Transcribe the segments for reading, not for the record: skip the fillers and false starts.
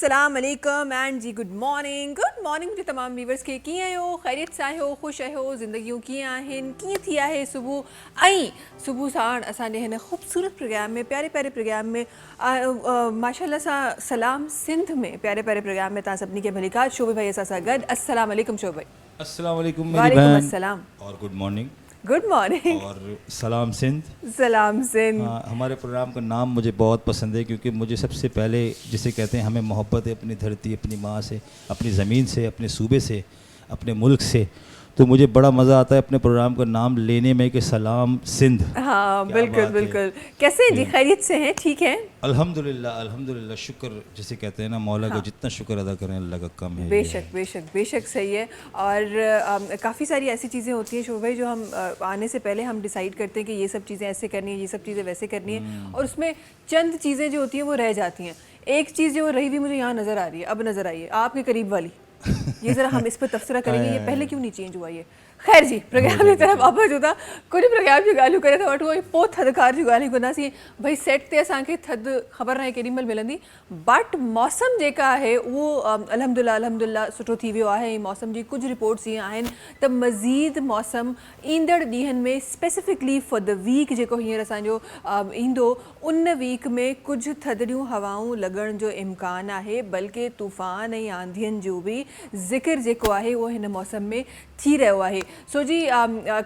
अस्सलाम वालेकुम and ji good morning मुझे तमाम व्यूवर्स के कीअं आहियो ख़ैरियत सां आहियो ख़ुशि आहियो ज़िंदगियूं कीअं आहिनि कीअं थी आहे सुबुह साण असांजे हिन ख़ूबसूरत प्रोग्राम में प्यारे प्यारे प्रोग्राम में माशाल्लाह सां सलाम सिंध में प्यारे प्यारे प्रोग्राम में तव्हां सभिनी खे भली का शोभे भाई असां सां गॾु अस्सलाम वालेकुम शोभे भाई। अस्सलाम वालेकुम मेरी वालेकुम बहन अस्सलाम और गुड मॉर्निंग और सलाम सिंध। सलाम सिंध। हाँ, हमारे प्रोग्राम का नाम मुझे बहुत पसंद है क्योंकि मुझे सबसे पहले जिसे कहते हैं हमें मोहब्बत है अपनी धरती, अपनी माँ से, अपनी ज़मीन से, अपने सूबे से, अपने मुल्क से। तो मुझे बड़ा मज़ा आता है अपने प्रोग्राम का नाम लेने में कि सलाम सिंध। हाँ बिल्कुल बिल्कुल। कैसे हैं जी, खैरियत से हैं? ठीक है अल्हम्दुलिल्लाह अल्हम्दुलिल्लाह। शुक्र जिसे कहते हैं ना मौला को जितना शुक्र अदा करें अल्लाह का कम है। बेशक बेशक बेशक सही है। और काफ़ी सारी ऐसी चीज़ें होती हैं शोभा भाई जो हम आने से पहले हम डिसाइड करते हैं कि ये सब चीज़ें ऐसे करनी है, ये सब चीज़ें वैसे करनी है, और उसमें चंद चीज़ें जो होती हैं वो रह जाती हैं। एक चीज़ जो रही हुई मुझे यहाँ नज़र आ रही है, अब नज़र आई है आपके करीब वाली, ये ज़रा हम इस पर तबसरा करेंगे, ये पहले क्यों नहीं चेंज हुआ ये। खैर जी, प्रोग्राम की तरफ वापस होता कुछ प्रोग्राम जो ॻाल्हियूं करे था वठूं, पोइ थधिकार जूं ॻाल्हियूं कंदासीं। भई सेट ते असांखे थधि ख़बर नाहे केॾी महिल मिलंदी, बट मौसम जेका आहे उहो अल्हम्दुलिल्लाह अल्हम्दुलिल्लाह सुठो थी वियो आहे। मौसम जी कुझु रिपोर्ट्स ईअं आहिनि त मज़ीद मौसम ईंदड़ ॾींहंनि में स्पेसिफिकली फॉर द वीक जेको हींअर असांजो ईंदो, उन वीक में कुझु थधिड़ियूं हवाऊं लॻण जो इम्कान आहे, बल्कि तूफ़ान ऐं आंधियुनि जो बि ज़िक्र जेको आहे उहो हिन मौसम में थी रहियो आहे। सो जी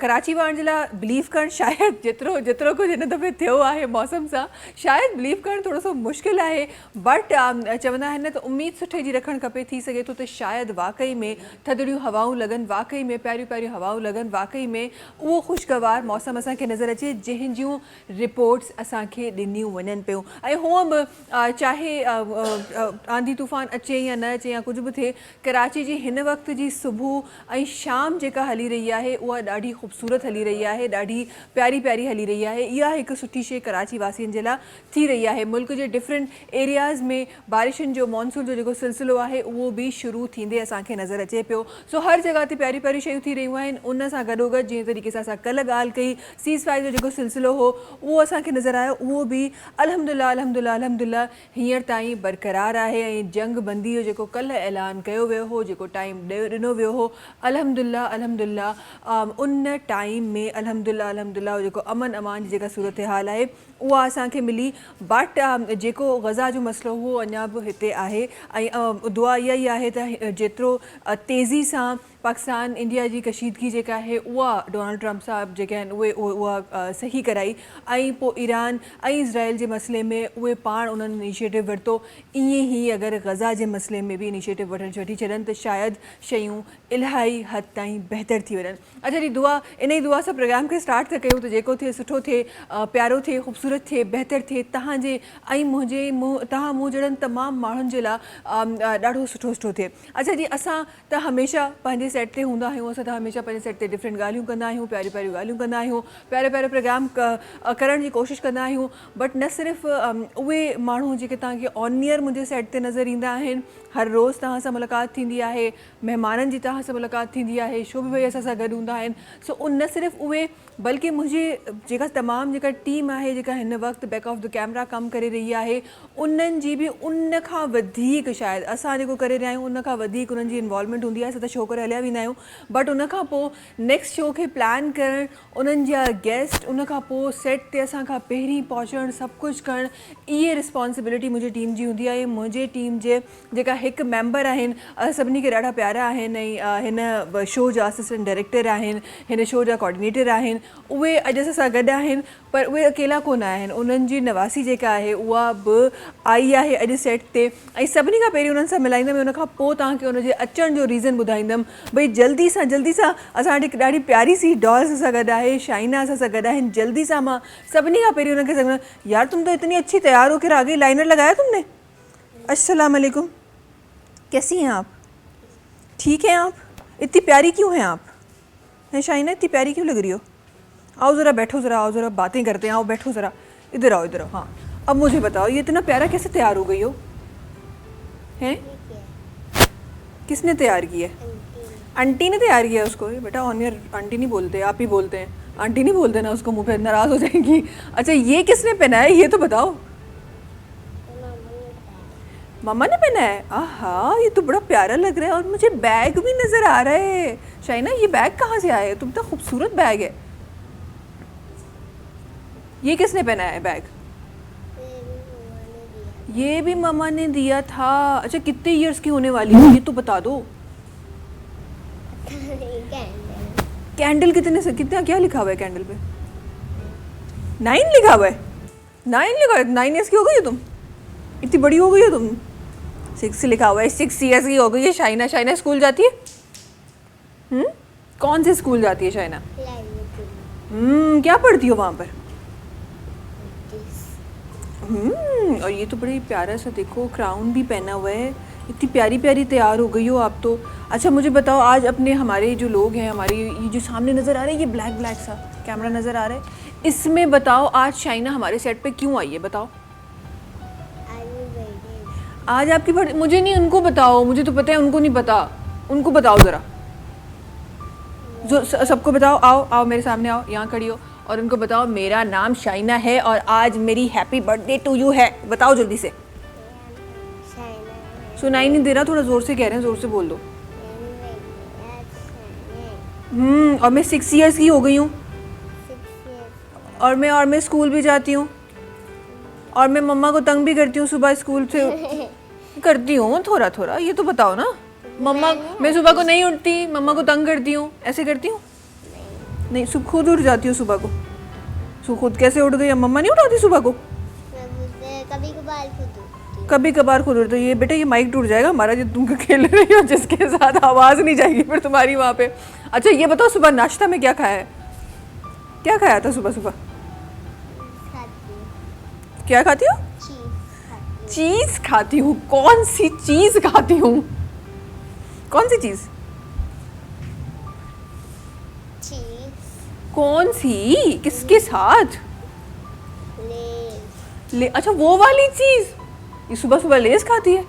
कराची वारनि जे लाइ बिलीव करणु शायदि जेतिरो कुझु हिन दफ़े थियो आहे मौसम सां, शायदि बिलीव करणु थोरो सो मुश्किल आहे, बट चवंदा आहिनि न त उमेद सुठे जी रखणु खपे। थी सघे थो त शायदि वाकई में थधिड़ियूं हवाऊं लॻनि, वाकई में प्यारियूं प्यारियूं हवाऊं लॻनि, वाकई में उहो ख़ुशगवार मौसम असांखे नज़र अचे जंहिंजूं रिपोर्ट्स असांखे ॾिनियूं वञनि पियूं। ऐं हूअं बि चाहे आंधी तूफ़ान अचे या न अचे या कुझु बि थिए, कराची जी हिन वक़्त जी सुबुह ऐं शाम जेका हली रही आहे उहा ॾाढी ख़ूबसूरत हली रही आहे, ॾाढी प्यारी प्यारी हली रही आहे। इहा हिकु सुठी शइ कराची वासियुनि जे लाइ थी रही आहे। मुल्क जे डिफरेंट एरियाज़ में बारिशुनि जो मॉनसून जो जेको सिलसिलो आहे उहो बि शुरू थींदे असांखे नज़र अचे पियो। सो हर जॻह ते प्यारी प्यारी शयूं थी रहियूं आहिनि। उन सां गॾोगॾु जीअं तरीक़े सां असां कल्ह ॻाल्हि कई, सीज़ फायर जो जेको सिलसिलो हो उहो असांखे नज़र आयो, उहो बि अल्हम्दुलिल्लाह अल्हम्दुलिल्लाह अल्हम्दुलिल्लाह हींअर ताईं बरक़रार आहे। ऐं जंग बंदी जो जेको कल्ह ऐलान कयो वियो हो, जेको टाइम ॾिनो वियो हो, अल्हम्दुलिल्लाह अल्हम्दुलिल्लाह उन टाइम में अल्हम्दुलिल्लाह अल्हम्दुलिल्लाह जेको अमन अमान जी जेका सूरत हाल आहे उहा असांखे मिली। बट जेको गज़ा जो मसइलो हुओ अञा बि हिते आहे। ऐं दुआ इहा ई आहे त जेतिरो तेज़ी सां पाकिस्तान इंडिया जी कशीदगी जेका आहे उहा डोनाल्ड ट्रंप साहब जेके आहिनि उहा सही कराई, ऐं पोइ ईरान ऐं इज़राइल जे मसइले में उहे पाण उन्हनि इनिशिएटिव वरितो। ईअं ई अगरि गज़ा जे मसइले में बि इनिशिएटिव वठी छॾनि त शायदि शयूं इलाही हद ताईं बहितर थी वञनि। अच्छा जी, दुआ इन ई दुआ सां प्रोग्राम खे स्टार्ट था कयूं त जेको थिए सुठो थिए, प्यारो थिए, ख़ूबसूरत थिए, बहितर थिए तव्हांजे ऐं तव्हां मूं जहिड़नि तमामु माण्हुनि जे लाइ ॾाढो सुठो थिए। अच्छा जी, असां त हमेशह पंहिंजे सेट ते हूंदा आहियूं, असां त हमेशह पंहिंजे सेट ते डिफरेंट ॻाल्हियूं कंदा आहियूं, प्यारियूं प्यारियूं ॻाल्हियूं कंदा आहियूं, प्यारे प्यारे प्रोग्राम करण जी कोशिशि कंदा आहियूं। बट न सिर्फ़ु उहे माण्हू जेके तव्हांखे ऑन ईयर मुंहिंजे सेट ते नज़र ईंदा आहिनि, हर रोज़ तव्हां सां मुलाक़ात थींदी आहे, महिमाननि जी तव्हां सां मुलाक़ात थींदी आहे, शोभा भाई असां सां गॾु हूंदा आहिनि। सो उन न सिर्फ़ु उहे, बल्कि मुंहिंजी जेका तमामु जेका टीम आहे जेका हिन वक़्तु बैक ऑफ द कैमरा कमु करे रही आहे, उन्हनि जी बि उन खां वधीक शायदि असां जेको करे रहिया आहियूं उन खां वधीक उन्हनि जी इन्वॉल्वमेंट हूंदी आहे। असां त शो करे हलिया वेंदा आहियूं, बट उन खां पोइ नेक्स्ट शो खे प्लान करणु, उन्हनि जा गेस्ट, उन खां पोइ सेट ते असां खां पहिरीं पहुचणु, सभु कुझु करणु, इहे रिस्पॉन्सिबिलिटी मुंहिंजी टीम जी हूंदी आहे। मुंहिंजे टीम जे जेका हिकु मेंबर आहिनि सभिनी खे ॾाढा प्यारा आहिनि, ऐं हिन शो जा असिस्टेंट डायरेक्टर आहिनि, हिन शो जा कोऑर्डिनेटर आहिनि, उहे अॼु असां सां गॾु आहिनि। पर उहे अकेला कोन आहिनि, उन्हनि जी नवासी जेका आहे उहा बि आई आहे अॼु सेट ते। ऐं सभिनी खां पहिरीं उन्हनि सां मिलाईंदमि, उन खां पोइ तव्हांखे उनजे अचण जो रीज़न ॿुधाईंदमि। भई जल्दी सां असां वटि हिकु ॾाढी प्यारी सी डॉल असां सां गॾु आहे, शाइना असां सां गॾु आहिनि। जल्दी सां मां सभिनी खां पहिरीं उनखे चवंदमि, यार तुम तो इतनी अच्छी तैयार हो, फिर आगे लाइनर लगाया तुमने? अस्सलाम वालेकुम, कैसी हैं आप? ठीक हैं आप? इतनी प्यारी क्यों हैं आप? हैं शाइना, इतनी प्यारी क्यों लग रही हो? आओ ज़रा बैठो, ज़रा आओ, ज़रा बातें करते हैं, आओ बैठो ज़रा, इधर आओ इधर आओ। हाँ, अब मुझे बताओ ये इतना प्यारा कैसे तैयार हो गई हो? हैं? किसने तैयार किया? आंटी ने तैयार किया उसको। बेटा ऑन ईयर आंटी नहीं बोलते, आप ही बोलते हैं। आंटी नहीं बोलते ना उसको, मुँह पे नाराज़ हो जाएंगी। अच्छा, ये किसने पहना है ये तो बताओ। मम्मा ने पहना है? आहा, ये तो बड़ा प्यारा लग रहा है और मुझे बैग भी नज़र आ रहा है। शाइना, ये बैग कहाँ से आया है? तुम तो खूबसूरत बैग है। ये किसने पहना है बैग? ये भी मम्मा ने दिया था। अच्छा, कितने इयर्स की होने वाली है ये तो बता दो। कैंडल कितने से कितना, क्या लिखा हुआ है कैंडल पे? 9 लिखा हुआ है। 9 लिखा है। 9 ईयर्स की हो गई हो तुम? इतनी बड़ी हो गई हो तुम? 6 लिखा हुआ है। 6 ईयर्स की हो गई है शाइना। शाइना स्कूल जाती है? कौन से स्कूल जाती है शाइना? क्या पढ़ती हो वहाँ पर? और ये तो बड़ी प्यारा सा, देखो क्राउन भी पहना हुआ है। इतनी प्यारी प्यारी तैयार हो गई हो आप तो। अच्छा मुझे बताओ, आज अपने हमारे जो लोग हैं, हमारे ये जो सामने नज़र आ रहा है, ये ब्लैक ब्लैक सा कैमरा नज़र आ रहा है, इसमें बताओ आज शाइना हमारे सेट पे क्यों आई है? बताओ। आज आपकी बर्थडे? मुझे नहीं, उनको बताओ। मुझे तो पता है, उनको नहीं पता। उनको बताओ ज़रा, जो सबको बताओ। आओ आओ मेरे सामने आओ, यहाँ खड़ी हो और उनको बताओ मेरा नाम शाइना है और आज मेरी हैप्पी बर्थडे टू यू है। बताओ जल्दी से। सुनाई नहीं दे रहा, थोड़ा ज़ोर से कह रहे हैं, ज़ोर से बोल दो। और मैं 6 इयर्स की हो गई हूँ और मैं स्कूल भी जाती हूँ और मैं मम्मा को तंग भी करती हूँ सुबह स्कूल से। करती हूँ थोड़ा थोड़ा, ये तो बताओ ना। मम्मा, मैं सुबह को नहीं उठती, मम्मा को तंग करती हूँ, ऐसे करती हूँ? नहीं, खुद उठ जाती हूँ सुबह को। खुद कैसे उठ गई? मम्मा नहीं उठाती सुबह को? कभी कभार खुद उठती। ये बेटा, ये माइक टूट जाएगा हमारा जो तुम खेल रही हो, जिसके साथ आवाज़ नहीं जाएगी फिर तुम्हारी वहाँ पे। अच्छा ये बताओ, सुबह नाश्ता में क्या खाया है? क्या खाया था सुबह सुबह? क्या खाती हो? चीज़ खाती हूँ। कौन सी चीज़ खाती हूँ? कौन सी चीज़? कौन सी? किसके साथ? ले अच्छा, वो वाली चीज़। ये सुबह सुबह लेस खाती है?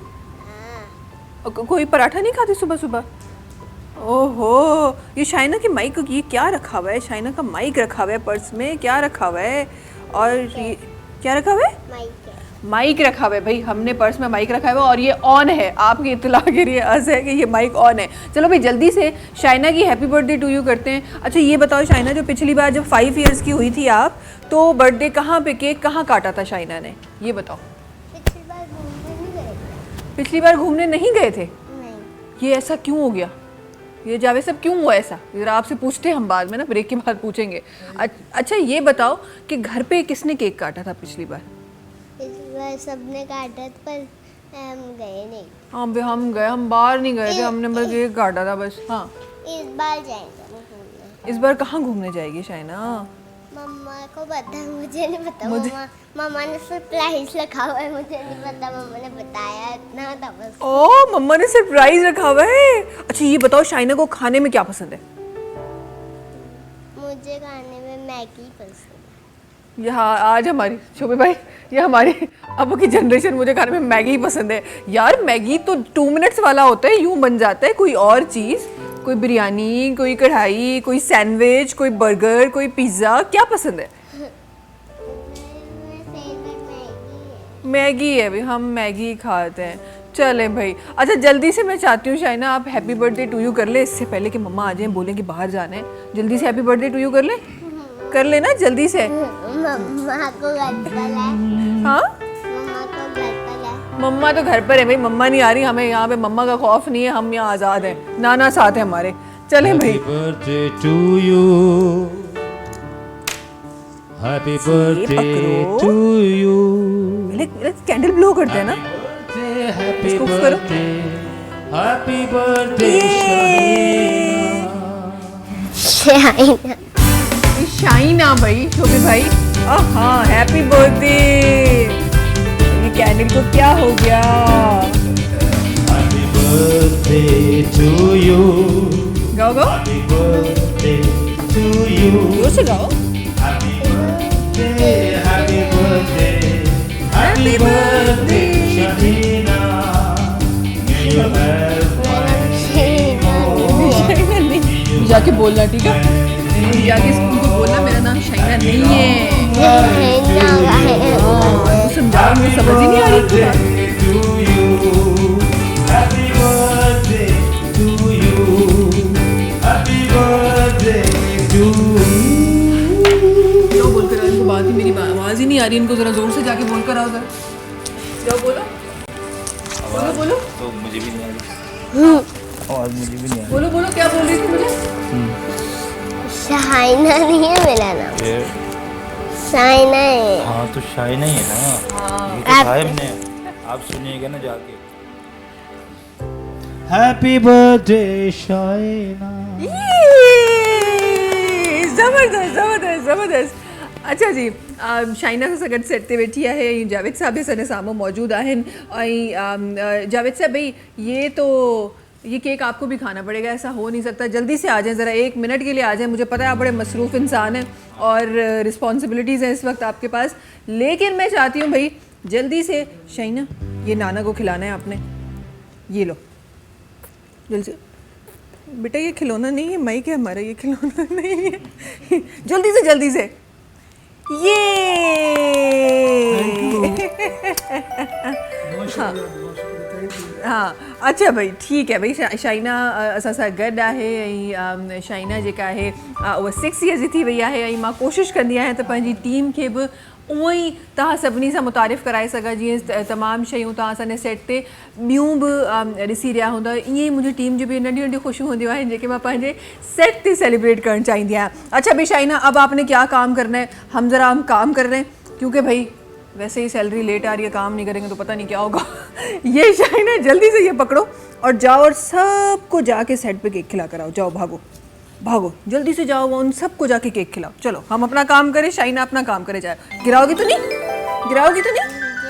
कोई पराठा नहीं खाती सुबह सुबह? ओहो, ये शाइना की माइक, ये क्या रखा हुआ है? शाइना का माइक रखा हुआ है पर्स में। क्या रखा हुआ है? और ये क्या रखा हुआ है? माइक रखा हुआ है भाई, हमने पर्स में माइक रखा हुआ है और ये ऑन है। आपकी इत्तला के लिए अर्ज है कि ये माइक ऑन है। चलो भाई जल्दी से शाइना की हैप्पी बर्थडे टू यू करते हैं। अच्छा ये बताओ शाइना, जो पिछली बार जब 5 इयर्स की हुई थी आप, तो बर्थडे कहाँ पे, केक कहाँ काटा था शाइना ने? ये बताओ। पिछली बार घूमने नहीं गए थे? नहीं। ये ऐसा क्यों हो गया? ये जावेद साहब क्यों हुआ ऐसा? ज़रा आपसे पूछते हैं हम बाद में ना, ब्रेक के बाद पूछेंगे। अच्छा ये बताओ कि घर पे किसने केक काटा था पिछली बार? सबने काटा था पर हम गए नहीं। हाँ हम गए, हम बाहर नहीं गए थे, हमने बस केक काटा था बस। हाँ इस बार जाएंगे घूमने। इस बार कहाँ घूमने जाएगी शाइना? मम्मा को पता है, मुझे नहीं पता। मम्मा ने सरप्राइज रखा हुआ है, मुझे नहीं पता। मम्मा ने बताया इतना था बस। ओह, मम्मा ने सरप्राइज रखा हुआ है। अच्छा ये बताओ शाइना को खाने में क्या पसंद है? मुझे खाने में मैगी पसंद है। यहाँ आज हमारी शोभे भाई, ये हमारी अब की जनरेशन, मुझे खाने में मैगी ही पसंद है। यार मैगी तो 2 मिनट्स वाला होता है, यूं बन जाता है। कोई और चीज़, कोई बिरयानी, कोई कढ़ाई, कोई सैंडविच, कोई बर्गर, कोई पिज़्ज़ा, क्या पसंद है? मैगी है भाई, हम मैगी खाते हैं। चलें भाई। अच्छा जल्दी से मैं चाहती हूँ शाइना आप हैप्पी बर्थडे टू यू कर ले, इससे पहले कि मम्मा आ जाएं बोलें कि बाहर जाना है। जल्दी से हैप्पी बर्थडे टू यू कर ले, कर लेना जल्दी से। मम्मा को घर पर है। हाँ मम्मा को घर पर है। मम्मा तो घर पर है भाई, मम्मा नहीं आ रही। हमें यहाँ पे मम्मा का खौफ नहीं है, हम यहाँ आज़ाद हैं। नाना साथ है हमारे। चलें भाई। Birthday to you, happy birthday to you. Candle blow करते हैं ना, हैप्पी इसको करो। Birthday, happy birthday Shaina. Shaina भाई, शोभे भाई। हाँ हैप्पी बर्थडे। ये कैंडल को क्या हो गया? हैप्पी बर्थडे टू यू, गाओ गाओ, हैप्पी बर्थडे टू यू, जोर से गाओ। Happy birthday, happy birthday, happy birthday Shaheena, may you have जाके बोलना, ठीक है? जाके उनको बोलना मेरा नाम शाइना नहीं है। तो समझाओ, मुझे समझ ही नहीं आ रही। रही है इनको, जरा जोर से जाके बोल कर आओ जरा, जाओ बोलो बोलो बोलो तो मुझे भी नहीं आ रही, आवाज़ मुझे भी नहीं आ बोलो बोलो, क्या बोल रही थी मुझे? शाइना नहीं है मेरा नाम, रही। शाइना है। हाँ तो शाइना ही है ना, ये तो आप- कहा है हमने, आप सुनिएगा ना जाके। Happy birthday Shaina. जबरदस्त जबरदस्त जबरदस्त। अच्छा जी, शाइना सां गॾु सेट ते वेठी आहे ऐं जावेद साहब बि असांजे साम्हूं मौजूदु आहिनि। ऐं जावेद साहब भाई, ये केक आपको भी खाना पड़ेगा, ऐसा हो नहीं सकता। जल्दी से आ जाएं, ज़रा 1 मिनट के लिए आ जाएं। मुझे पता है आप बड़े मसरूफ़ इंसान हैं और रिस्पॉन्सिबिलिटीज़ हैं इस वक्त आपके पास, लेकिन मैं चाहती हूँ भाई जल्दी से। शाइना, ये नाना को खिलाना है आपने, ये लो जल्दी से। बेटा ये खिलौना नहीं है, माइक है हमारा, ये खिलौना नहीं है। जल्दी से ये हाँ हाँ, अच्छा भाई ठीक है भाई। शाइना असां सां गॾु आहे ऐं शाइना जेका आहे उहा 6 ईयर्स जी थी वई आहे ऐं मां कोशिशि कंदी आहियां त पंहिंजी टीम खे बि उअं ई तव्हां सभिनी सां मुतारिफ़ कराए सघां, जीअं तमामु शयूं तव्हां असांजे सेट ते ॿियूं बि ॾिसी रहिया हूंदा। ईअं ई मुंहिंजी टीम जी बि नंढियूं नंढियूं ख़ुशियूं हूंदियूं आहिनि जेके मां पंहिंजे सेट ते सेलिब्रेट करणु चाहींदी आहियां। अच्छा भाई शाइना, अब आपने क्या काम करना है? हम काम कर रहे हैं क्योंकि भाई वैसे ही सैलरी लेट आ रही है, काम नहीं करेंगे तो पता नहीं क्या होगा। ये शाइना जल्दी से ये पकड़ो और जाओ और सबको जाके सेट पे केक खिला कर आओ। जाओ भागो भागो, जल्दी से जाओ, उन सबको जाके केक खिलाओ। चलो हम अपना काम करें, शाइना अपना काम करे जाए। गिराओगी तो नहीं?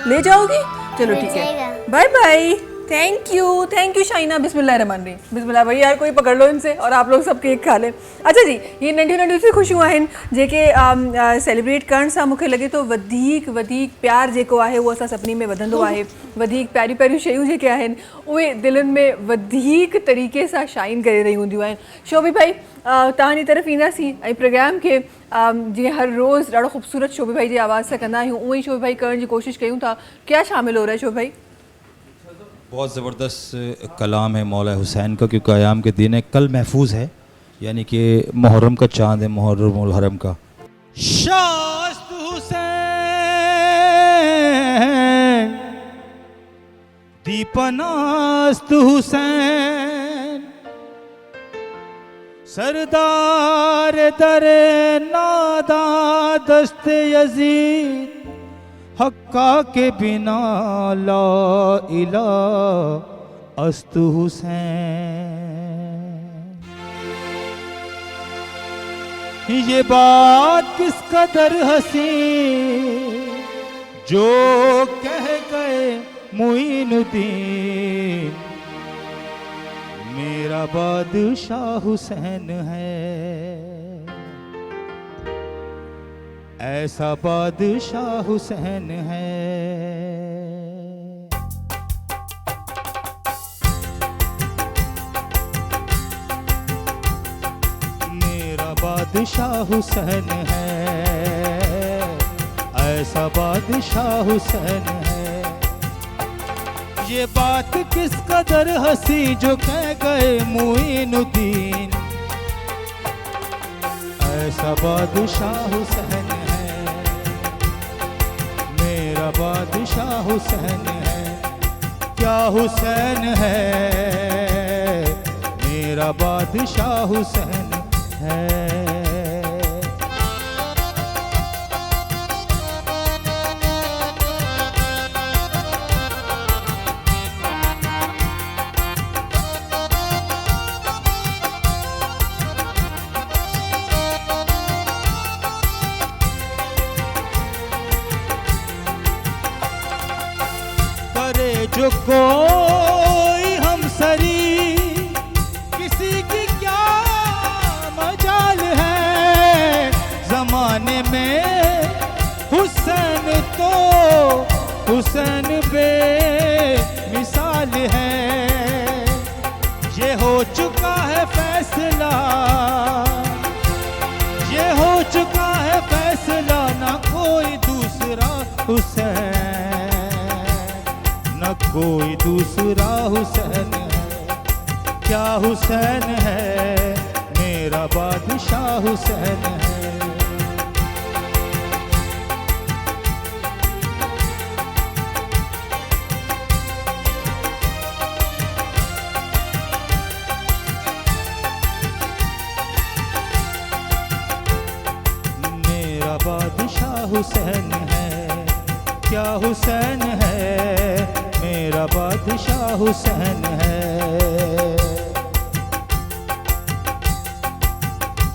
ले जाओगी? चलो ठीक है, bye bye. Thank you Shaina. बिस्मिल्लाहिर्रहमानिर्रहीम। बिस्मिल्लाह भाई, यार कोई पकड़ लो इनसे और आप लोग सब केक खा लें। अच्छा जी, ये नंढियूं नंढियूं सी ख़ुशियूं आहिनि जेके सेलिब्रेट करण सां मूंखे लॻे थो वधीक प्यार जेको आहे उहो असां सभिनी में वधंदो आहे। वधीक प्यारियूं शयूं जेके आहिनि उहे दिलनि में वधीक तरीक़े सां शाइन करे रही हूंदियूं आहिनि। शोभी भाई, तव्हांजी तरफ़ ईंदासीं ऐं प्रोग्राम खे जीअं हर रोज़ ॾाढो ख़ूबसूरत शोभी भाई जी आवाज़ सां कंदा आहियूं, उअं ई शोभी भाई करण जी कोशिशि कयूं था। क्या शामिल हो रहा है शोभी भाई? बहुत ज़बरदस्त कलाम है मौला हुसैन का, क्योंकि क़याम के दिन है, कल महफूज है, यानी कि मुहर्रम का चाँद है, मुहर्रम हरम का। शास्त हुसैन दीपनास्त हुसैन सरदार दर नादा दस्त यजीद हक्का के बिना ला इला अस्तु हुसैन। ये बात किस कदर हंसी जो कह गए मुईनुद्दीन, मेरा बादशाह हुसैन है, ऐसा बादशाह हुसैन है। मेरा बादशाह हुसैन है, ऐसा बादशाह हुसैन है। ये बात किस कदर हंसी जो कह गए मुईनुद्दीन, ऐसा बादशाह हुसैन है, मेरा बादशाह हुसैन है। क्या हुसैन है, मेरा बादशाह हुसैन है। जो कोई हम सरी किसी की क्या मजाल है, जमाने में हुसैन तो हुसैन बे मिसाल है। ये हो चुका है फैसला, ये हो चुका है फैसला, ना कोई दूसरा हुसैन, कोई दूसरा हुसैन है। क्या हुसैन है, मेरा बादशाह हुसैन है। बादशाह हुसैन है, क्या हुसैन है, मेरा बादशाह हुसैन है।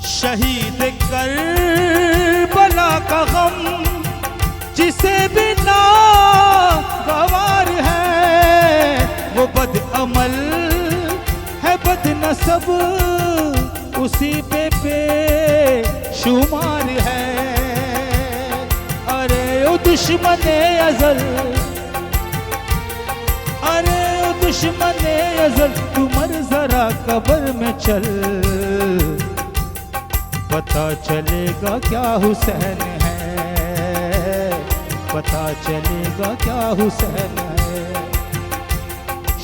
शहीद करबला का गम जिसे भी नागवार है, वो बद अमल है बद नसब उसी पे शुमार है। अरे ओ दुश्मने अज़ल, अरे ओ दुश्मने अज़ल, तू मर जरा कब्र में चल, पता चलेगा क्या हुसैन है, पता चलेगा क्या हुसैन है।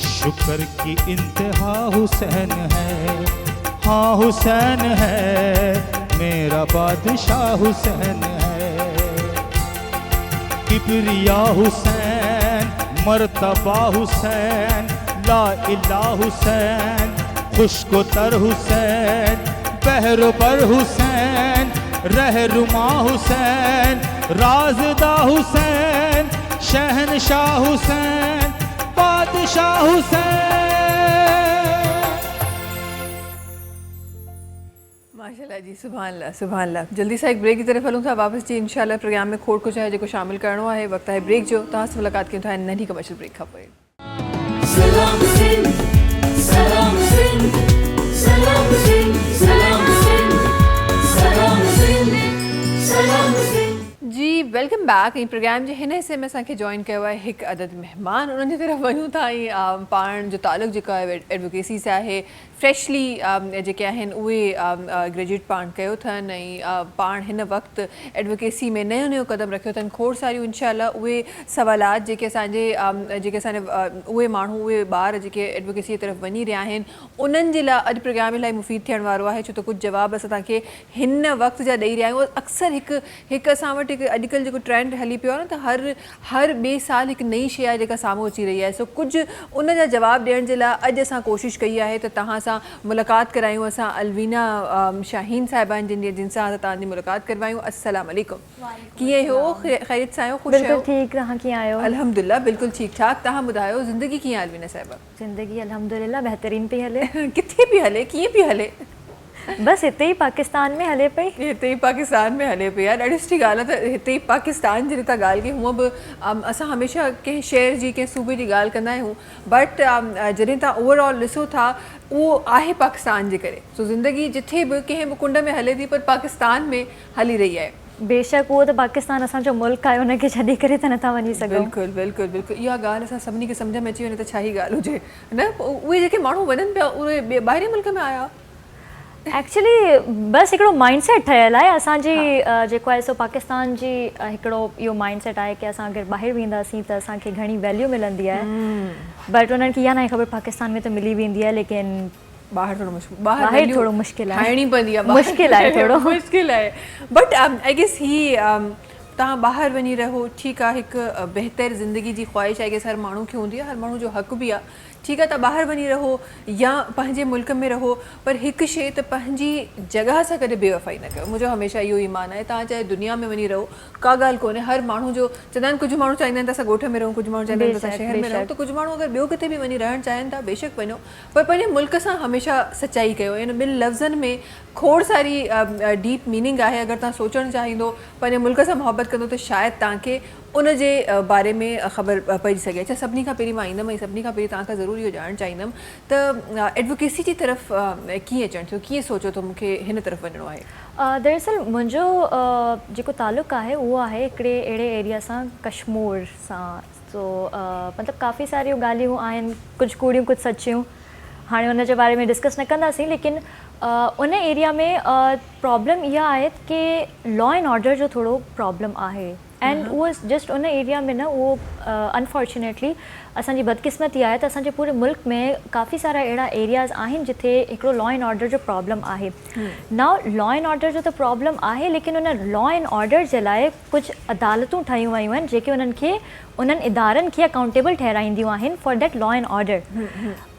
शुक्र की इंतहा हुसैन है, हाँ हुसैन है, मेरा बादशाह हुसैन है। किबरिया हुसैन, मर्तबा हुसैन, ला इलाहा हुसैन, खुश्को तर हुसैन, बहरबर हुसैन, रहनुमा हुसैन, राज़दा हुसैन, शहनशाह हुसैन, बादशाह हुसैन। माशाल्लाह जी, सुभान अल्लाह सुभान अल्लाह। जल्दी सा एक ब्रेक की तरफ हलूँ था वापस जी इंशाल्लाह प्रोग्राम में खोड़ कुछ है जो शामिल करना है। वक्त है ब्रेक जो तहां से मुलाकात की था नन्ही कमर्शियल ब्रेक खपे। सलाम सिंह, सलाम सिंह, सलाम सिंह, सलाम सिंह, सलाम सिंह, सलाम सिंह। जी वेलकम बैक। ई प्रोग्राम जे हिन हिस्से में असांखे जॉइन कयो आहे हिकु अदद महिमान। उन्हनि जी तरफ़ वञूं था ऐं पाण जो तालुक़ु जेको आहे एडवोकेसी से आहे। फ्रेशली जेके आहिनि उहे ग्रेजुएट पाण कयो अथनि ऐं पाण हिन वक़्तु एडवोकेसी में नयो नयो क़दम रखियो अथनि। खोड़ सारियूं इंशाल्लाह उहे सवालात जेके असांजे उहे माण्हू उहे ॿार जेके एडवोकेसी की तरफ़ वञी रहिया आहिनि उन्हनि जे लाइ अॼु प्रोग्राम इलाही मुफ़ीद थियण वारो आहे। छो त कुझु जवाब असां तव्हांखे हिन वक़्त जा ॾेई रहिया आहियूं। अक्सर हिकु असां वटि हिकु अॼुकल्ह जेको ट्रेंड हली पियो आहे न त हर ॿिए साल हिकु नई शइ आहे जेका साम्हूं अची रही आहे। सो कुझु उन जा जवाब ॾियण जे लाइ अॼु असां कोशिशि कई आहे त तव्हां सां मुलाक़ात करायूं। असां अलवीना शाहीन साहिबान जिन सां तव्हांजी मुलाक़ात करवायूं। अस्सलाम वालेकुम, कीअं हो? ख़ैरियत सां आहियो? ख़ुशि आहियो? बिल्कुल ठीक, तव्हां कीअं आहियो? अल्हम्दुलिल्लाह बिल्कुल ठीक ठाक। तव्हां ॿुधायो ज़िंदगी कीअं आहे अलवीना साहिबा? ज़िंदगी अल्हम्दुलिल्लाह बहितरीन पई हले। किथे पई हले, कीअं पई हले? बस हिते ही पाकिस्तान में हले पई। हिते ही पाकिस्तान में हले पई यार। ॾाढी सुठी ॻाल्हि आहे त हिते ही पाकिस्तान जी तव्हां ॻाल्हि कई। हूअं बि असां हमेशह कंहिं शहर जी कंहिं सूबे जी ॻाल्हि कंदा आहियूं बट जॾहिं तव्हां ओवरऑल ॾिसो था उहो आहे पाकिस्तान जे करे। सो ज़िंदगी जिथे बि कंहिं बि कुंड में हले थी पर पाकिस्तान में हली रही आहे। बेशक उहो त पाकिस्तान असांजो मुल्क आहे, उनखे छॾे करे त नथा वञी सघूं। बिल्कुलु बिल्कुलु बिल्कुलु इहा ॻाल्हि असां सभिनी खे सम्झ में अची वञे त छा ई ॻाल्हि हुजे न। उहे जेके माण्हू वञनि पिया उहे ॿाहिरि मुल्क में आया एक्चुअली बस हिकिड़ो माइंडसेट ठहियल आहे असांजी जेको आहे सो पाकिस्तान जी हिकिड़ो इहो माइंडसेट आहे की असां अगरि ॿाहिरि वेंदासीं त असांखे घणी वैल्यू मिलंदी आहे। बट उन्हनि खे इहा नाहे ख़बर पाकिस्तान में त मिली वेंदी आहे लेकिन ॿाहिरि थोरो मुश्किल, ॿाहिरि थोरो मुश्किल आहे, ठाहिणी पवंदी आहे, मुश्किल आहे थोरो मुश्किल आहे। बट आई गेस ही तव्हां ॿाहिरि वञी रहो ठीकु आहे, हिकु बहितर ज़िंदगी जी ख़्वाहिश आई गेस हर माण्हू खे हूंदी आहे, हर माण्हू जो हक़ बि आहे। ठीकु आहे, तव्हां ॿाहिरि वञी रहो या पंहिंजे मुल्क में रहो पर हिकु शइ त पंहिंजी जॻह सां कॾहिं बेवफ़ाई न कयो। मुंहिंजो हमेशह इहो ईमान आहे तव्हां चाहे दुनिया में वञी रहो का ॻाल्हि कोन्हे। हर माण्हू जो चवंदा आहिनि कुझु माण्हू चाहींदा आहिनि त असां ॻोठ में रहूं, कुझु माण्हू चाहींदा आहिनि त असां शहर में रहूं, त कुझु माण्हू अगरि ॿियो किथे बि वञी रहणु चाहिनि था बेशक वञो पर पंहिंजे मुल्क सां हमेशह सचाई कयो। इन ॿिनि लफ़्ज़नि में खोड़ सारी डीप मीनिंग आहे। अगरि तव्हां सोचणु चाहींदो पंहिंजे मुल्क सां मोहबत कंदो त शायदि तव्हांखे उन जे बारे में ख़बर पइजी सघे। अच्छा, सभिनी खां पहिरीं मां ईंदमि ऐं सभिनी खां पहिरीं तव्हां खां ज़रूरु इहो ॼाणणु चाहींदमि त एडवोकेसी जी तरफ़ कीअं अचणु थियो, कीअं सोचो त मूंखे हिन तरफ़ वञिणो आहे? दरअसल मुंहिंजो जेको तालुक़ु आहे उहो आहे हिकिड़े अहिड़े एरिया सां कश्मीर सां। सो मतिलबु काफ़ी सारियूं ॻाल्हियूं आहिनि, कुझु कूड़ियूं कुझु सचियूं, हाणे हुन जे बारे में डिस्कस न कंदासीं। लेकिन उन एरिया में प्रॉब्लम इहा आहे की लॉ एंड ऑर्डर जो थोरो प्रॉब्लम आहे एंड उहो जस्ट उन एरिया में न उहो अनफॉर्चुनेटली असांजी बदकिस्मती आहे त असांजे पूरे मुल्क में काफ़ी सारा अहिड़ा एरियाज़ आहिनि जिथे हिकिड़ो लॉ एंड ऑर्डर जो प्रॉब्लम आहे। नाउ लॉ एंड ऑर्डर जो त प्रॉब्लम आहे लेकिन उन लॉ एंड ऑर्डर जे लाइ कुझु अदालतूं ठाहियूं वयूं आहिनि जेके उन्हनि इदारनि खे अकाउंटेबल ठहिराईंदियूं आहिनि for that law and order.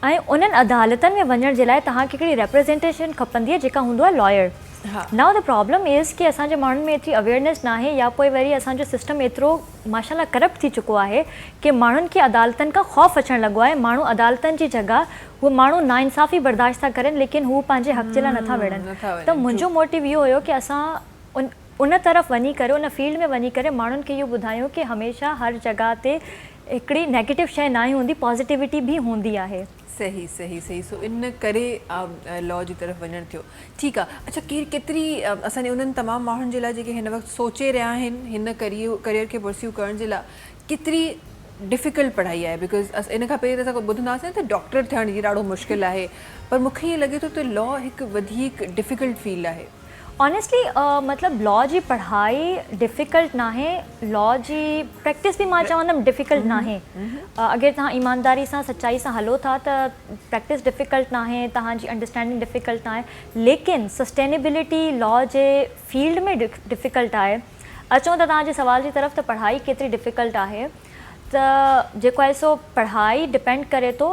ऐं उन्हनि अदालतनि में वञण जे लाइ तव्हांखे हिकिड़ी रिप्रेज़ेंटेशन खपंदी आहे जेका हूंदो आहे लॉयर। हाँ। नाउ द प्रॉब्लम इज़ कि असांजे माण्हुनि में एतिरी अवेयरनेस ना आहे या पोइ वरी असांजो सिस्टम एतिरो माशाल्लाह करप्ट थी चुको आहे कि माण्हुनि खे अदालतनि खां ख़ौफ़ अचणु लॻो आहे। माण्हू अदालतनि जी जॻह उहे माण्हू नाइंसाफ़ी बर्दाश्त था करनि लेकिन हू पंहिंजे हक़ जे लाइ नथा विढ़नि। त मुंहिंजो मोटिव इहो हुयो कि असां उन तरफ़ वञी करे उन फील्ड में वञी करे माण्हुनि खे इहो ॿुधायूं कि हमेशह हर जॻह ते हिकिड़ी नेगेटिव शइ न ई हूंदी, पॉज़िटिविटी बि हूंदी आहे। सही सही सही। सो इन करे लॉ जी तरफ़ वञणु थियो। ठीकु आहे। अच्छा केतिरी असांजे उन्हनि तमामु माण्हुनि जे लाइ जेके हिन वक़्तु सोचे रहिया आहिनि हिन करियर खे परस्यू करण जे लाइ केतिरी डिफ़िकल्ट पढ़ाई आहे? बिकॉज़ इन खां पहिरीं त असां ॿुधंदासीं त डॉक्टर थियण जी ॾाढो मुश्किल आहे, पर मूंखे ईअं लॻे थो त लॉ हिकु वधीक डिफ़िकल्ट फील्ड आहे। ऑनेस्टली मतलब लॉ जी पढ़ाई डिफ़िकल्ट ना है, लॉ जी प्रैक्टिस भी मां चवंदमि डिफ़िकल्ट ना है। अगर तव्हां ईमानदारी सां सच्चाई सां हलो था त प्रैक्टिस डिफ़िकल्ट ना है, तव्हांजी अंडरस्टैंडिंग डिफ़िकल्ट ना है, लेकिन सस्टेनेबिलिटी लॉ जे फील्ड में डिफ़िकल्ट आहे। अचूं त तव्हांजे सवाल जी तरफ़ त पढ़ाई केतिरी डिफ़िकल्ट आहे त जेको आहे सो पढ़ाई डिपेंड करे थो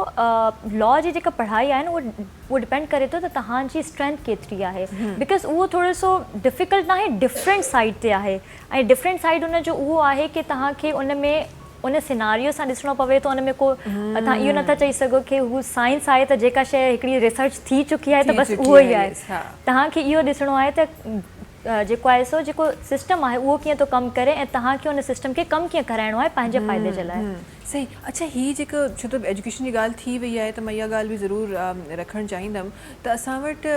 लॉ जी जेका पढ़ाई आहे न उहो डिपेंड करे थो त तव्हांजी स्ट्रेंथ केतिरी आहे। बिकॉज़ उहो थोरो सो डिफ़िकल्ट न आहे, डिफरेंट साइड ते आहे ऐं डिफरेंट साइड उन जो उहो आहे कि तव्हांखे उन में उन सिनारियो सां ॾिसणो पवे थो। उन में को तव्हां इहो नथा चई सघो कि हू साइंस आहे त जेका शइ हिकिड़ी रिसर्च थी चुकी आहे त बसि उहो ई आहे। तव्हांखे इहो ॾिसणो आहे त जेको आहे सो जेको सिस्टम आहे उहो कीअं थो कमु करे ऐं तव्हांखे उन सिस्टम खे कमु कीअं कराइणो आहे पंहिंजे फ़ाइदे जे लाइ। सही। अच्छा हीअ जेको छो त एजुकेशन जी ॻाल्हि थी वई आहे त मां इहा ॻाल्हि बि ज़रूरु रखणु चाहींदमि त असां वटि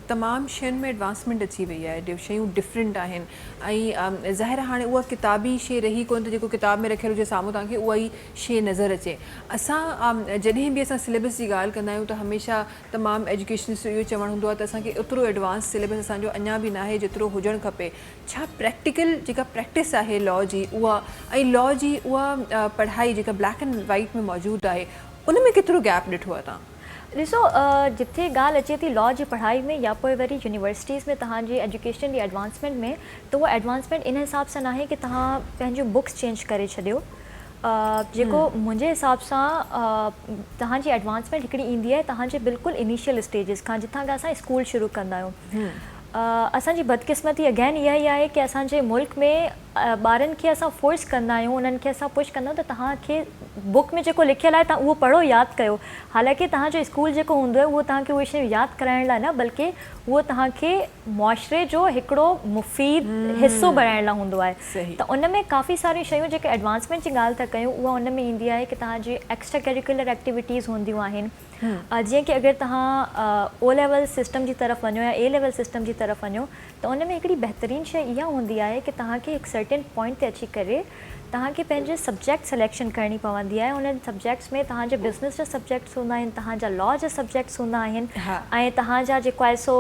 तमामु शयुनि में एडवांसमेंट अची वई आहे, शयूं डिफरेंट आहिनि ऐं ज़ाहिर हाणे उहा किताबी शइ रही कोन त जेको किताब में रखियलु हुजे साम्हूं तव्हांखे उहा ई शइ नज़र अचे। असां जॾहिं बि असां सिलेबस जी ॻाल्हि कंदा आहियूं त हमेशह तमामु एजुकेशनिस्ट इहो चवणु हूंदो आहे त असांखे एतिरो एडवांस सिलेबस असांजो अञा बि न आहे जेतिरो हुजणु खपे। छा प्रैक्टिकल जेका प्रैक्टिस आहे लॉ जी उहा ऐं लॉ जी उहा पढ़ाई जेका ब्लैक एंड वाइट में मौजूदु आहे उन में केतिरो गैप ॾिठो आहे तव्हां? ॾिसो जिथे ॻाल्हि अचे थी लॉ जी पढ़ाई में या पोइ वरी यूनिवर्सिटीज़ में तव्हांजी एजुकेशन जी एडवांसमेंट में, त उहा एडवांसमेंट इन हिसाब सां न आहे कि तव्हां पंहिंजूं बुक्स चेंज करे छॾियो। जेको मुंहिंजे हिसाब सां तव्हांजी एडवांसमेंट हिकिड़ी ईंदी आहे तव्हांजे बिल्कुलु इनिशियल स्टेजिस खां, जिथां खां असां स्कूल शुरू कंदा आहियूं। असांजी बदकिस्मती अगेन इहा ई आहे कि असांजे मुल्क में ॿारनि खे असां फोर्स कंदा आहियूं, उन्हनि खे असां पुश कंदा आहियूं त तव्हांखे बुक में जेको लिखियलु आहे तव्हां उहो पढ़ो, यादि कयो। हालांकि तव्हांजो स्कूल जेको हूंदो आहे उहो तव्हांखे उहे शयूं यादि कराइण लाइ न, बल्कि उहो तव्हांखे मुआशरे जो हिकिड़ो मुफ़ीद हिसो बणाइण लाइ हूंदो आहे। त उन में काफ़ी सारियूं शयूं जेके एडवांसमेंट जी ॻाल्हि था कयूं उहा उन में ईंदी आहे कि तव्हांजी एक्स्ट्रा करिकुलर एक्टिविटीज़ हूंदियूं आहिनि। जीअं कि अगरि तव्हां ओ लेवल सिस्टम जी तरफ़ वञो या ए लेवल सिस्टम जी तरफ़ वञो त उन में हिकिड़ी बहितरीनु शइ इहा हूंदी आहे कि तव्हांखे हिकु सर्टेन पॉइंट ते अची करे तव्हांखे पंहिंजे सब्जेक्ट सिलेक्शन करणी पवंदी आहे। उन्हनि सब्जेक्ट्स में तव्हांजे बिज़नेस जा सब्जेक्ट्स हूंदा आहिनि, तव्हांजा लॉ जा सब्जेक्ट्स हूंदा आहिनि ऐं तव्हांजा जेको आहे सो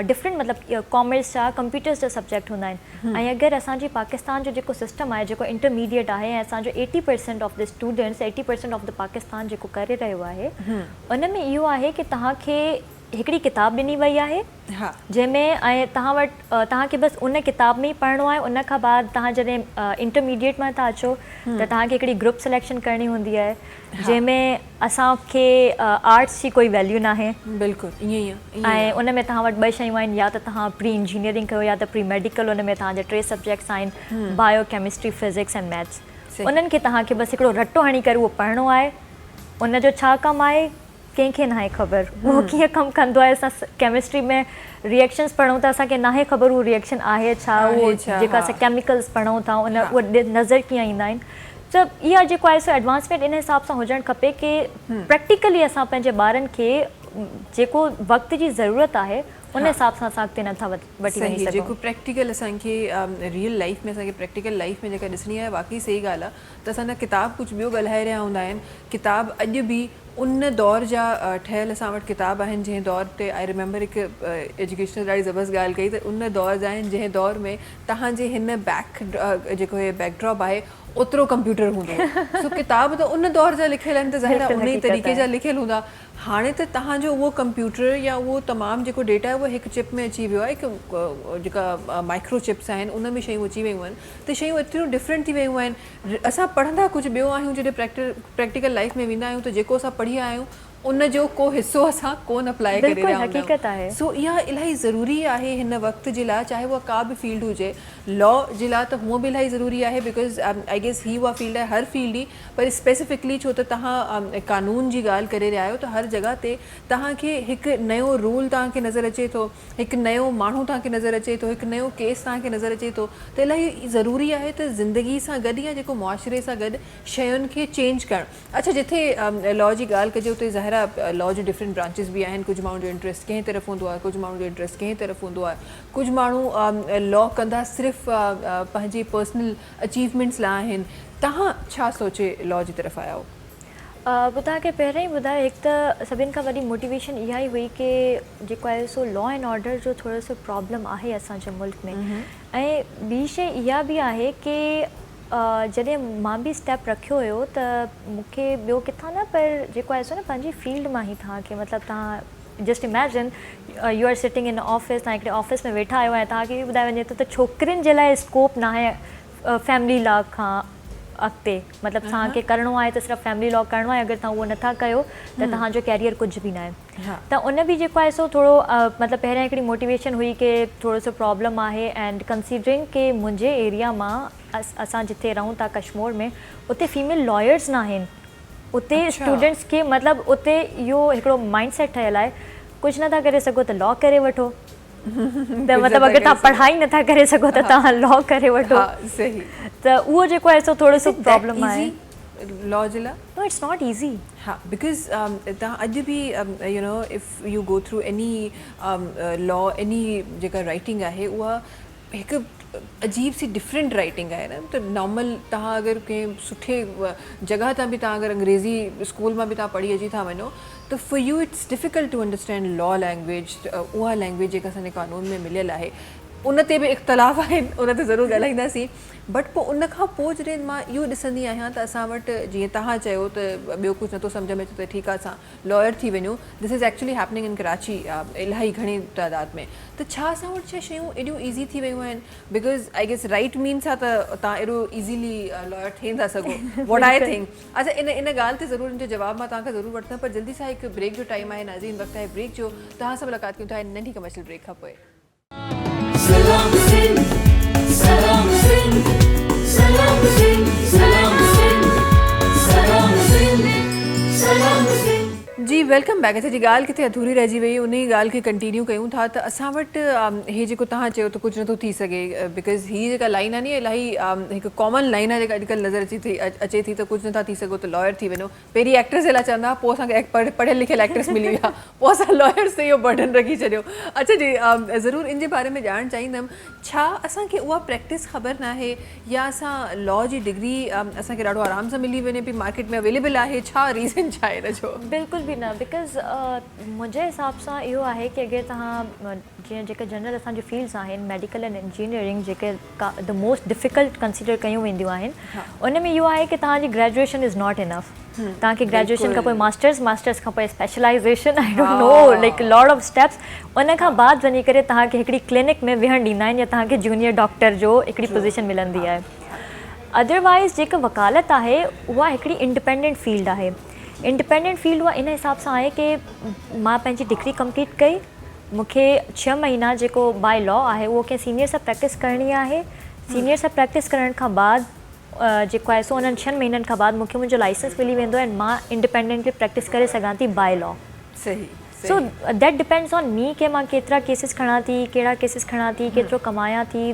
डिफरेंट मतिलबु कॉमर्स जा कंप्यूटर्स जा सब्जेक्ट हूंदा आहिनि। ऐं अगरि असांजी पाकिस्तान जो जेको सिस्टम आहे जेको इंटरमीडिएट आहे ऐं असांजो 80% of the students 80% of the Pakistan जेको करे रहियो आहे उन में इहो आहे कि तव्हांखे हिकिड़ी किताब ॾिनी वई आहे जंहिंमें ऐं तव्हां वटि तव्हांखे बसि उन किताब में ई पढ़णो आहे। उन खां बाद तव्हां जॾहिं इंटरमीडिएट में था अचो त तव्हांखे हिकिड़ी ग्रुप सिलेक्शन करणी हूंदी आहे जंहिंमें असांखे आर्ट्स जी कोई वैल्यू न आहे। बिल्कुलु ईअं ई ऐं उन में तव्हां वटि ॿ शयूं आहिनि, या त तव्हां प्री इंजीनियरिंग कयो या त प्री मेडिकल। उन में तव्हांजा 3 सब्जेक्ट्स आहिनि, bio, chemistry, physics and maths. उन्हनि खे तव्हांखे बसि हिकिड़ो रटो हणी करे उहो पढ़णो आहे। उनजो छा कमु आहे कंहिंखे न आहे ख़बर, उहो कीअं कमु कंदो आहे। असां केमिस्ट्री में रिएक्शन्स पढ़ूं था, असांखे न आहे ख़बर उहो रिएक्शन आहे छा, उहो जेका असां केमिकल्स पढ़ूं था उन उहो नज़र कीअं ईंदा आहिनि। त इहा जेको आहे सो एडवांसमेंट इन हिसाब सां हुजणु खपे कि प्रैक्टिकली असां पंहिंजे ॿारनि खे जेको वक़्त जी ज़रूरत आहे उन हिसाब सां असां अॻिते नथा वठी वञी सघूं। जेको प्रैक्टिकल असांखे रियल लाइफ में असांखे प्रैक्टिकल लाइफ में जेका ॾिसणी आहे वाक़ई सही ॻाल्हि आहे त असांजा किताब कुझु ॿियो ॻाल्हाए रहिया हूंदा आहिनि। किताब अॼु बि उन दौर जा ठहियल असां वटि किताब आहिनि जंहिं दौर ते आई रिमेंबर हिकु एजुकेशनल ॾाढी ज़बरदस्त ॻाल्हि कई त उन दौर जा आहिनि जंहिं दौर में तव्हांजे हिन जेको हे बैकड्रॉप आहे ओतिरो कंप्यूटर हूंदो। सो किताब त उन दौर जा लिखियल आहिनि त ज़ाहिर आहे उन ई तरीक़े जा लिखियल हूंदा। हाणे त तव्हांजो उहो कंप्यूटर या उहो तमामु जेको डेटा आहे उहो हिकु चिप में अची वियो आहे, हिकु जेका माइक्रो चिप्स आहिनि उन में शयूं अची वियूं आहिनि त शयूं एतिरियूं डिफरेंट थी वियूं आहिनि। असां पढ़ंदा कुझु ॿियो आहियूं, जॾहिं प्रैक्टिकल लाइफ में वेंदा आहियूं त जेको असां पढ़ी आया आहियूं उन जो को हिस्सो असां कोन अप्लाई करे बिल्कुलु रहिया हूंदा आहियूं। हक़ीक़त आहे। सो इहा इलाही ज़रूरी आहे हिन वक्त जे लाइ, चाहे उहा का बि फील्ड हुजे। लॉ जे लाइ त हूअं बि इलाही ज़रूरी आहे बिकॉज़ आई गेस ही उहा फील्ड आहे, हर फील्ड ई, पर स्पेसिफिकली छो त तव्हां कानून जी ॻाल्हि करे रहिया आहियो, त हर जॻह ते तव्हांखे हिकु नयो रूल तव्हांखे नज़र अचे थो, हिकु नयो माण्हू तव्हांखे नज़र अचे थो, हिकु नयो केस तव्हांखे नज़र अचे थो, त इलाही ज़रूरी आहे त ज़िंदगी सां गॾु या जेको मुआशिरे सां गॾु शयुनि खे चेंज करणु। अच्छा, जिथे लॉ जी ॻाल्हि कजे उते ज़ाहिर लॉ जी डिफरेंट ब्रांचिस बि आहिनि। कुझु माण्हू जो इंट्रस्ट कंहिं तरफ़ हूंदो आहे, कुझु माण्हू जो इंट्रस्ट कंहिं तरफ़ हूंदो आहे। कुझु माण्हू लॉ कंदा सिर्फ़ु पंहिंजी पर्सनल अचीवमेंट्स लाइ आहिनि। तव्हां छा सोचे लॉ जी तरफ़ आया हो? तव्हांखे पहिरियों ई ॿुधायो, हिकु त सभिनि खां वॾी मोटिवेशन इहा ई हुई की जेको आहे सो लॉ एंड ऑर्डर जो थोरो सो प्रॉब्लम आहे असांजे मुल्क में। ऐं ॿी शइ इहा बि आहे की जॾहिं मां बि स्टेप रखियो हुयो त मूंखे ॿियो किथां न, पर जेको आहे सो न पंहिंजी फील्ड मां ई तव्हांखे मतिलबु तव्हां just imagine you are sitting in office, तव्हां हिकिड़े ऑफिस में वेठा आहियो ऐं तव्हांखे इहो ॿुधायो वञे थो त छोकिरियुनि जे लाइ स्कोप न आहे फैमिली लॉ खां अॻिते। मतिलबु तव्हांखे करिणो आहे त सिर्फ़ु फैमिली लॉ करिणो आहे, अगरि तव्हां उहो नथा कयो त तव्हांजो कैरियर कुझु बि न आहे। त उन बि जेको आहे सो थोरो मतिलबु पहिरियां हिकिड़ी मोटिवेशन हुई की थोरो सो प्रॉब्लम आहे। एंड कंसीडरिंग के मुंहिंजे एरिया मां असां जिथे रहूं था कश्मीर में, उते फीमेल लॉयर्स न आहिनि। उते स्टूडेंट्स खे मतिलबु उते इहो हिकिड़ो माइंड सेट ठहियलु आहे, कुझु नथा करे सघो त लॉ करे वठो। त मतिलबु अगरि तव्हां पढ़ाई नथा करे सघो त तव्हां लॉ करे वठो। सही। त उहो जेको आहे सो थोरो सो प्रॉब्लम आहे लॉ जे लाइ। नो, इट्स नॉट ईज़ी। हाँ, बिकॉज़ तव्हां अॼु बि you know if you go through any law, any जेका राइटिंग आहे उहा हिकु अजीब सी डिफरेंट राइटिंग आहे न। त नॉर्मल तव्हां अगरि कंहिं सुठे जॻह तां बि तव्हां अगरि अंग्रेज़ी स्कूल मां बि तव्हां पढ़ी अची था वञो त for you it's difficult to understand law language. उहा लैंग्वेज जेका असांजे कानून में मिलियल आहे उन ते बि इख़्तिलाफ़ आहिनि, उन ते ज़रूरु ॻाल्हाईंदासीं। बट पोइ उन खां पोइ जॾहिं मां इहो ॾिसंदी आहियां त असां वटि जीअं तव्हां चयो त ॿियो कुझु नथो सम्झ में अचे त ठीकु आहे असां लॉयर थी वञूं। This is actually happening in Karachi इलाही घणी तइदाद में। त छा असां वटि छा शयूं एॾियूं ईज़ी थी वियूं आहिनि? Because I guess right means आहे त तव्हां एॾो ईज़ीली लॉयर थी था सघो, वॉट आई थिंक। अच्छा, इन ॻाल्हि ते ज़रूरु इन जो जवाबु मां तव्हांखां ज़रूरु वठंदमि, पर जल्दी सां हिकु ब्रेक जो टाइम आहे नाज़रीन, वक़्तु आहे ब्रेक जो। तव्हां सां मुलाक़ात कयूं था नंढी कमर्शियल ब्रेक खां पोइ। सलाम सिंध, सलाम सिंध, सलाम सिंध, सलाम सिंध, सलाम सिंध, सलाम सिंध। जी वेलकम बैक। अच्छा जी, ॻाल्हि किथे अधूरी रहिजी वई, उन ई ॻाल्हि खे कंटिन्यू कयूं था। त असां वटि हीअ जेको तव्हां चयो त कुझु नथो थी सघे, बिकॉज़ हीअ जेका लाइन आहे नी इलाही हिकु कॉमन लाइन आहे जेका अॼुकल्ह नज़र अचे थी त कुझु नथा थी सघो त लॉयर थी वञो। पहिरीं एक्ट्रेस जे लाइ चवंदा, पोइ असांखे पढ़ियल लिखियल एक्ट्रेस मिली विया, पोइ असां लॉयर्स ते इहो बर्डन रखी छॾियो। अच्छा जी, ज़रूरु इन जे बारे में ॼाणणु चाहींदमि, छा असांखे उहा प्रैक्टिस ख़बर न आहे या असां लॉ जी डिग्री असांखे ॾाढो आराम सां मिली वञे पई, मार्केट में अवेलेबल आहे? छा रीज़न छा आहे हिन जो? बिल्कुलु बि न, बिकॉज़ मुंहिंजे हिसाब सां इहो आहे की अगरि तव्हां जीअं जेके जनरल असांजो फील्ड्स आहिनि, मेडिकल एंड इंजीनियरिंग, जेके द मोस्ट डिफ़िकल्ट कंसिडर कयूं वेंदियूं आहिनि, उन में इहो आहे की तव्हांजी ग्रेजुएशन इज़ नॉट इनफ। तव्हांखे ग्रेजुएशन खां पोइ मास्टर्स खां पोइ specialisation, I don't know, like lot of steps. उन खां बाद वञी करे तव्हांखे हिकिड़ी क्लिनिक में विहणु ॾींदा आहिनि या तव्हांखे जूनियर डॉक्टर जो हिकिड़ी पोजीशन मिलंदी आहे। अदरवाइज़ जेका वकालत आहे उहा हिकिड़ी इंडिपेंडेंट फील्ड आहे। इंडिपेंडेंट फील्ड उहा इन हिसाब सां आहे की मां पंहिंजी डिग्री कंप्लीट कई, मूंखे 6 महीना जेको बाय लॉ आहे उहो कंहिं सीनियर सां प्रैक्टिस करणी आहे। सीनियर सां प्रैक्टिस करण खां बाद जेको आहे सो उन्हनि 6 महीननि खां बाद मूंखे मुंहिंजो लाइसेंस मिली वेंदो आहे ऐं मां इंडिपेंडेंटली प्रैक्टिस करे सघां थी बाय लॉ। सही। So that depends on me कि मां केतिरा केसिस खणा थी, कहिड़ा केसिस खणा थी, केतिरो कमायां थी,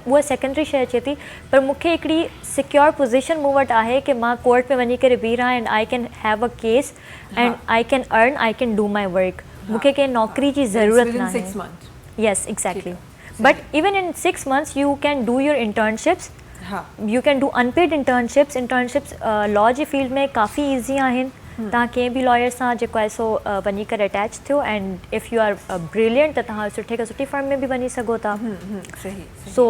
उहा सेकेंडरी शइ अचे थी। पर मूंखे हिकिड़ी सिक्योर पोजीशन मूं वटि आहे कि मां कोर्ट में वञी करे बीह रहां and I can have a case and I can earn, I can do my work. मूंखे कंहिं नौकरी जी ज़रूरत न आहे। यस, exactly. But even in 6 months you can do your internships, you can do unpaid internships. Law जी field में काफ़ी easy आहिनि। तव्हां कंहिं बि लॉयर सां जेको आहे सो वञी करे अटैच थियो and if you are brilliant त तव्हां सुठे खां सुठी फर्म में बि वञी सघो था। So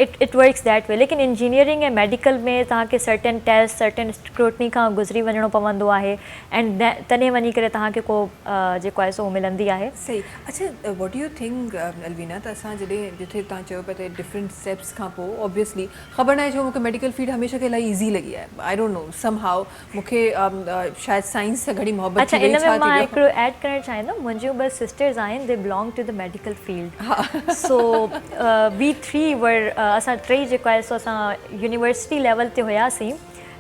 it works that way. लेकिन इंजीनियरिंग ऐं मेडिकल में तव्हांखे सर्टेन टेस्ट, सर्टेन स्क्रूटनी खां गुज़री वञिणो पवंदो आहे एंड तॾहिं वञी करे तव्हांखे को जेको आहे सो मिलंदी आहे। सही। अच्छा, वॉट यू थिंक अलवीना, त असां जॾहिं जिथे तव्हां चयो पिया त डिफरेंट स्टेप्स खां पोइ ऑब्वियसली ख़बर न आहे छो मूंखे मेडिकल फील्ड हमेशह खे इलाही ईज़ी लॻी आहे। I don't know, some how मूंखे शायदि मैथ साइंस सां घणी मोहबत अच्छा थी वई, इन छा में थी मां वियो? हिकिड़ो ऐड करणु चाहींदमि, मुंहिंजियूं ॿ सिस्टर्स आहिनि, they belong to the medical field, so we three were असां टे जेको आहे सो असां यूनिवर्सिटी लेवल ते हुयासीं।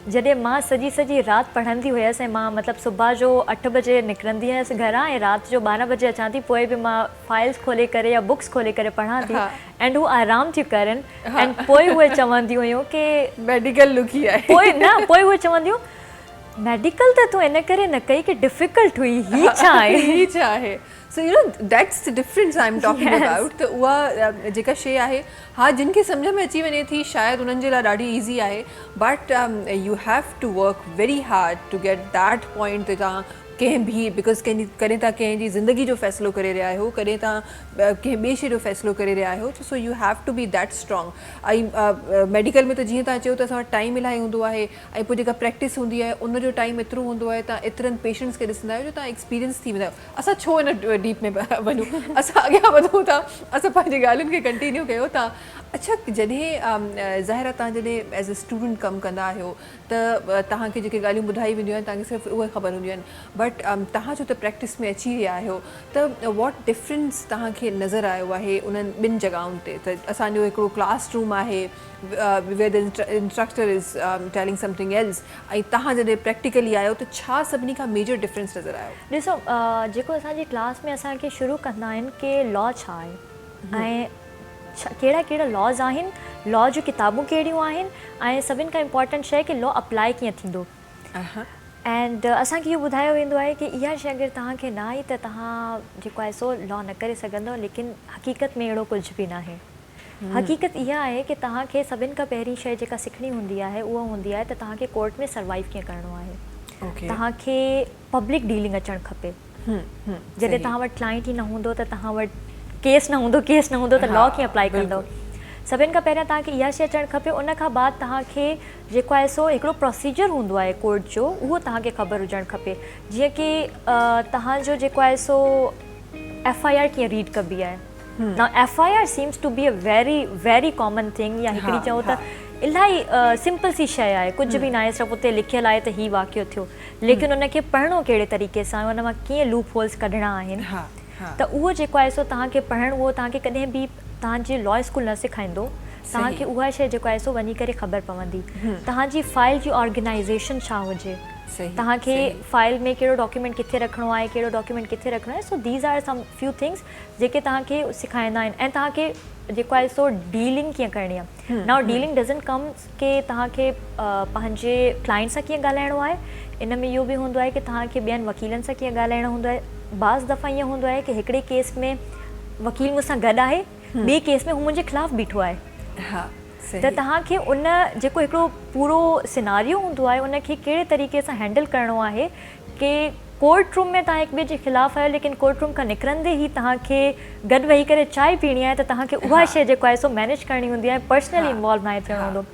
जॾहिं मां सॼी राति पढ़ंदी हुयसि ऐं मां मतिलबु सुबुह जो 8 बजे निकिरंदी हुयसि घरां ऐं राति जो 12 बजे अचां थी, पोइ बि मां फाइल्स खोले करे या बुक्स खोले करे पढ़ां थी एंड हू आराम थियूं करनि एंड पोइ उहे चवंदियूं हुयूं कि मेडिकल लुक ही आहे। पोइ उहे चवंदियूं मेडिकल त तूं इन करे न कई कि डिफिकल्ट हुई, ही छा आहे? ही छा आहे? So you know that's the difference I am talking about. त उहा जेका शइ आहे, हा जिन खे सम्झ में अची वञे थी शायदि उन्हनि जे लाइ ॾाढी ईज़ी आहे, but you have to work very hard to get that point ते तव्हां कंहिं बि बिकॉज कॾहिं तव्हां कंहिंजी ज़िंदगी जो फ़ैसिलो करे रहिया आहियो, कॾहिं तव्हां कंहिं ॿिए शइ जो फ़ैसिलो करे रहिया आहियो, so you have to be that strong. ऐं मेडिकल में त जीअं तव्हां चयो त असां वटि टाइम इलाही हूंदो आहे ऐं पोइ जेका प्रैक्टिस हूंदी आहे उन जो टाइम एतिरो हूंदो आहे, तव्हां एतिरनि पेशेंट्स खे ॾिसंदा आहियो जो तव्हां एक्सपीरियंस थी वेंदा आहियो। असां छो इन डीप में वञूं, असां अॻियां वधूं था, असां पंहिंजी ॻाल्हियुनि खे कंटिन्यू कयो था। अच्छा जॾहिं ज़ाहिर आहे तव्हां जॾहिं एज़ अ स्टूडेंट कमु कंदा आहियो त तव्हांखे जेके ॻाल्हियूं ॿुधाई वेंदियूं आहिनि तव्हांखे सिर्फ़ु उहे ख़बर हूंदियूं आहिनि, बट तव्हां जो त प्रैक्टिस में अची रहिया आहियो त वॉट डिफरेंस तव्हांखे नज़र आयो आहे उन्हनि ॿिनि जॻहियुनि ते? त असांजो हिकिड़ो क्लास रूम आहे where the instructor is telling something else, ऐं तव्हां जॾहिं प्रैक्टिकली आयो त छा सभिनी खां मेजर डिफरेंस नज़र आयो? ॾिसो जेको असांजी क्लास में असांखे शुरू कंदा आहिनि कि लॉ छा आहे ऐं कहिड़ा कहिड़ा लॉज आहिनि, लॉ जूं किताबूं कहिड़ियूं आहिनि ऐं सभिनि खां इम्पॉर्टेंट शइ कि लॉ अप्लाई कीअं थींदो। एंड असांखे इहो ॿुधायो वेंदो आहे कि इहा शइ अगरि तव्हांखे न आई त तव्हां जेको आहे सो लॉ न करे सघंदव, लेकिन हक़ीक़त में अहिड़ो कुझु बि न आहे। हक़ीक़त इहा आहे कि तव्हांखे सभिनि खां पहिरीं शइ जेका सिखणी हूंदी आहे उहा हूंदी आहे त तव्हांखे कोर्ट में सर्वाइव कीअं करिणो आहे। तव्हांखे पब्लिक डीलिंग अचणु खपे। जॾहिं तव्हां वटि क्लाइंट ई न हूंदो त तव्हां वटि केस न हूंदो त लॉ कीअं अप्लाई कंदव। सभिनि खां पहिरियां तव्हांखे इहा शइ अचणु खपे, उन खां बाद तव्हांखे जेको आहे सो हिकिड़ो प्रोसीजर हूंदो आहे कोर्ट जो, उहो तव्हांखे ख़बर हुजणु खपे। जीअं कि तव्हांजो जेको आहे सो FIR कीअं रीड कबी आहे। Now FIR seems to be a very common thing, या हिकिड़ी चऊं त इलाही सिंपल सी शइ आहे, कुझु बि न आहे, सिर्फ़ु उते लिखियलु आहे त हीउ वाक़ियो थियो, लेकिन उनखे पढ़णो कहिड़े तरीक़े सां, उन मां कीअं लूप होल्स कढणा आहिनि, त उहो जेको आहे सो तव्हांखे पढ़णु, उहो तव्हांखे कॾहिं बि तव्हांजे लॉ स्कूल न सेखारींदो, तव्हांखे उहा शइ जेको आहे सो वञी करे ख़बर पवंदी। तव्हांजी फाइल जी ऑर्गेनाइज़ेशन छा हुजे, तव्हांखे फाइल में कहिड़ो डॉक्यूमेंट किथे रखिणो आहे, कहिड़ो डॉक्यूमेंट किथे रखिणो आहे, so these are some few things जेके तव्हांखे सेखारींदा आहिनि। ऐं तव्हांखे जेको आहे सो डीलिंग कीअं करणी आहे। नाउ डीलिंग डज़ंट कम के तव्हांखे पंहिंजे क्लाइंट सां कीअं ॻाल्हाइणो आहे, इन में इहो बि हूंदो आहे कि तव्हांखे ॿियनि वकीलनि सां कीअं ॻाल्हाइणो हूंदो आहे। बाज़ दफ़ा ईअं हूंदो आहे कि हिकिड़े केस में वकील मूंसां गॾु आहे, ॿिए केस में हू मुंहिंजे ख़िलाफ़ु बीठो आहे, त तव्हांखे उन जेको हिकिड़ो पूरो सिनारियो हूंदो आहे उनखे कहिड़े तरीक़े सां हैंडल करिणो आहे कि कोर्ट रूम में तव्हां हिक ॿिए जे ख़िलाफ़ु आहियो, लेकिन कोर्ट रूम खां निकिरंदे ई तव्हांखे गॾु वेही करे चांहि पीणी आहे, त तव्हांखे उहा शइ जेको आहे सो मैनेज करणी हूंदी आहे, पर्सनली इन्वॉल्व न थियणो हूंदो।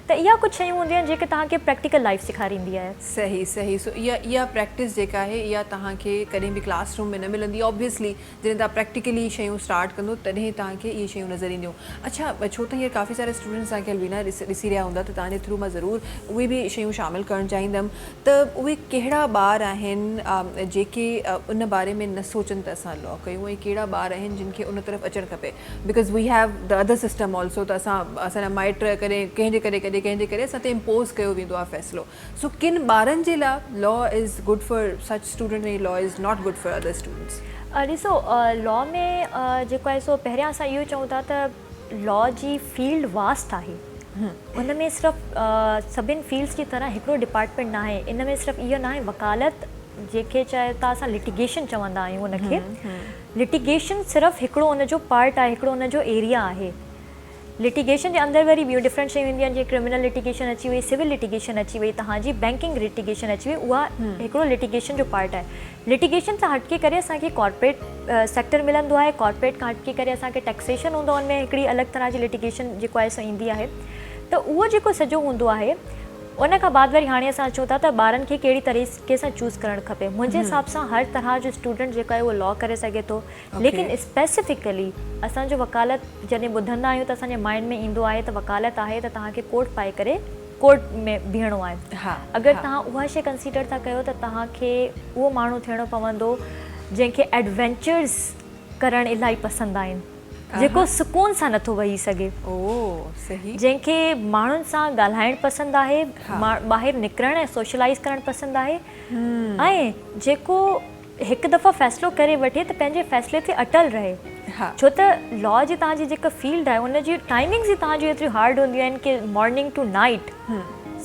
त इहा कुझु शयूं हूंदियूं आहिनि जेके तव्हांखे प्रैक्टिकल लाइफ सेखारींदी आहे। सही सो इहा प्रैक्टिस जेका आहे इहा तव्हांखे कॾहिं बि क्लासरूम में न मिलंदी। ऑब्वियसली जॾहिं तव्हां प्रैक्टिकली शयूं स्टार्ट कंदो तॾहिं तव्हांखे इहे शयूं नज़र ईंदियूं। अच्छा, छो त हींअर काफ़ी सारा स्टूडेंट्स तव्हांखे अलवीना ॾिसी रहिया हूंदा, त तव्हांजे थ्रू मां ज़रूरु उहे बि शयूं शामिलु करणु चाहींदमि त उहे कहिड़ा ॿार आहिनि जेके उन बारे में न सोचनि त असां लॉ कयूं, ऐं कहिड़ा ॿार आहिनि जिन खे उन तरफ़ अचणु खपे। Because we have the other system also, त असांजा माइट करे कंहिंजे करे असां ते इम्पोज़ कयो वेंदो आहे फ़ैसिलो। सो किन ॿारनि जे लाइ law is good for such student ऐं law is not good for other students? ॾिसो लॉ में जेको आहे सो पहिरियां असां इहो चऊं था त लॉ जी फील्ड वास्ट आहे। उन में सिर्फ़ु सभिनि फील्ड्स जी तरह हिकिड़ो डिपार्टमेंट न आहे। इन में सिर्फ़ु इहो न आहे वकालत जेके चाहे त असां लिटिगेशन चवंदा आहियूं उनखे, लिटिगेशन सिर्फ़ु हिकिड़ो उनजो पार्ट आहे, हिकिड़ो उनजो एरिया आहे। लिटिगेशन जे अंदरि वरी ॿियूं डिफरेंट शयूं ईंदियूं आहिनि, जीअं क्रिमिनल लिटिगेशन अची वई, सिविल लिटिगेशन अची वई, तव्हांजी बैंकिंग लिटिगेशन अची वई, उहा हिकिड़ो लिटिगेशन जो पार्ट आहे। लिटिगेशन सां हटके करे असांखे कॉर्पोरेट सेक्टर मिलंदो आहे, कॉर्पोरेट खां हटके करे असांखे टैक्सेशन हूंदो आहे, उनमें हिकिड़ी अलॻि तरह जी लिटिगेशन जेको आहे सो ईंदी आहे। त उहो जेको सॼो हूंदो आहे उन खां बाद वरी हाणे असां अचूं था त ॿारनि खे कहिड़ी तरीक़े सां चूज़ करणु खपे। मुंहिंजे हिसाब सां हर तरह जो स्टूडेंट जेको आहे उहो लॉ करे सघे थो, लेकिन स्पेसिफिकली असांजो वकालत जॾहिं ॿुधंदा आहियूं त असांजे माइंड में ईंदो आहे त वकालत आहे त तव्हांखे कोट पाए करे कोर्ट में बीहणो आहे। हा, अगरि हा। तव्हां उहा शइ कंसीडर था कयो त तव्हांखे उहो माण्हू थियणो पवंदो जंहिंखे एडवेंचर्स करणु इलाही पसंदि आहिनि, जेको सुकून सां नथो वेही सघे, ओ सही। जंहिंखे माण्हुनि सां ॻाल्हाइणु पसंदि आहे, ॿाहिरि निकिरणु ऐं सोशलाइज़ करणु पसंदि आहे, ऐं जेको हिकु दफ़ो फ़ैसिलो करे वठे त पंहिंजे फ़ैसिले ते अटल रहे। हा। छो त लॉ जी तव्हांजी जेका फील्ड आहे उन जी टाइमिंग्स ई तव्हांजी एतिरी हार्ड हूंदियूं आहिनि कि मॉर्निंग टू नाइट,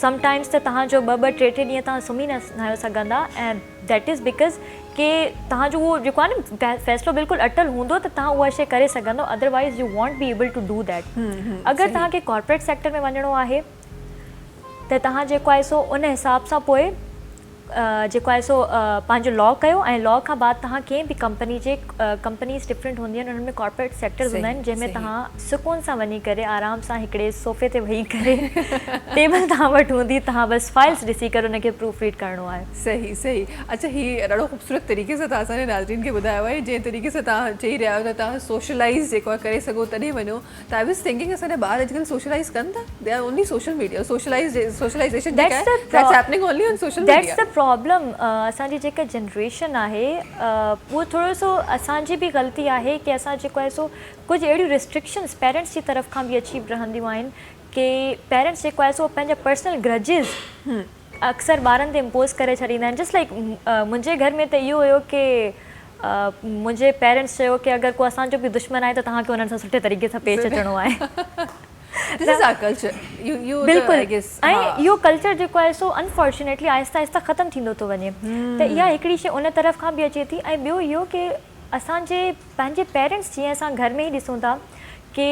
समटाइम्स त तव्हांजो 2-2 3-3 ॾींहं तव्हां सुम्ही न आहियो सघंदा, ऐं दैट इज़ बिकॉज़ कि तव्हांजो उहो जेको आहे न फ़ैसिलो बिल्कुलु अटल हूंदो त तव्हां उहा शइ करे सघंदो, otherwise you won't be able to do that. अगरि तव्हांखे कॉर्पोरेट सेक्टर में वञिणो आहे त तव्हां जेको आहे सो उन हिसाब सां पोइ जेको आहे सो पंहिंजो लॉ कयो, ऐं लॉ खां बाद तव्हां कंहिं बि कंपनी जे कंपनीज़ डिफरेंट हूंदियूं आहिनि, उन्हनि में कॉर्पोरेट सेक्टर्स हूंदा आहिनि जंहिंमें तव्हां सुकून सां वञी करे आराम सां हिकिड़े सोफ़े ते वेही करे टेबल तव्हां वटि हूंदी, तव्हां बसि फाइल्स ॾिसी करे उनखे प्रूफ रीड करिणो आहे। सही सही। अच्छा, हीअ ॾाढो ख़ूबसूरत तरीक़े सां तव्हां असांजे नाज़रीन खे ॿुधायो आहे, जंहिं तरीक़े सां तव्हां चई रहिया आहियो त तव्हां सोशलाइज़ जेको आहे करे सघो तॾहिं वञो। त आई वाज़ थिंकिंग असांजा ॿार अॼुकल्ह सोशलाइज़ कनि था, they are only social media, socialisation that's happening only on social media. That's the problem. असांजी जेका जनरेशन आहे उहो थोरो सो असांजी बि ग़लती आहे कि असां जेको आहे सो कुझु अहिड़ियूं रिस्ट्रिक्शन्स पेरेंट्स जी तरफ़ खां बि अची रहंदियूं आहिनि कि पेरेंट्स जेको आहे सो पंहिंजा पर्सनल ग्रजिस अक्सर ॿारनि ते इम्पोज़ करे छॾींदा आहिनि। जस्ट लाइक मुंहिंजे घर में त इहो हुयो कि मुंहिंजे पेरेंट्स चयो कि अगरि को असांजो बि दुश्मन आहे त तव्हांखे हुननि सां सुठे तरीक़े सां पेश अचिणो आहे। बिल्कुलु। ऐं इहो कल्चर जेको आहे सो अनफॉर्चुनेटली आहिस्ता आहिस्ता ख़तमु थींदो थो वञे, त इहा हिकिड़ी शइ उन तरफ़ खां बि अचे थी। ऐं ॿियो इहो कि असांजे पंहिंजे पेरेंट्स, जीअं असां घर में ई ॾिसूं था कि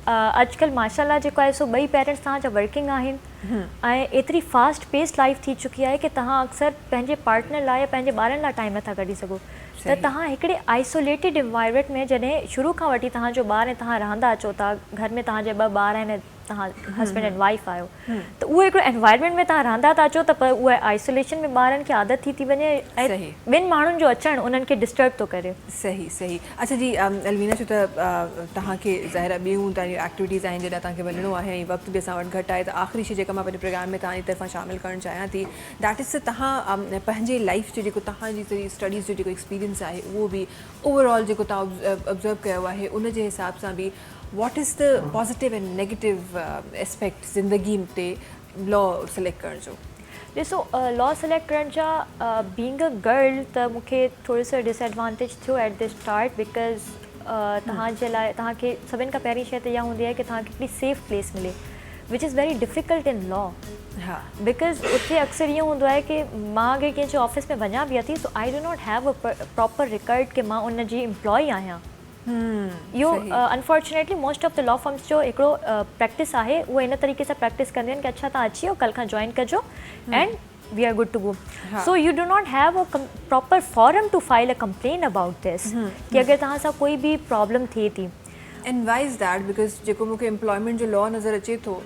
अॼुकल्ह माशाल्लाह जेको आहे सो ॿई पेरेंट्स तव्हांजा वर्किंग आहिनि ऐं एतिरी फास्ट पेस्ड लाइफ थी चुकी आहे कि तव्हां अक्सर पंहिंजे पार्टनर लाइ या पंहिंजे ॿारनि लाइ टाइम नथा कढी सघो। त तव्हां हिकिड़े आइसोलेटेड एनवायरमेंट में जॾहिं शुरू खां वठी तव्हांजो ॿार ऐं तव्हां रहंदा अचो था, घर में तव्हांजे 2 ॿार आहिनि, तव्हां हस्बैंड एंड वाइफ आहियो, त उहो हिकिड़ो एनवायरमेंट में तव्हां रहंदा था अचो त पर उहा आइसोलेशन में ॿारनि खे आदत थी वञे ऐं ॿिनि माण्हुनि जो अचणु उन्हनि खे डिस्टर्ब थो करे। सही सही। अच्छा जी, अलवीना, छो त तव्हांखे ज़ाहिर ॿियूं तव्हांजी एक्टिविटीज़ आहिनि जॾहिं तव्हांखे वञिणो आहे ऐं वक़्तु बि असां वटि घटि आहे, त आख़िरी शइ जेका मां पंहिंजे प्रोग्राम में तव्हांजी तरफ़ां शामिलु करणु चाहियां थी, दैट इज़ तव्हां पंहिंजे लाइफ जो जेको तव्हांजी स्टडीज़ जो जेको एक्सपीरियंस आहे उहो बि ओवरऑल जेको तव्हां ऑब्ज़र्व कयो आहे उन जे हिसाब सां बि what is the positive and negative aspect ज़िंदगी ते लॉ सिलेक्ट करण जो? ॾिसो, लॉ सिलेक्ट करण जा बीइंग अ गर्ल त मूंखे थोरो सो डिसएडवांटेज थियो एट द स्टार्ट, बिकॉज़ तव्हांजे लाइ तव्हांखे सभिनि खां पहिरीं शइ त इहा हूंदी आहे कि तव्हांखे हिकिड़ी सेफ प्लेस मिले, which is very difficult in law. हा, बिकॉज़ उते अक्सर ईअं हूंदो आहे कि मां अगरि कंहिंजे ऑफिस में वञा बि थी, so I do not have a proper record कि मां उन जी एम्प्लॉई आहियां। इहो unfortunately most of the law firms जो हिकिड़ो प्रैक्टिस आहे, उहो इन तरीक़े सां प्रैक्टिस कंदियूं आहिनि कि अच्छा तव्हां अची वियो, कल्ह खां जॉइन कजो and we are good to go. So you do not have a proper forum to file a complain about this कि अगरि तव्हां सां कोई बि प्रॉब्लम थिए थी। And why is that? Because जेको मूंखे एम्प्लॉयमेंट जो लॉ नज़र अचे थो,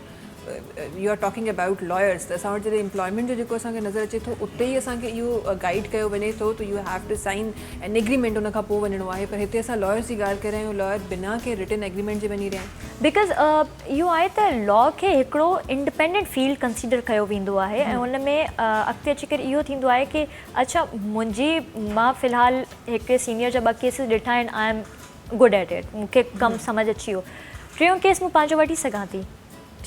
you are talking about lawyers, त असां वटि जॾहिं एम्प्लॉयमेंट जो जेको असांखे नज़र अचे थो उते ई असांखे इहो गाइड कयो वञे थो, त you have to sign an agreement, उन खां पोइ वञिणो आहे। पर हिते असां लॉयर्स जी ॻाल्हि करे रहिया आहियूं, लॉयर बिना कंहिं रिटन एग्रीमेंट जे वञी रहिया आहिनि। बिकॉज़ इहो आहे त लॉ खे हिकिड़ो इंडिपेंडेंट फील्ड कंसीडर कयो वेंदो आहे ऐं उन में अॻिते अची करे इहो थींदो आहे कि अच्छा मां फ़िलहालु हिकिड़े सीनियर जा 2 केसिस ॾिठा आहिनि, I am good at it, मूंखे कमु सम्झ अची वियो, 3 केस मूं पंहिंजो वठी सघां थी।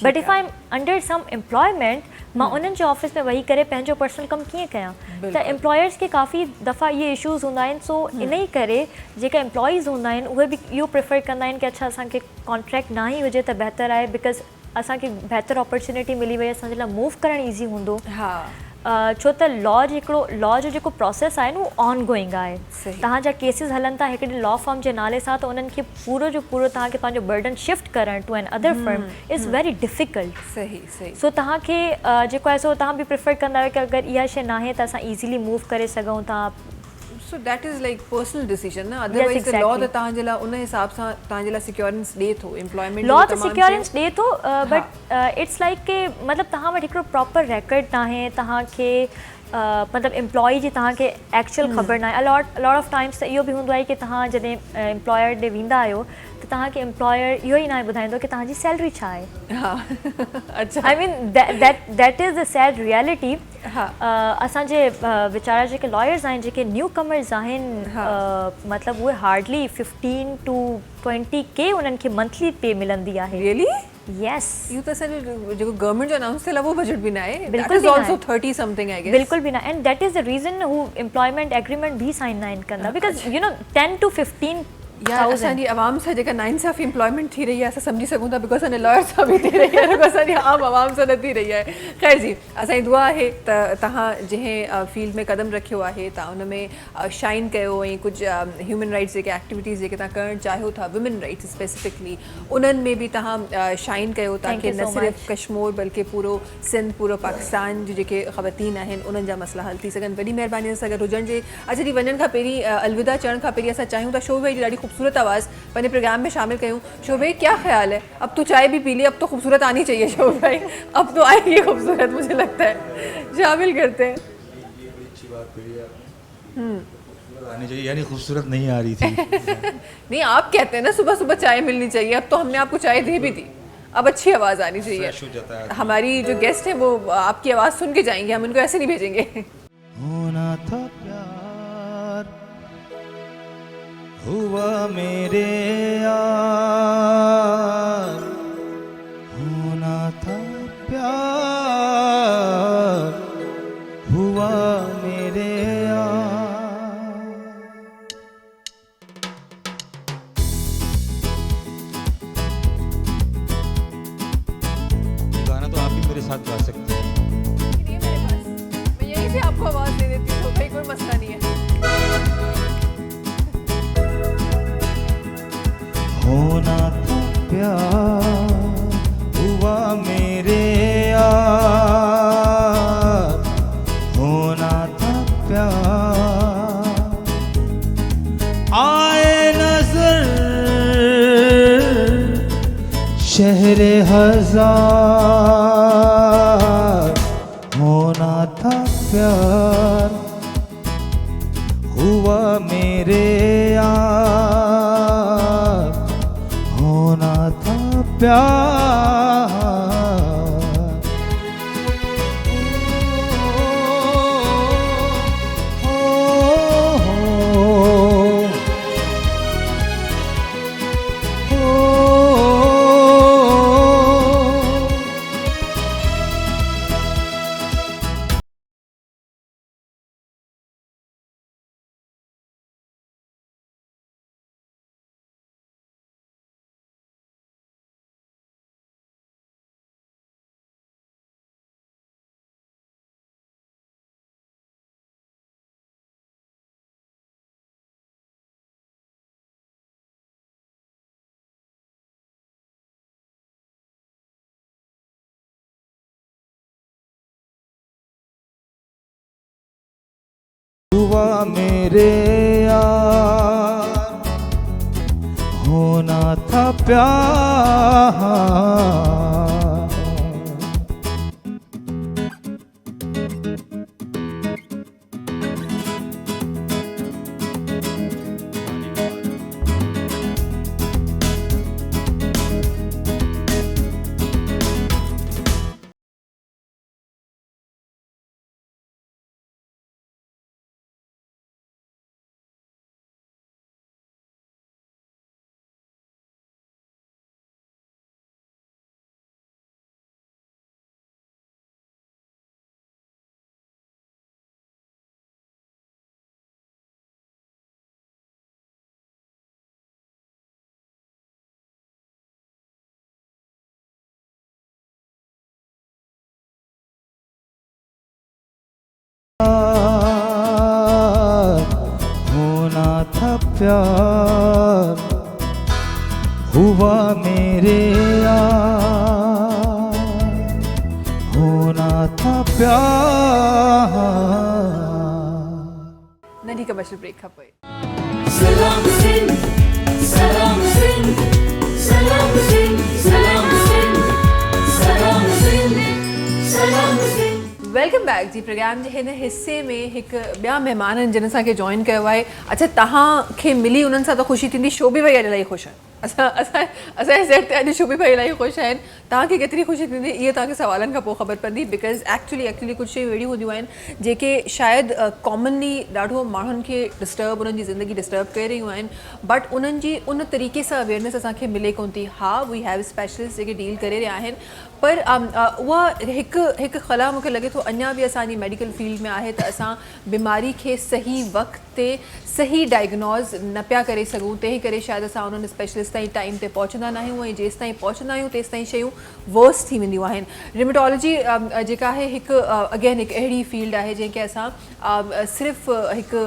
But if I am under some employment, मां उन्हनि जे ऑफिस में वेही करे पंहिंजो पर्सनल कमु कीअं कयां? त एम्प्लॉयर्स खे काफ़ी दफ़ा इहे इशूज़ हूंदा आहिनि। सो इन ई करे जेका एम्प्लॉइज़ हूंदा आहिनि उहे बि इहो प्रिफर कंदा आहिनि कि अच्छा असांखे कॉन्ट्रैक्ट ना ई हुजे त बहितर आहे, बिकॉज़ असांखे बहितर अपॉर्चुनिटी मिली वई, असांजे लाइ मूव करणु ईज़ी हूंदो। हा, छो त लॉ जो जेको प्रोसेस आहे न उहो ऑन गोइंग आहे। तव्हांजा केसिस हलनि था हिकिड़े लॉ फर्म जे नाले सां, त उन्हनि खे पूरो जो पूरो तव्हांखे पंहिंजो बर्डन शिफ्ट करणु to another firm is very difficult. सही सही। सो तव्हांखे जेको आहे सो तव्हां बि प्रिफर कंदा आहियो कि अगरि इहा शइ नाहे त असां ईज़िली मूव करे सघूं था। So that is like personal decision ना, otherwise the law exactly. त तव्हांजे लाइ उन हिसाब सां तव्हांजे लाइ सिक्योरेंस ॾे थो employment लॉ जो त तमामु सिक्योरेंस शइ- ॾे थो बट इट्स लाइक के मतिलबु तव्हां वटि हिकिड़ो प्रॉपर रिकॉर्ड न आहे तव्हांखे मतिलबु एम्प्लॉई जी तव्हांखे एक्चुअल ख़बर न आहे अलॉट ऑफ टाइम्स त इहो बि हूंदो आहे की तव्हां जॾहिं एम्प्लॉयर ॾे वेंदा आहियो त तव्हांखे एम्प्लॉयर इहो ई न आहे ॿुधाईंदो की तव्हांजी सैलरी छा आहे हा अच्छा I mean that is the sad reality हा असांजे वीचारा जेके लॉयर्स आहिनि जेके न्यू कमर्स आहिनि मतिलबु उहे हार्डली 15 to 20K उन्हनि खे मंथली पे मिलंदी आहे रियली यस इहो त असांजो जेको गवर्नमेंट जो अनाउंस थियल आहे उहो बजट बि न आहे बिल्कुलु इज़ बि न ऑल्सो आहे। 30 समथिंग आई गेस बिल्कुल भी ना and that is the reason who employment agreement भी साइन ना कंदा बिकॉज यू नो 10 to 15 यार असांजी आवाम सां जेका नाइंसाफ़ी एम्प्लॉयमेंट थी रही आहे असां सम्झी सघूं था बिकॉज असांजे लॉयर सां बि थी रही आहे रुॻो असांजी आम आवाम सां न थी रही आहे ख़ैर जी असांजी दुआ आहे त तव्हां जंहिं फील्ड में क़दम रखियो आहे तव्हां हुन में शाइन कयो ऐं कुझु ह्यूमन राइट्स जेके एक्टिविटीज़ जेके तव्हां करणु चाहियो था वुमेन राइट्स स्पेसिफिकली उन्हनि में बि तव्हां शाइन कयो ताकी you न so सिर्फ़ु much. कश्मीर बल्कि पूरो सिंध पूरो पाकिस्तान जी जेके ख़वातीन आहिनि उन्हनि जा मसइला हल थी सघनि वॾी महिरबानी सां गॾु हुजण जे अच्छा जी वञण खां पहिरीं अलविदा चवण खां पहिरीं असां चाहियूं था शोभ भाई जी ॾाढी ख़ूबसूरत आवाज़ अपने प्रोग्राम में शामिल करूँ शोभ भाई क्या ख्याल है अब तो चाय भी पी ली अब तो खूबसूरत आनी चाहिए शोभ भाई अब तो आएगी खूबसूरत मुझे लगता है शामिल करते हैं अच्छी बात कही आप आनी चाहिए यानी खूबसूरत नहीं आ रही थी नहीं आप कहते हैं ना सुबह सुबह चाय मिलनी चाहिए अब तो हमने आपको चाय दे भी दी अब अच्छी आवाज़ आनी फ्रेश हो जाता चाहिए है। हमारी जो गेस्ट हैं वो आपकी आवाज़ सुन के जाएंगे हम इनको ऐसे नहीं भेजेंगे होना था प्यार हुआ मेरे यार होना था प्यार हुआ मेरे यार ये गाना तो आप भी मेरे साथ गा सकते हैं ये मेरे पास मैं यहीं से आपको आवाज़ दे देती हूँ भाई कोई मसला नहीं है होना था प्यार हुआ मेरे यार होना था प्यार आए नजर शहरे हजार होना था प्यार हुआ मेरे यार होना था प्यार हुआ मेरे यार होना था प्यार होना था प्यार हुआ मेरे यार होना था प्यार नडी कमर्शियल ब्रेक खां पोइ। Salam Singh, Salam Singh, Salam Singh, Salam Singh, Salam Singh, Salam Singh. Welcome back ji. Programme जे हिन हिस्से में हिकु ॿिया महिमान जिन असांखे जॉइन कयो आहे। अच्छा, तव्हांखे मिली उन्हनि सां त ख़ुशी थींदी, शोभी भाई अॼु इलाही ख़ुशि आहिनि। असांजे सेट ते अॼु शोभी भाई इलाही ख़ुशि आहिनि। तव्हांखे केतिरी ख़ुशी थींदी इहे तव्हांखे सवालनि खां पोइ ख़बर पवंदी, बिकॉज़ एक्चुअली कुझु शयूं अहिड़ियूं हूंदियूं आहिनि जेके शायदि कॉमनली ॾाढो माण्हुनि खे डिस्टर्ब, उन्हनि जी ज़िंदगी डिस्टर्ब करे रहियूं आहिनि, बट उन्हनि जी उन तरीक़े सां अवेयरनेस असांखे मिले कोन थी। हा, वी हैव स्पेशलिस्ट जेके डील करे रहिया आहिनि, पर उहा हिकु ख़ला मूंखे लॻे थो अञा बि असांजी मेडिकल फील्ड में आहे त असां बीमारी खे सही वक़्त ते सही डायग्नोज़ न पिया करे सघूं। तंहिं करे शायदि असां उन्हनि स्पेशलिस्ट ताईं टाइम ते पहुचंदा न आहियूं, ऐं जेसि ताईं पहुचंदा आहियूं तेसि ताईं शयूं वर्स थी वेंदियूं आहिनि। रिमेटोलॉजी जेका आहे हिकु अगेन हिकु अहिड़ी फील्ड आहे जंहिंखे असां सिर्फ़ु हिकु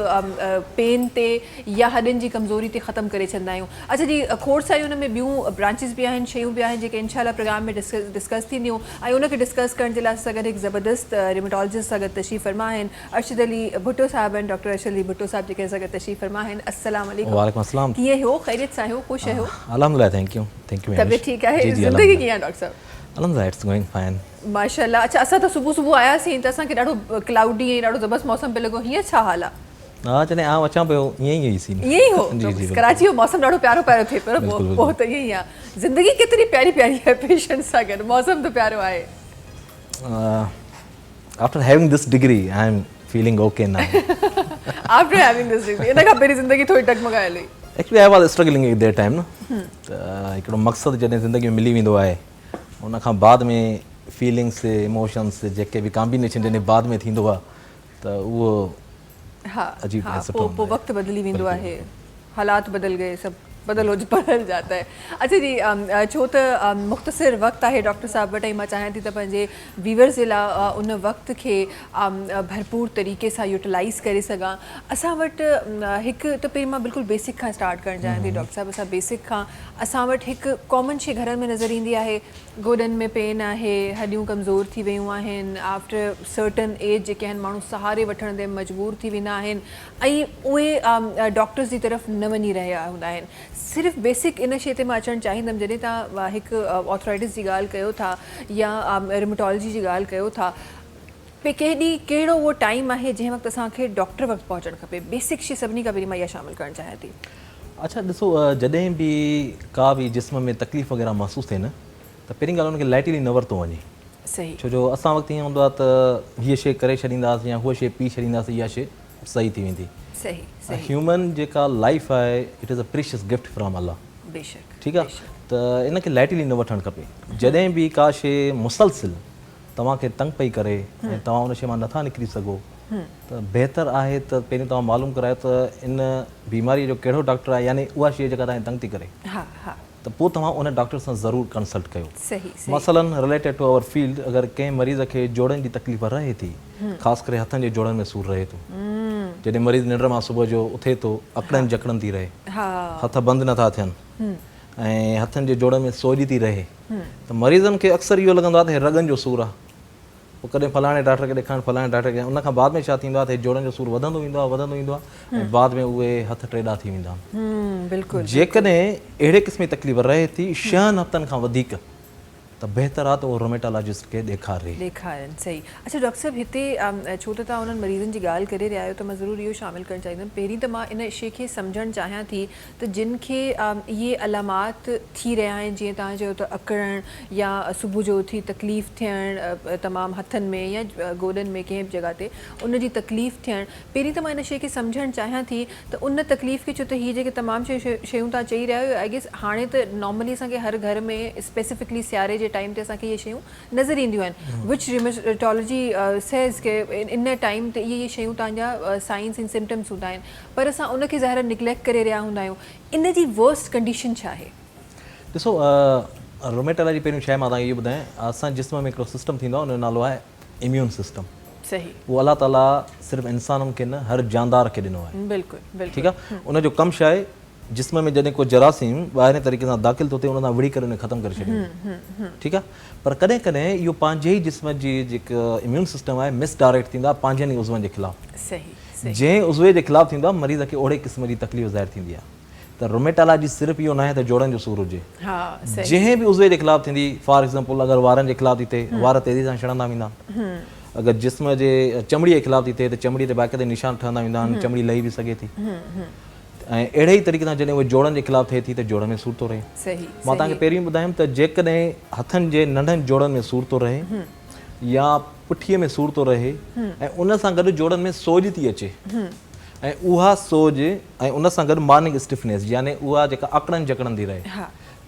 पेन ते या हॾनि जी कमज़ोरी ते ख़तमु करे छॾंदा आहियूं। अच्छा जी, खोड़ सारियूं हुन में ॿियूं ब्रांचिस बि आहिनि, शयूं बि आहिनि जेके इंशाल्लाह प्रोग्राम में डिस्कस थींदियूं, ऐं उनखे डिस्कस करण जे लाइ असां गॾु हिकु ज़बरदस्त रिमेटोलॉजिस्ट सां गॾु तशरीफ़ फरमा आहिनि अरशद अली भुट्टो साहब आहिनि, डॉक्टर अरशद अली भुट्टो साहब जेके असां गॾु तशरीफ़ फरमा आहिनि। अस्सलाम वालेकुम। वालेकुम अस्सलाम। कीअं हो? ख़ैरियत सां हो? ख़ुशि आहियो? अल्हम्दुलिल्लाह, थैंक यू तबियत ठीकु आहे? ज़िंदगी कीअं आहे डॉक्टर साहब? अल्हम्दुलिल्लाह, इट्स गोइंग फाइन माशाल्लाह। अच्छा, असां त सुबुह आयासीं त असांखे ॾाढो क्लाउडी ऐं ॾाढो ज़बरदस्त मौसम पियो लॻो, हीअं छा हाल आहे? हा, जॾहिं आउं अचां पियो ईअं ई हुई सीन। ईअं ई हो? कराची जो मौसम ॾाढो प्यारो प्यारो थिए पियो, पोइ त ईअं ई आहे। ज़िंदगी केतिरी प्यारी प्यारी आहे पेशेंट सां गॾु, मौसम त प्यारो आहे। After having this degree I am feeling okay now. After having this degree, इन खां पहिरीं ज़िंदगी थोरी डगमगायल हुई। Actually I was struggling at that time न। त हिकिड़ो मक़सदु जॾहिं ज़िंदगी में मिली वेंदो आहे, उन खां बाद में फीलिंग्स इमोशन्स जेके बि कॉम्बिनेशन जॾहिं बाद में थींदो आहे त उहो हाँ, अजीब हाँ, सुठो पोइ वक्त बदली वेंदो आहे, हालात बदल गए, सब बदल जाता है। अच्छा जी, छो त मुख़्तसिर वक्त आहे डॉक्टर साहब वटि, ऐं मां चाहियां थी त पंहिंजे व्यूवर्स जे लाइ उन वक्त खे भरपूर तरीक़े सां यूटिलाइज़ करे सघां। असां वटि हिकु त पहिरीं मां बिल्कुलु बेसिक खां स्टार्ट करणु चाहियां थी डॉक्टर साहब। असां बेसिक खां असां वटि हिकु कॉमन शइ घरनि में नज़र ईंदी आहे, गोॾनि में पेन आहे, हॾियूं कमज़ोर थी वियूं आहिनि, आफ्टर सर्टन एज जेके आहिनि माण्हू सहारे वठण ते मजबूर थी वेंदा आहिनि, ऐं उहे डॉक्टर्स जी तरफ़ न वञी रहिया हूंदा आहिनि। सिर्फ़ु बेसिक इन शइ ते मां अचणु चाहींदमि, जॾहिं तव्हां हिकु ऑर्थराइटिस जी ॻाल्हि कयो था या रिमेटोलॉजी जी ॻाल्हि कयो था, कहिड़ो उहो टाइम आहे जंहिं वक़्तु असांखे डॉक्टर वक़्तु पहुचणु खपे? बेसिक शइ सभिनी खां पहिरीं मां इहा शामिलु करणु चाहियां थी। अच्छा ॾिसो, जॾहिं बि का बि जिस्म में तकलीफ़ वग़ैरह महसूसु थिए न, त पहिरीं ॻाल्हि हुनखे लाइटली न वरितो वञे। सही। छो जो असां वक़्तु ईअं हूंदो आहे त हीअ शइ करे छॾींदासीं या हूअ शइ पी छॾींदासीं, इहा शइ सही थी वेंदी। सही सही। ह्यूमन जेका लाइफ आहे, it is a precious gift from Allah. बेशक। ठीकु आहे, त इनखे लाइटली न वठणु खपे। जॾहिं बि का शइ मुसलसिल तव्हांखे तंग पई करे ऐं तव्हां उन शइ मां नथा निकिरी सघो, त बहितर आहे त पहिरीं तव्हां मालूम करायो त इन बीमारीअ जो कहिड़ो डॉक्टर आहे, यानी उहा शइ जेका तव्हांखे तंग थी करे, हा हा, त पोइ तव्हां उन डॉक्टर सां ज़रूरु कंसल्ट कयो। सही सही। मसलन रिलेटेड टू आवर फील्ड, अगरि कंहिं मरीज़ खे जोड़नि जी तकलीफ़ रहे थी, ख़ासि करे हथनि जे जोड़नि में सूरु रहे थो, जॾहिं मरीज़ निंड मां सुबुह जो उथे थो, अकड़नि जकड़नि थी रहे, हथ बंदि नथा थियनि ऐं हथनि जे जोड़नि में सोॼ थी रहे, त मरीज़नि खे अक्सर इहो लॻंदो आहे त रगनि जो सूरु आहे, पोइ कॾहिं फलाणे डॉक्टर खे ॾेखारण, फलाणे डॉक्टर खे, उन खां बाद में छा थींदो आहे त जोड़नि जो सूरु वधंदो ईंदो आहे ऐं बाद में उहे हथ टेढ़ा थी वेंदा आहिनि। बिल्कुलु। जेकॾहिं अहिड़े क़िस्म जी तकलीफ़ रहे थी 6 हफ़्तनि खां वधीक, त बहितर आहे त उहो रोमेटोलॉजिस्ट खे ॾेखारनि। सही। अच्छा डॉक्टर साहब, हिते छो त तव्हां उन्हनि मरीज़नि जी ॻाल्हि करे रहिया आहियो, त मां ज़रूरु इहो शामिलु करणु चाहींदमि। पहिरीं त मां इन शइ खे सम्झणु चाहियां थी त जिन खे इहे अलामात थी रहिया आहिनि, जीअं तव्हां चयो त अकड़ण या सुबुह जो उथी तकलीफ़ थियणु, तमामु हथनि में या गोॾनि में कंहिं बि जॻह ते उन जी तकलीफ़ थियणु, पहिरीं त मां इन शइ खे सम्झणु चाहियां थी त उन तकलीफ़ खे, छो त हीअ जेके तमामु शयूं तव्हां चई रहिया आहियो, आई गेस हाणे त नॉर्मली असांखे हर घर में स्पेसिफिकली सियारे जे टाइम ते असांखे इहे शयूं नज़र ईंदियूं आहिनि, विच रिमेटोलॉजी सेज़ के इन टाइम ते इहे शयूं तव्हांजा साइंस एंड सिम्टम्स हूंदा आहिनि, पर असां उनखे ज़ाहिर निग्लेक्ट करे रहिया हूंदा आहियूं। इन जी वर्स्ट कंडीशन छा आहे? ॾिसो, रोमेटोलॉजी पहिरियों शइ मां तव्हांखे इहो ॿुधायां, असां जिस्म में हिकिड़ो सिस्टम थींदो आहे, उनजो नालो आहे इम्यून सिस्टम। सही। उहो अलाह ताला सिर्फ़ु इंसाननि खे न, हर जानदार खे ॾिनो आहे। बिल्कुलु। ठीकु आहे, उनजो कमु छा आहे, जिस्म में जॾहिं को जरासीम ॿाहिरें तरीक़े सां दाख़िल थो थिए, उन सां विड़ी करे उन ख़तमु करे छॾींदो। ठीकु आहे, पर कॾहिं कॾहिं इहो पंहिंजे ई जिस्म जी जेका इम्यून सिस्टम आहे मिसडायरेक्ट थींदो आहे पंहिंजनि ई उज़वनि जे ख़िलाफ़ु। सही। जंहिं उज़वे जे ख़िलाफ़ु थींदो आहे मरीज़ खे ओड़े क़िस्म जी तकलीफ़ ज़ाहिर थींदी आहे। त रोमेटालॉजी सिर्फ़ु इहो न आहे त जोड़नि जो सूरु हुजे, जंहिं बि उज़वे जे ख़िलाफ़ु थींदी, फॉर एग्ज़ाम्पल अगरि वारनि जे ख़िलाफ़ु थी थिए वार तेज़ी सां छड़ंदा वेंदा, अगरि जिस्म जे चमड़ीअ जे ख़िलाफ़ु थी थिए त चमड़ी ते बाक़ाइदे निशान ठहंदा वेंदा आहिनि, चमड़ी लही बि सघे थी। ऐं अहिड़े ई तरीक़े सां जॾहिं उहे जोड़नि जे ख़िलाफ़ु थिए थी त जोड़नि में सूरु थो रहे। मां तव्हांखे पहिरीं ॿुधायुमि त जेकॾहिं हथनि जे नंढनि जोड़नि में सूरु थो रहे या पुठीअ में सूरु थो रहे ऐं उन सां गॾु जोड़नि में सोज थी अचे ऐं उहा सोज ऐं उन सां गॾु मॉर्निंग स्टिफनेस यानी उहा जेका अकड़नि जकड़ंदी रहे,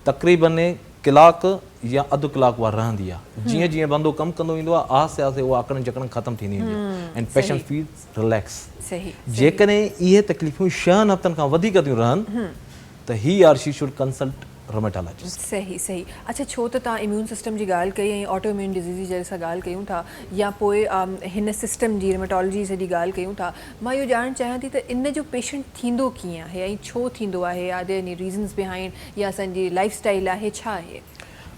तक़रीबन कलाकु या अधु कलाकु उहा रहंदी आहे। जीअं जीअं बंदो कमु कंदो वेंदो आहे आहिस्ते आहिस्ते उहा अकड़नि जकड़नि ख़तमु थींदी वेंदी आहे एंड पेशेंट फील्स रिलैक्स। जेकॾहिं इहे तकलीफ़ूं 6 हफ़्तनि खां वधीक थियूं रहनि त he or she should consult rheumatologist. सही। अच्छा, छो त तव्हां इम्यून सिस्टम जी ॻाल्हि कई ऐं ऑटो इम्यून डिज़ीज़ जी जॾहिं असां ॻाल्हि कयूं था या पोइ हिन सिस्टम जी रोमेटोलॉजी जी ॻाल्हि कयूं था, मां इहो ॼाणणु चाहियां थी त इन जो पेशेंट थींदो कीअं आहे ऐं छो थींदो आहे, are there any reasons behind या असांजी लाइफ स्टाइल आहे, छा आहे?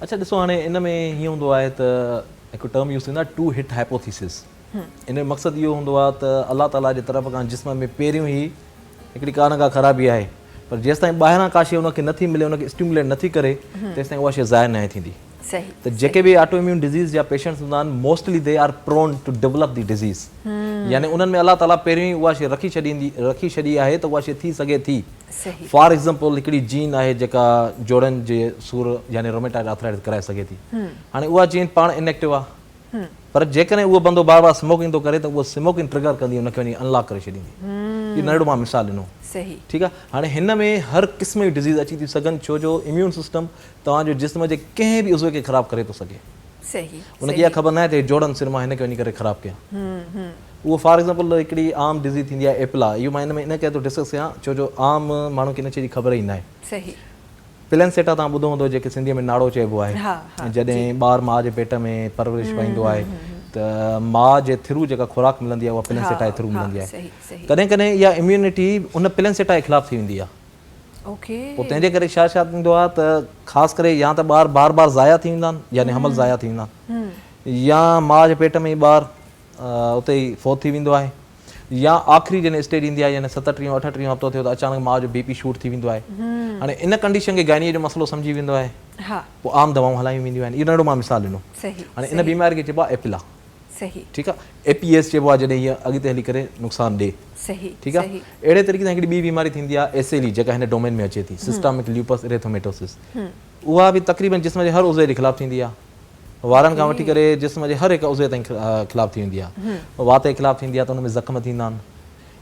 अच्छा ॾिसो, हाणे इन में हीअं हूंदो आहे त हिकु टर्म यूज़ थींदो आहे टू हिट हाइपोथीसिस। इन जो मक़सदु इहो हूंदो आहे त अलाह ताला जे तरफ़ खां जिस्म में पहिरियों ई हिकिड़ी का ख़राबी आहे, पर जेसि ताईं ॿाहिरां का शइ उनखे नथी मिले, उनखे स्टिमुलेट नथी करे, तेसि ताईं उहा शइ ज़ाहिर न थींदी। त जेके बि ऑटो इम्यून डिज़ीज़ जा पेशेंट्स हूंदा आहिनि mostly they are prone to develop the disease, यानी उन्हनि में अलाह ताला पहिरियों ई उहा शइ रखी छॾी आहे त उहा शइ थी सघे थी। फॉर एग्ज़ाम्पल हिकिड़ी जीन आहे जेका जोड़नि जे सूर यानी रोमेटॉइड आर्थराइटिस कराए सघे थी। हाणे उहा जीन पाण इनएक्टिव आहे, पर जेकॾहिं उहो बंदो बार बार स्मोकिंग थो करे त उहो स्मोकिंग ट्रिगर कंदी, उनखे वञी अनलॉक करे छॾींदी। इहो नंढो मां मिसाल ॾिनो, ठीकु आहे। हाणे हिन में हर क़िस्म जी डिज़ीज़ अची थियूं सघनि, छो जो इम्यून सिस्टम तव्हांजो जिस्म जे कंहिं बि उज़वे खे ख़राबु करे थो सघे। उनखे इहा ख़बर न आहे त जोड़नि सिर मां हिनखे वञी करे ख़राबु कयां। उहो फॉर एग्ज़ाम्पल हिकिड़ी आम डिज़ीज़ थींदी आहे एपला, इहो मां हिन में इन करे थो डिस्कस कयां छो जो आम माण्हू खे इन शइ जी ख़बर ई न आहे। प्लेनसेटा तव्हां ॿुधो हूंदो, जेके सिंधीअ में नाड़ो चइबो आहे। जॾहिं ॿारु माउ जे पेट में परवरिश पाईंदो आहे त माउ जे थ्रू जेका खुराक मिलंदी आहे उहा प्लेनसेटा जे थ्रू मिलंदी आहे। कॾहिं कॾहिं इहा इम्यूनिटी उन प्लेनसेटा जे ख़िलाफ़ु थी वेंदी आहे। पोइ तंहिंजे करे छा थींदो आहे त ख़ासि करे या त ॿार बार बार ज़ाया थी वेंदा आहिनि, यानी हमल ज़ाया थी वेंदा आहिनि, या माउ जे पेट में ई ॿारु उते ई फोत थी वेंदो आहे, या आख़िरी जॾहिं स्टेज ईंदी आहे यानी 37 38 हफ़्तो थियो त अचानक माउ जो BP शूट थी वेंदो आहे। हाणे इन कंडीशन खे गाइनीअ जो मसइलो सम्झी वेंदो आहे, पोइ आम दवाऊं हलायूं वेंदियूं आहिनि। इहो नंढो मां मिसाल ॾिनो। हाणे इन बीमारी खे चइबो आहे एपिला, ठीकु आहे। APS चइबो आहे जॾहिं हीअ अॻिते हली करे नुक़सानु ॾिए, ठीकु आहे। अहिड़े तरीक़े सां हिकिड़ी ॿी बीमारी थींदी आहे SLE, जेका हिन डोमेन में अचे थी, सिस्टमिक ल्यूपस एरिथेमेटोसिस। उहा बि तक़रीबन जिस्म जे हर उज़वे जे ख़िलाफ़ु थींदी आहे, वारनि खां वठी करे जिस्म जे हर हिकु उज़वे ताईं ख़िलाफ़ु थी वेंदी आहे। वात जे ख़िलाफ़ु थींदी आहे त उनमें ज़ख़्म थींदा आहिनि,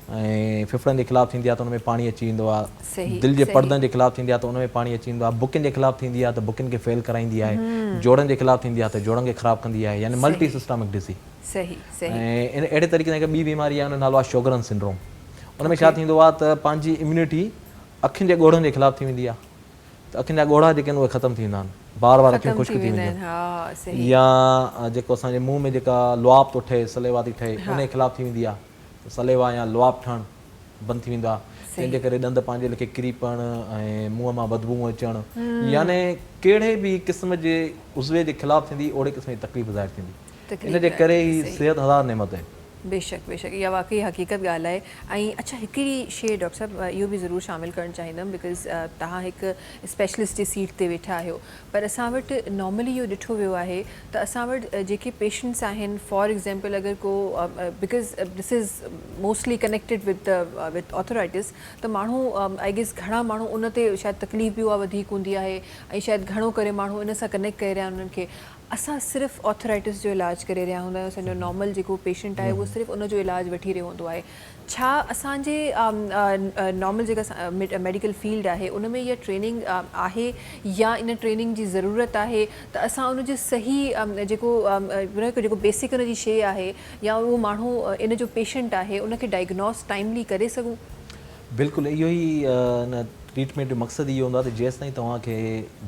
ऐं फिफड़नि जे ख़िलाफ़ु थींदी आहे त उनमें पाणी अची वेंदो आहे, दिलि जे पर्दनि जे ख़िलाफ़ु थींदी आहे त उनमें पाणी अची वेंदो आहे, बुकिन जे ख़िलाफ़ु थींदी आहे त बुकिन खे फेल कराईंदी आहे, जोड़नि जे ख़िलाफ़ु थींदी आहे त जोड़नि खे ख़राबु कंदी आहे, यानी मल्टी सिस्टमिक डिज़ीज़। ऐं इन अहिड़े तरीक़े सां हिकु ॿी बीमारी आहे, उन जो नालो आहे शोगरन सिंड्रोम। उन में छा थींदो आहे त पंहिंजी इम्यूनिटी अखियुनि जे ॻोढ़नि जे ख़िलाफ़ु थी वेंदी आहे, त अखियुनि जा ॻोढ़ा जेके आहिनि उहे ख़तमु थी वेंदा आहिनि, बार बार अखियूं ख़ुश्क थी वेंदियूं आहिनि, या जेको असांजे मुंहं में जेका लुआब थो ठहे, सलेवा थी ठहे, उन जे ख़िलाफ़ु थी वेंदी आहे, सलेवा या लुआब ठहणु बंदि थी वेंदो आहे। तंहिंजे करे ॾंद पंहिंजे लेखे किरीपण ऐं मुंहं मां बदबू अचणु, यानी कहिड़े बि क़िस्म जे उज़वे जे ख़िलाफ़ु थींदी ओड़े क़िस्म जी तकलीफ़ ज़ाहिर थींदी। इन जे करे ई सिहत हज़ार नेमत आहे। बेशक इहा वाकई हक़ीक़त ॻाल्हि आहे। ऐं अच्छा, हिकिड़ी शइ डॉक्टर साहिबु इहो बि ज़रूरु शामिलु करणु चाहींदमि, बिकॉज़ तव्हां हिकु स्पेशलिस्ट जी सीट ते वेठा आहियो, पर असां वटि नॉर्मली इहो ॾिठो वियो आहे त असां वटि जेके पेशेंट्स आहिनि, फॉर एग्ज़ाम्पल अगरि को because this is mostly connected with arthritis, त माण्हू आई गेस घणा माण्हू उन ते शायदि तकलीफ़ बि उहा वधीक हूंदी आहे ऐं शायदि घणो करे माण्हू इन सां कनेक्ट करे रहिया आहिनि उन्हनि खे। असां सिर्फ़ु ऑर्थराइटिस जो इलाजु करे रहिया हूंदा आहियूं, असांजो नॉर्मल जेको पेशेंट आहे उहो सिर्फ़ु उन जो इलाजु वठी रहियो हूंदो आहे। छा असांजे नॉर्मल जेका मेडिकल फील्ड आहे उन में इहा ट्रेनिंग आहे या इन ट्रेनिंग जी ज़रूरत आहे त असां उन जो सही जेको बेसिक उन जी शइ आहे या उहो माण्हू इन जो पेशेंट आहे उनखे डायग्नोस टाइमली करे सघूं? बिल्कुलु, इहो ई ट्रीटमेंट जो मक़सदु इहो हूंदो आहे त जेसि ताईं तव्हांखे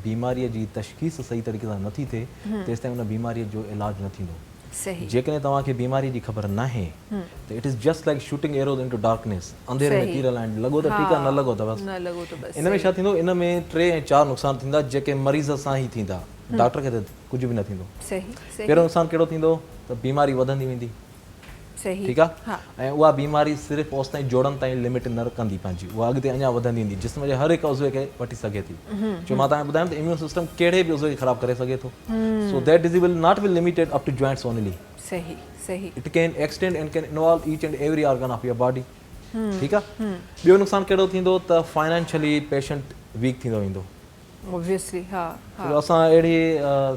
बीमारीअ जी तशख़ीस सही तरीक़े सां नथी थिए तेसि ताईं उन बीमारीअ जो इलाजु न थींदो। जेकॾहिं तव्हांखे बीमारी जी ख़बर न आहे त it is just like shooting arrows into darkness, अंधेरे में तीर हलाइण, लॻो त ठीकु आहे, न लॻो त बसि। इन में छा थींदो, इन में 3 ऐं 4 नुक़सान थींदा जेके मरीज़ सां ई थींदा, डॉक्टर खे त कुझु बि न थींदो। पहिरियों नुक़सानु कहिड़ो थींदो त बीमारी वधंदी वेंदी, सही ठीकु आहे ऐं उहा बीमारी सिर्फ़ु ओसि ताईं जोड़नि ताईं लिमिट न कंदी पंहिंजी, उहा अॻिते अञा वधंदी ईंदी, जिस्म जे हर हिकु उज़वे खे वठी सघे थी। छो मां तव्हांखे ॿुधायां त इम्यून सिस्टम कहिड़े बि उज़वे खे ख़राबु करे सघे थो। So that disease will not be limited up to joints only, सही सही it can extend and can involve each and every organ of your body. ठीकु आहे। ॿियो नुक़सानु कहिड़ो थींदो त फाइनेंशियली पेशेंट वीक थींदो वेंदो। ऑब्वियसली हा छो असां अहिड़ी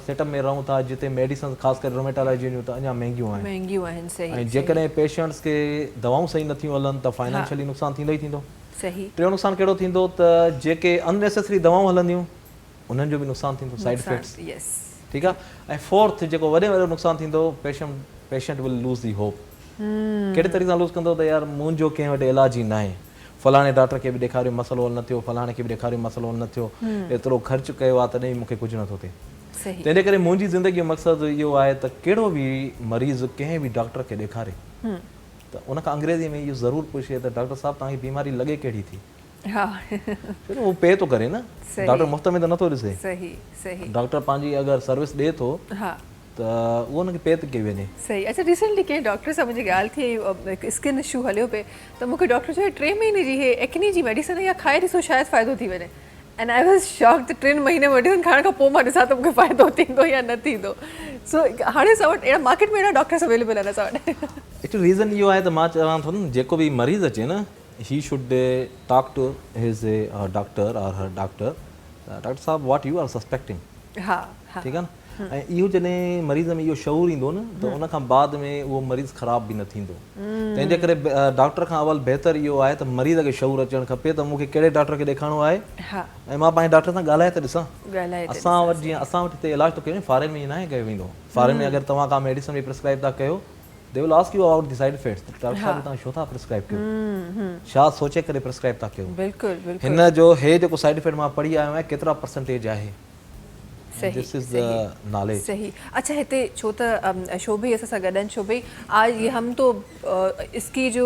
सेटअप में रहूं था जिते मेडिसिन ख़ासि करे रोमेटोलॉजी जूं त अञा महांगियूं आहिनि महांगियूं आहिनि। सही ऐं जेकॾहिं पेशेंट्स खे दवाऊं सही नथियूं हलनि त फाइनेंशियली नुक़सानु थींदो ई थींदो। सही टियों नुक़सानु कहिड़ो थींदो त जेके अननेसेसरी दवाऊं हलंदियूं उन्हनि जो बि नुक़सानु थींदो, साइड इफेक्ट्स। यस ठीकु आहे। ऐं फोर्थ जेको वॾे में वॾो नुक़सानु थींदो, patient will lose the hope. कहिड़े तरीक़े सां लूज़ कंदो त यार मुंहिंजो कंहिं वटि इलाज ई न आहे, फलाणे डॉक्टर खे बि ॾेखारियो मसइलो हल न थियो, फलाणे खे बि ॾेखारियो मसइलो हल न थियो, एतिरो ख़र्चु कयो आहे तॾहिं मूंखे कुझु नथो थिए। सही तंहिंजे करे मुंहिंजी ज़िंदगी जो मक़सदु इहो आहे त कहिड़ो बि मरीज़ कंहिं बि डॉक्टर खे ॾेखारे त उनखां अंग्रेज़ी में इहो ज़रूरु पुछे त डॉक्टर साहिबु तव्हांजी बीमारी लॻे कहिड़ी थी। हा छो उहो पे थो करे न, डॉक्टर मुफ़्त में त नथो ॾिसे। सही सही डॉक्टर पंहिंजी अगरि सर्विस ॾिए थो हा त उहो हुनखे पे थी कई वञे। सही। अच्छा रिसेंटली कंहिं डॉक्टर सां मुंहिंजी ॻाल्हि थी, स्किन इशू हलियो पिए त मूंखे डॉक्टर चयो 3 महीने जी हे एक्नी जी मेडिसिन या खाए ॾिसो शायदि फ़ाइदो थी वञे। एंड आई वॉज शॉक त 3 महीने मेडिसिन खाइण खां पोइ मां ॾिसां त मूंखे फ़ाइदो थींदो या न थींदो। सो हाणे असां वटि अहिड़ा मार्केट में अहिड़ा डॉक्टर्स अवेलेबल आहिनि असां वटि। एक्चुअली रीज़न इहो आहे त मां चवां थो न जेको बि मरीज़ अचे न, he should talk to his doctor और हर डॉक्टर, डॉक्टर साहब व्हाट यू आर सस्पेक्टिंग। हा हा ठीकु आहे न। ऐं इहो जॾहिं मरीज़ में इहो शऊर ईंदो न त उनखां बाद में उहो मरीज़ ख़राबु बि न थींदो। तंहिंजे करे डॉक्टर खां अवल बहितर इहो आहे त मरीज़ खे शऊर अचणु खपे त मूंखे कहिड़े डॉक्टर खे ॾेखारिणो आहे ऐं मां पंहिंजे डॉक्टर सां ॻाल्हाए त ॾिसां। असां वटि जीअं असां वटि हिते इलाजु थो कयूं, फॉरेन में ईअं न आहे कयो वेंदो। फॉरेन में अगरि तव्हां का मेडिसिन बि प्रिस्क्राइब था कयो, they will ask you about the side effects. Doctor साहब तव्हां छो था प्रिस्क्राइब कयो, छा सोचे करे प्रिस्क्राइब था कयो, बिल्कुलु बिल्कुलु हिन जो हे जेको साइड इफेक्ट मां पढ़ी आयो आहियां केतिरा परसेंटेज आहे। सही दिस इज द नॉलेज। सही। अच्छा हिते छो त शोभी असां सां गॾु आहिनि। शोभी आज ये हम तो इसकी जो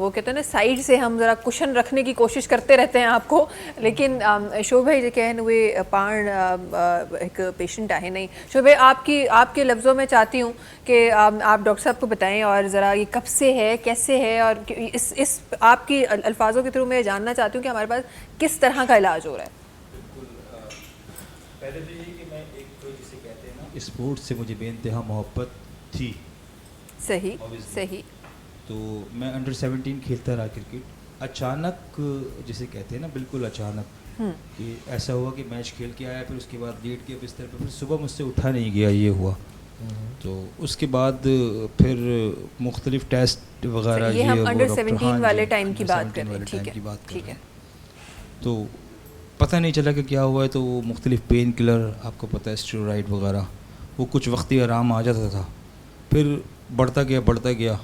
वो कहते हैं ना साइड से हम ज़रा कुशन रखने की कोशिश करते रहते हैं आपको, लेकिन शोभा जेके आहिनि उहे पाण हिकु पेशेंट आहे नहीं। शोभा आपके लफ्ज़ों में चाहती हूँ कि आप डॉक्टर साहब को बताएं और ज़रा ये कब से है, कैसे है, और इस आपकी अल्फाजों के थ्रू मैं जानना चाहती हूँ कि हमारे पास किस तरह का इलाज हो रहा है। पहले तो ये कि मैं एक तो जिसे कहते हैं ना स्पोर्ट्स से मुझे बेइंतहा मोहब्बत थी। सही सही। तो मैं अंडर 17 खेलता रहा क्रिकेट। अचानक जिसे कहते हैं ना बिल्कुल अचानक कि ऐसा हुआ कि मैच खेल के आया, फिर उसके बाद लेट के बिस्तर पे, फिर सुबह मुझसे उठा नहीं गया, ये हुआ। तो उसके बाद फिर मुख्तलिफ टेस्ट वगैरह ये हम अंडर 17 वाले टाइम की बात कर रहे हैं। ठीक है। तो पता नहीं चला कि क्या हुआ है। तो वो मुख्तलिफ पेन किलर, आपको पता है स्टेरॉइड वगैरह, वो कुछ वक्ती आराम आ जाता था, फिर बढ़ता गया।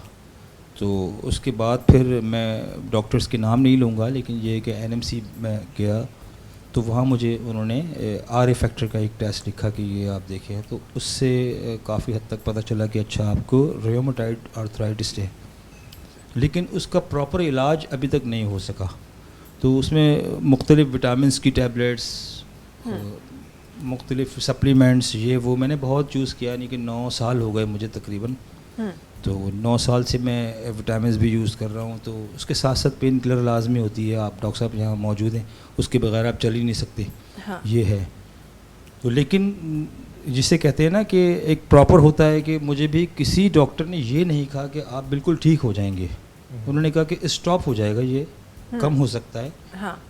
तो उसके बाद फिर मैं डॉक्टर्स के नाम नहीं लूँगा, लेकिन ये कि NMC में गया तो वहाँ मुझे उन्होंने RA फैक्टर का एक टेस्ट लिखा कि ये आप देखें। तो उससे काफ़ी हद तक पता चला कि अच्छा आपको रोमेटॉइड आर्थराइटिस है, लेकिन उसका प्रॉपर इलाज अभी तक नहीं हो सका। तो उसमें मुख्तलिफ़ विटामिन्स की टैबलेट्स, मुख्तलिफ़ सप्लीमेंट्स, ये वो मैंने बहुत चूज़ किया, यानी कि 9 साल हो गए मुझे तकरीबन। तो 9 साल से मैं विटामिन्स भी यूज़ कर रहा हूँ। तो उसके साथ साथ पेन किलर लाजमी होती है। आप डॉक्टर साहब यहाँ मौजूद हैं, उसके बगैर आप चल ही नहीं सकते। ये है। तो लेकिन जिसे कहते हैं ना कि एक प्रॉपर होता है कि मुझे भी किसी डॉक्टर ने ये नहीं कहा कि आप बिल्कुल ठीक हो जाएंगे। उन्होंने कहा कि स्टॉप हो जाएगा, ये कम हो सकता है,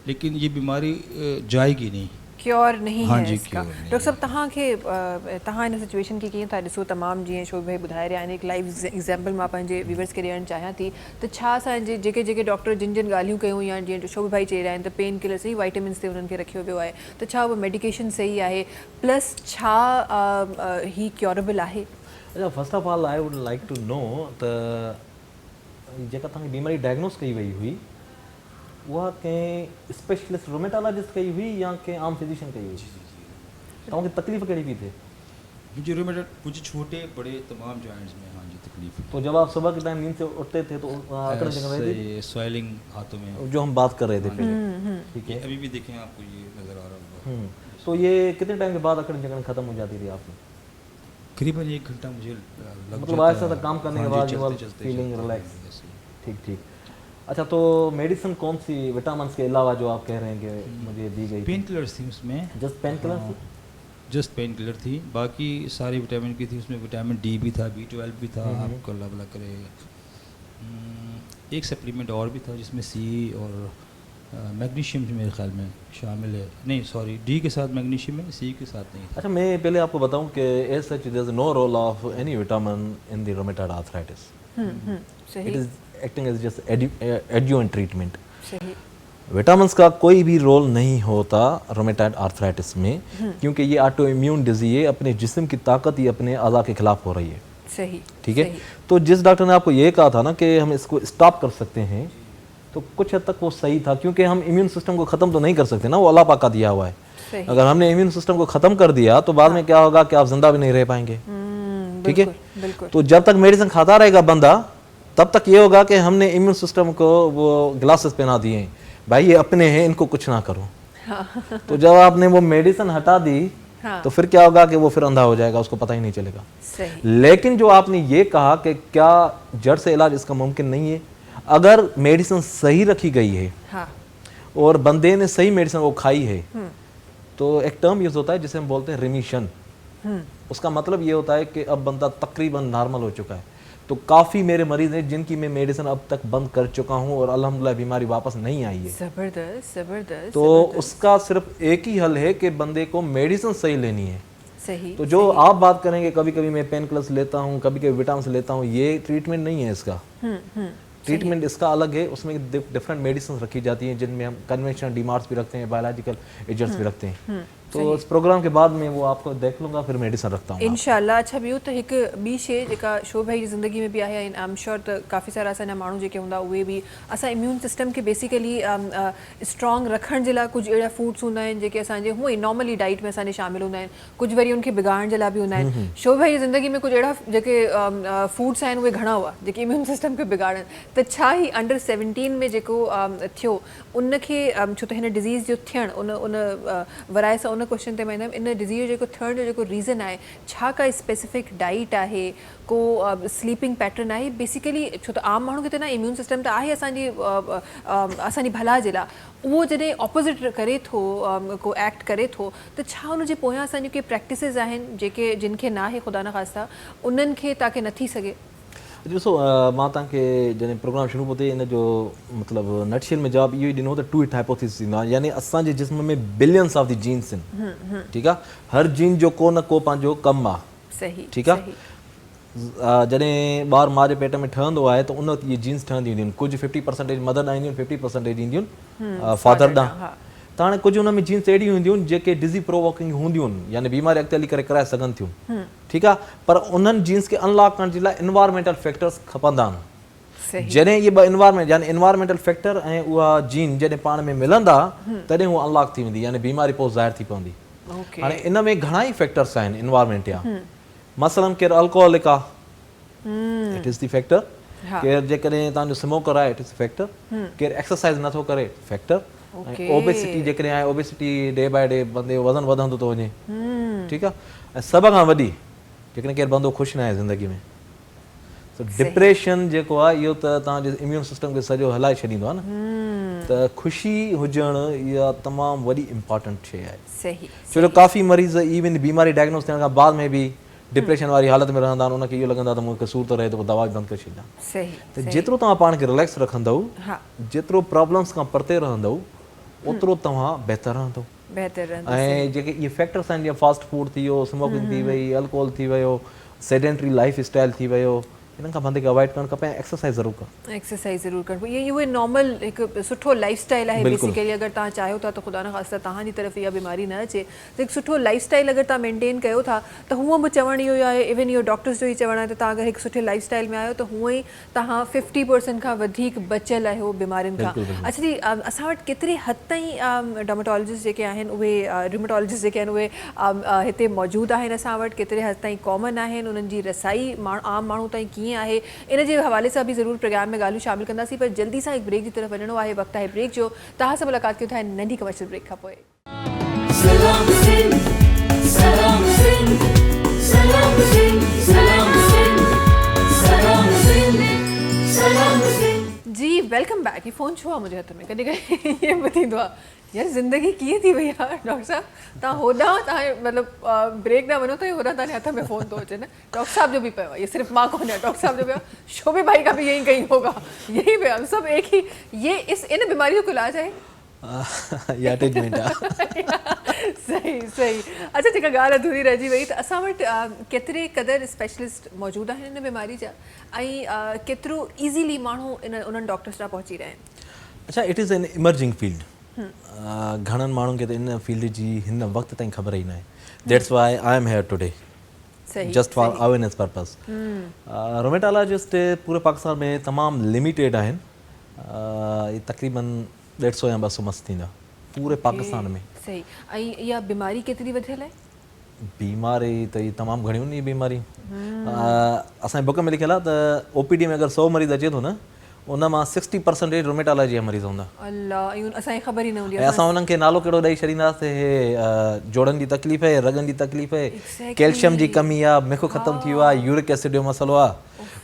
लेकिन ये बीमारी जाएगी नहीं, क्योर नहीं हाँ है जी, इसका। क्योर नहीं डॉक्टर साहब तव्हां हिन सिचुएशन खे कीअं था ॾिसो? तमामु जीअं शोभ भाई ॿुधाए रहिया आहिनि, हिकु लाइव एग्ज़ाम्पल मां पंहिंजे व्यूवर्स खे ॾियणु चाहियां थी। त छा असांजे जेके डॉक्टर जिन ॻाल्हियूं कयूं, या जीअं शोभ भाई चई रहिया आहिनि त पेन किलर सही, वाइटामिन्स ते उन्हनि खे रखियो वियो आहे, त छा उहा मेडिकेशन सही आहे, प्लस छा ही क्योरेबल आहे? अच्छा, first of all I would like to know त जेका तव्हांजी बीमारी डायग्नोस कई वई हुई उहा कंहिं स्पेशलिस्ट रोमेटोलॉजिस्ट कई हुई या कंहिं आम फिजिशियन कई हुई? तव्हांखे तकलीफ़ कहिड़ी पई थिए? मुझे छोटे बड़े तमाम जॉइंट्स में हाँ जी तकलीफ है। तो जब आप सुबह के टाइम नींद से उठते थे तो अकड़ जगह रही थी? स्वेलिंग हाथों में, जो हम बात कर रहे थे पहले, ठीक है। अभी भी देखें आपको ये नज़र आ रहा होगा। तो ये कितने टाइम के बाद अकड़ जगह खत्म हो जाती थी आपको? करीबन 1 घंटा मुझे लग मतलब जाता ऐसा था है। काम करने हाँ के जी, बाद चलते- you चलते- फीलिंग चलते- रिलैक्स। ऐसे ही। ठीक ठीक। अच्छा, तो मेडिसिन कौन सी विटामिन के अलावा जो आप कह रहे हैं कि मुझे दी गई पेन किलर्स थी उसमें, जस्ट पेन किलर थी? जस्ट पेन किलर थी, बाकी सारी विटामिन की थी। उसमें विटामिन डी भी था, B12 भी था, आपको अल्लाह भला करे। एक सप्लीमेंट और भी था जिसमें सी और मैग्नीशियम मेरे ख्याल में शामिल है। नहीं सॉरी, डी के साथ मैग्नीशियम है, सी के साथ नहीं था। अच्छा, मैं पहले आपको बताऊं कि as such there is no role of any vitamin in the rheumatoid arthritis. It सही is acting as just adjuvant treatment. सही विटामिन्स का कोई भी रोल नहीं होता रोमेटॉइड आर्थराइटिस में, क्योंकि ये ऑटो इम्यून डिजीज है, अपने जिस्म की ताकत ही अपने अज़ा के खिलाफ हो रही है। सही ठीक है, तो जिस डॉक्टर ने आपको ये कहा था ना कि हम इसको स्टॉप कर सकते हैं, तो कुछ हद तक वो सही था, क्योंकि हम इम्यून सिस्टम को ख़त्म तो नहीं कर सकते ना, वो अल्लाह पाक का दिया हुआ है। सही। अगर हमने इम्यून सिस्टम को ख़त्म कर दिया तो बाद में क्या होगा कि आप जिंदा भी नहीं रह पाएंगे। ठीक है, बिल्कुल। तो जब तक मेडिसिन खाता रहेगा बंदा, तब तक ये होगा कि हमने इम्यून सिस्टम को वो ग्लासेस पहना दिए हैं, भाई ये अपने हैं, इनको कुछ ना करो। तो जब आपने वो मेडिसिन हटा दी, तो फिर क्या होगा कि वो फिर अंधा हो जाएगा, उसको पता ही नहीं चलेगा। सही। लेकिन जो आपने ये कहा कि क्या जड़ से इलाज इसका मुमकिन नहीं है, अगर मेडिसिन सही रखी गई है हाँ। और बंदे ने सही मेडिसिन वो खाई है, तो एक टर्म यूज होता है जिसे हम बोलते हैं रिमिशन। उसका मतलब ये होता है कि अब बंदा तकरीबन नॉर्मल हो चुका है। तो काफ़ी मेरे मरीज हैं जिनकी मैं मेडिसिन अब तक बंद कर चुका हूँ और अल्हम्दुलिल्लाह बीमारी वापस नहीं आई है। जबरदस्त जबरदस्त। तो उसका सिर्फ एक ही हल है कि बंदे को मेडिसिन सही लेनी है। सही। तो जो आप बात करेंगे, कभी कभी मैं पेन किलर्स लेता हूँ, कभी कभी विटामिन लेता हूँ, ये ट्रीटमेंट नहीं है इसका। ट्रीटमेंट इसका अलग है, उसमें डिफरेंट मेडिसिन रखी जाती हैं जिनमें हम कन्वेंशनल डीमार्ट्स भी रखते हैं, बायोलॉजिकल एजेंट्स भी रखते हैं। तो इस प्रोग्राम के बाद में वो आपको देख लूँगा, फिर मेडिसिन रखता हूँ इंशाल्लाह। अच्छा ॿियो त हिकु ॿी शइ जेका शोभ भाई जी ज़िंदगी में बि आहे, आई एम श्योर त काफ़ी सारा असांजा माण्हू जेके हूंदा उहे बि असां इम्यून सिस्टम खे बेसिकली स्ट्रॉन्ग रखण जे लाइ कुझु अहिड़ा फूड्स हूंदा आहिनि जेके असांजे हूअं ई नॉर्मली डाइट में असांजे शामिल हूंदा आहिनि, कुझु वरी उनखे बिगाड़ण जे लाइ बि हूंदा आहिनि। शोभ भाई जी ज़िंदगी में कुझु अहिड़ा जेके फूड्स आहिनि उहे घणा हुआ जेके इम्यून सिस्टम खे बिगाड़नि, त छा ही अंडर 17 में जेको थियो उनखे, छो त हिन डिज़ीज़ जो थियणु उन वराए सां उन क्वेश्चन ते मां ईंदमि, इन डिज़ीज़ जो जेको थियण जो जेको रीज़न आहे, छा का स्पेसिफिक डाइट आहे, को स्लीपिंग पैटर्न आहे बेसिकली? छो त आम माण्हू खे त न इम्यून सिस्टम त आहे असांजी भला जे लाइ, उहो जॾहिं ऑपोज़िट करे थो, को एक्ट करे थो, त छा उनजे पोयां असांजी के प्रैक्टिसिस आहिनि जेके जिनखे न आहे ख़ुदा न ख़ास्ता, उन्हनि खे ताकी न थी सघे? ॾिसो, मां तव्हांखे जॾहिं प्रोग्राम शुरू पोइ इन जो मतिलबु नटशेल में जवाबु इहो ई ॾिनो त 2 हाइपोथेसिस ईंदो आहे, यानी असांजे जिस्म में बिलियंस ऑफ द जीन्स आहिनि। ठीकु आहे, हर जीन जो को न को पंहिंजो कमु आहे। सही। ठीकु आहे, जॾहिं ॿारु माउ जे पेट में ठहंदो आहे त उन वक़्तु इहे जीन्स ठहंदियूं ईंदियूं आहिनि, कुझु 50% मदर ॾांहुं ईंदियूं आहिनि, 50% ईंदियूं आहिनि फादर ॾांहुं। त हाणे कुझु हुन में जीन्स अहिड़ियूं हूंदियूं आहिनि जेके डिज़ी प्रोवोकिंग हूंदियूं आहिनि, यानी बीमारी अॻिते हली करे कराए सघनि थियूं। ठीकु आहे, पर उन्हनि जीन्स खे अनलॉक करण जे लाइ इन्वायरमेंटल फैक्टर्स खपंदा आहिनि। जॾहिं इहे ॿ इन्वायरमेंट यानी इन्वायरमेंटल फैक्टर ऐं उहा जीन जॾहिं पाण में मिलंदा तॾहिं उहा अनलॉक थी वेंदी, यानी बीमारी पोइ ज़ाहिर थी पवंदी। हाणे इन में घणा ई फैक्टर्स आहिनि इन्वायरमेंट जा, मसलन केरु अल्कोहलिक आहे, इट इज़ द फैक्टर। केरु जेकॾहिं तव्हांजो स्मोकर आहे, इट इज़ फैक्टर। केरु एक्सरसाइज़ नथो करे, फैक्टर। ओबेसिटी जेकॾहिं आहे, ओबेसिटी डे बाय डे बंदे जो वज़न वधंदो थो वञे। ठीकु आहे, ऐं सभ खां वॾी जेकॾहिं केरु बंदो ख़ुशि न आहे ज़िंदगी में, त डिप्रेशन जेको आहे इहो त तव्हांजे इम्यून सिस्टम खे सॼो हलाए छॾींदो आहे न। त ख़ुशी हुजणु इहा तमामु वॾी इम्पॉर्टेंट शइ आहे। सही। छो जो काफ़ी मरीज़ इवन बीमारी डायग्नोस थियण खां बाद में बि डिप्रेशन वारी हालत में रहंदा आहिनि, उनखे इहो लॻंदो आहे त मूंखे सूर थो रहे त पोइ दवा बि बंदि करे छॾींदा। सही। त जेतिरो तव्हां पाण खे रिलैक्स रखंदव, जेतिरो प्रॉब्लम्स खां परते रहंदव, ओतिरो तव्हां बहितर रहंदव। ऐं जेके इहे फैक्टर्स आहिनि, जीअं फास्ट फूड थी वियो, स्मोकिंग थी वई, अल्कोहल थी वियो, सेडेंटरी लाइफ स्टाइल थी वियो, इन्हनि खां बंदे खे अवॉइड करणु खपे। एक्सरसाइज़ ज़रूरु करणु, एक्सरसाइज़ ज़रूरु करणु, इहे उहे नॉर्मल हिकु सुठो लाइफ स्टाइल आहे बेसिकली। अगरि तव्हां चाहियो था त ख़ुदा न ख़ास्ता तव्हांजी तरफ़ इहा बीमारी न अचे, त हिकु सुठो लाइफ स्टाइल अगरि तव्हां मेंटेन कयो था, त हूअं बि चवणु इहो आहे, इवन इहो डॉक्टर्स जो ई चवणु आहे त तव्हां अगरि हिकु सुठे लाइफ स्टाइल में आहियो त हूअं ई तव्हां 50% खां वधीक बचियल आहियो बीमारियुनि खां। अच्छा जी, असां वटि केतिरे हद ताईं डर्मेटोलॉजिस्ट जेके आहिनि उहे, रिमेटोलॉजिस्ट जेके आहिनि उहे हिते मौजूदु आहिनि असां वटि, केतिरे हद ताईं कॉमन आहिनि, उन्हनि जी रसाई आम माण्हू ताईं कीअं आहे, इन जे हवाले सां बि ज़रूरु प्रोग्राम में ॻाल्हियूं शामिल कंदासीं। पर जल्दी सां हिकु ब्रेक जी तरफ़ वञिणो आहे, वक़्तु आहे ब्रेक जो। तव्हां सां मुलाक़ात कयूं था नंढी कमर्शियल ब्रेक खां पोइ। सलाम सिंध, सलाम सिंध, सलाम सिंध। वेलकम बैक, ये फ़ोन छुआ मुझे हथ में कॾहिं कॾहिं ये ॿुधींदो आहे यार ज़िंदगी कीअं थी वई आहे डॉक्टर साहब, तव्हां होॾां तव्हां मतिलबु ब्रेक न वञो त होॾां तव्हांजे हथ में फ़ोन थो अचे न। डॉक्टर साहब जो भी पियो आहे, ये सिर्फ मां कोन आहियां, डॉक्टर साहब जो पियो आहे, शोभे भाई का भी यही कहीं होगा, यही पे हम सब एक ही, ये इन बीमारियों को इलाज है या ट्रीटमेंट आहे। सही सही। अच्छा जेका ॻाल्हि अधूरी रहिजी वई त असां वटि केतिरे क़दुरु स्पेशलिस्ट मौजूदु आहिनि इन बीमारी जा ऐं केतिरो ईज़ीली माण्हू उन्हनि डॉक्टर्स ॾांहुं पहुची रहिया आहिनि? अच्छा, it is an emerging field. घणनि माण्हुनि खे त इन फील्ड जी हिन वक़्त ताईं ख़बर ई न आहे। That's why I am here today, just for awareness purpose. Rheumatologist पूरे पाकिस्तान में तमामु लिमिटेड आहिनि, तक़रीबन 150 या 200 मस्त थींदा पूरे पाकिस्तान में। सही। ऐं इहा बीमारी केतिरी वधियल आहे? बीमारी त तमामु घणियूं आहिनि बीमारियूं। असांजे बुक में लिखियल आहे त OPD में अगरि 100 मरीज़ अचे थो न, उन मां 60% रोमेटोलॉजी जा मरीज़ हूंदा। अल्लाह, ऐं असांखे ख़बर ई न हूंदी। ऐं असां उन्हनि खे नालो कहिड़ो ॾेई छॾींदासीं, हे जोड़नि जी तकलीफ़ आहे, रगनि जी तकलीफ़ आहे, कैल्शियम जी कमी आहे, मिखो ख़तमु थी वियो आहे, यूरिक एसिड जो मसइलो आहे,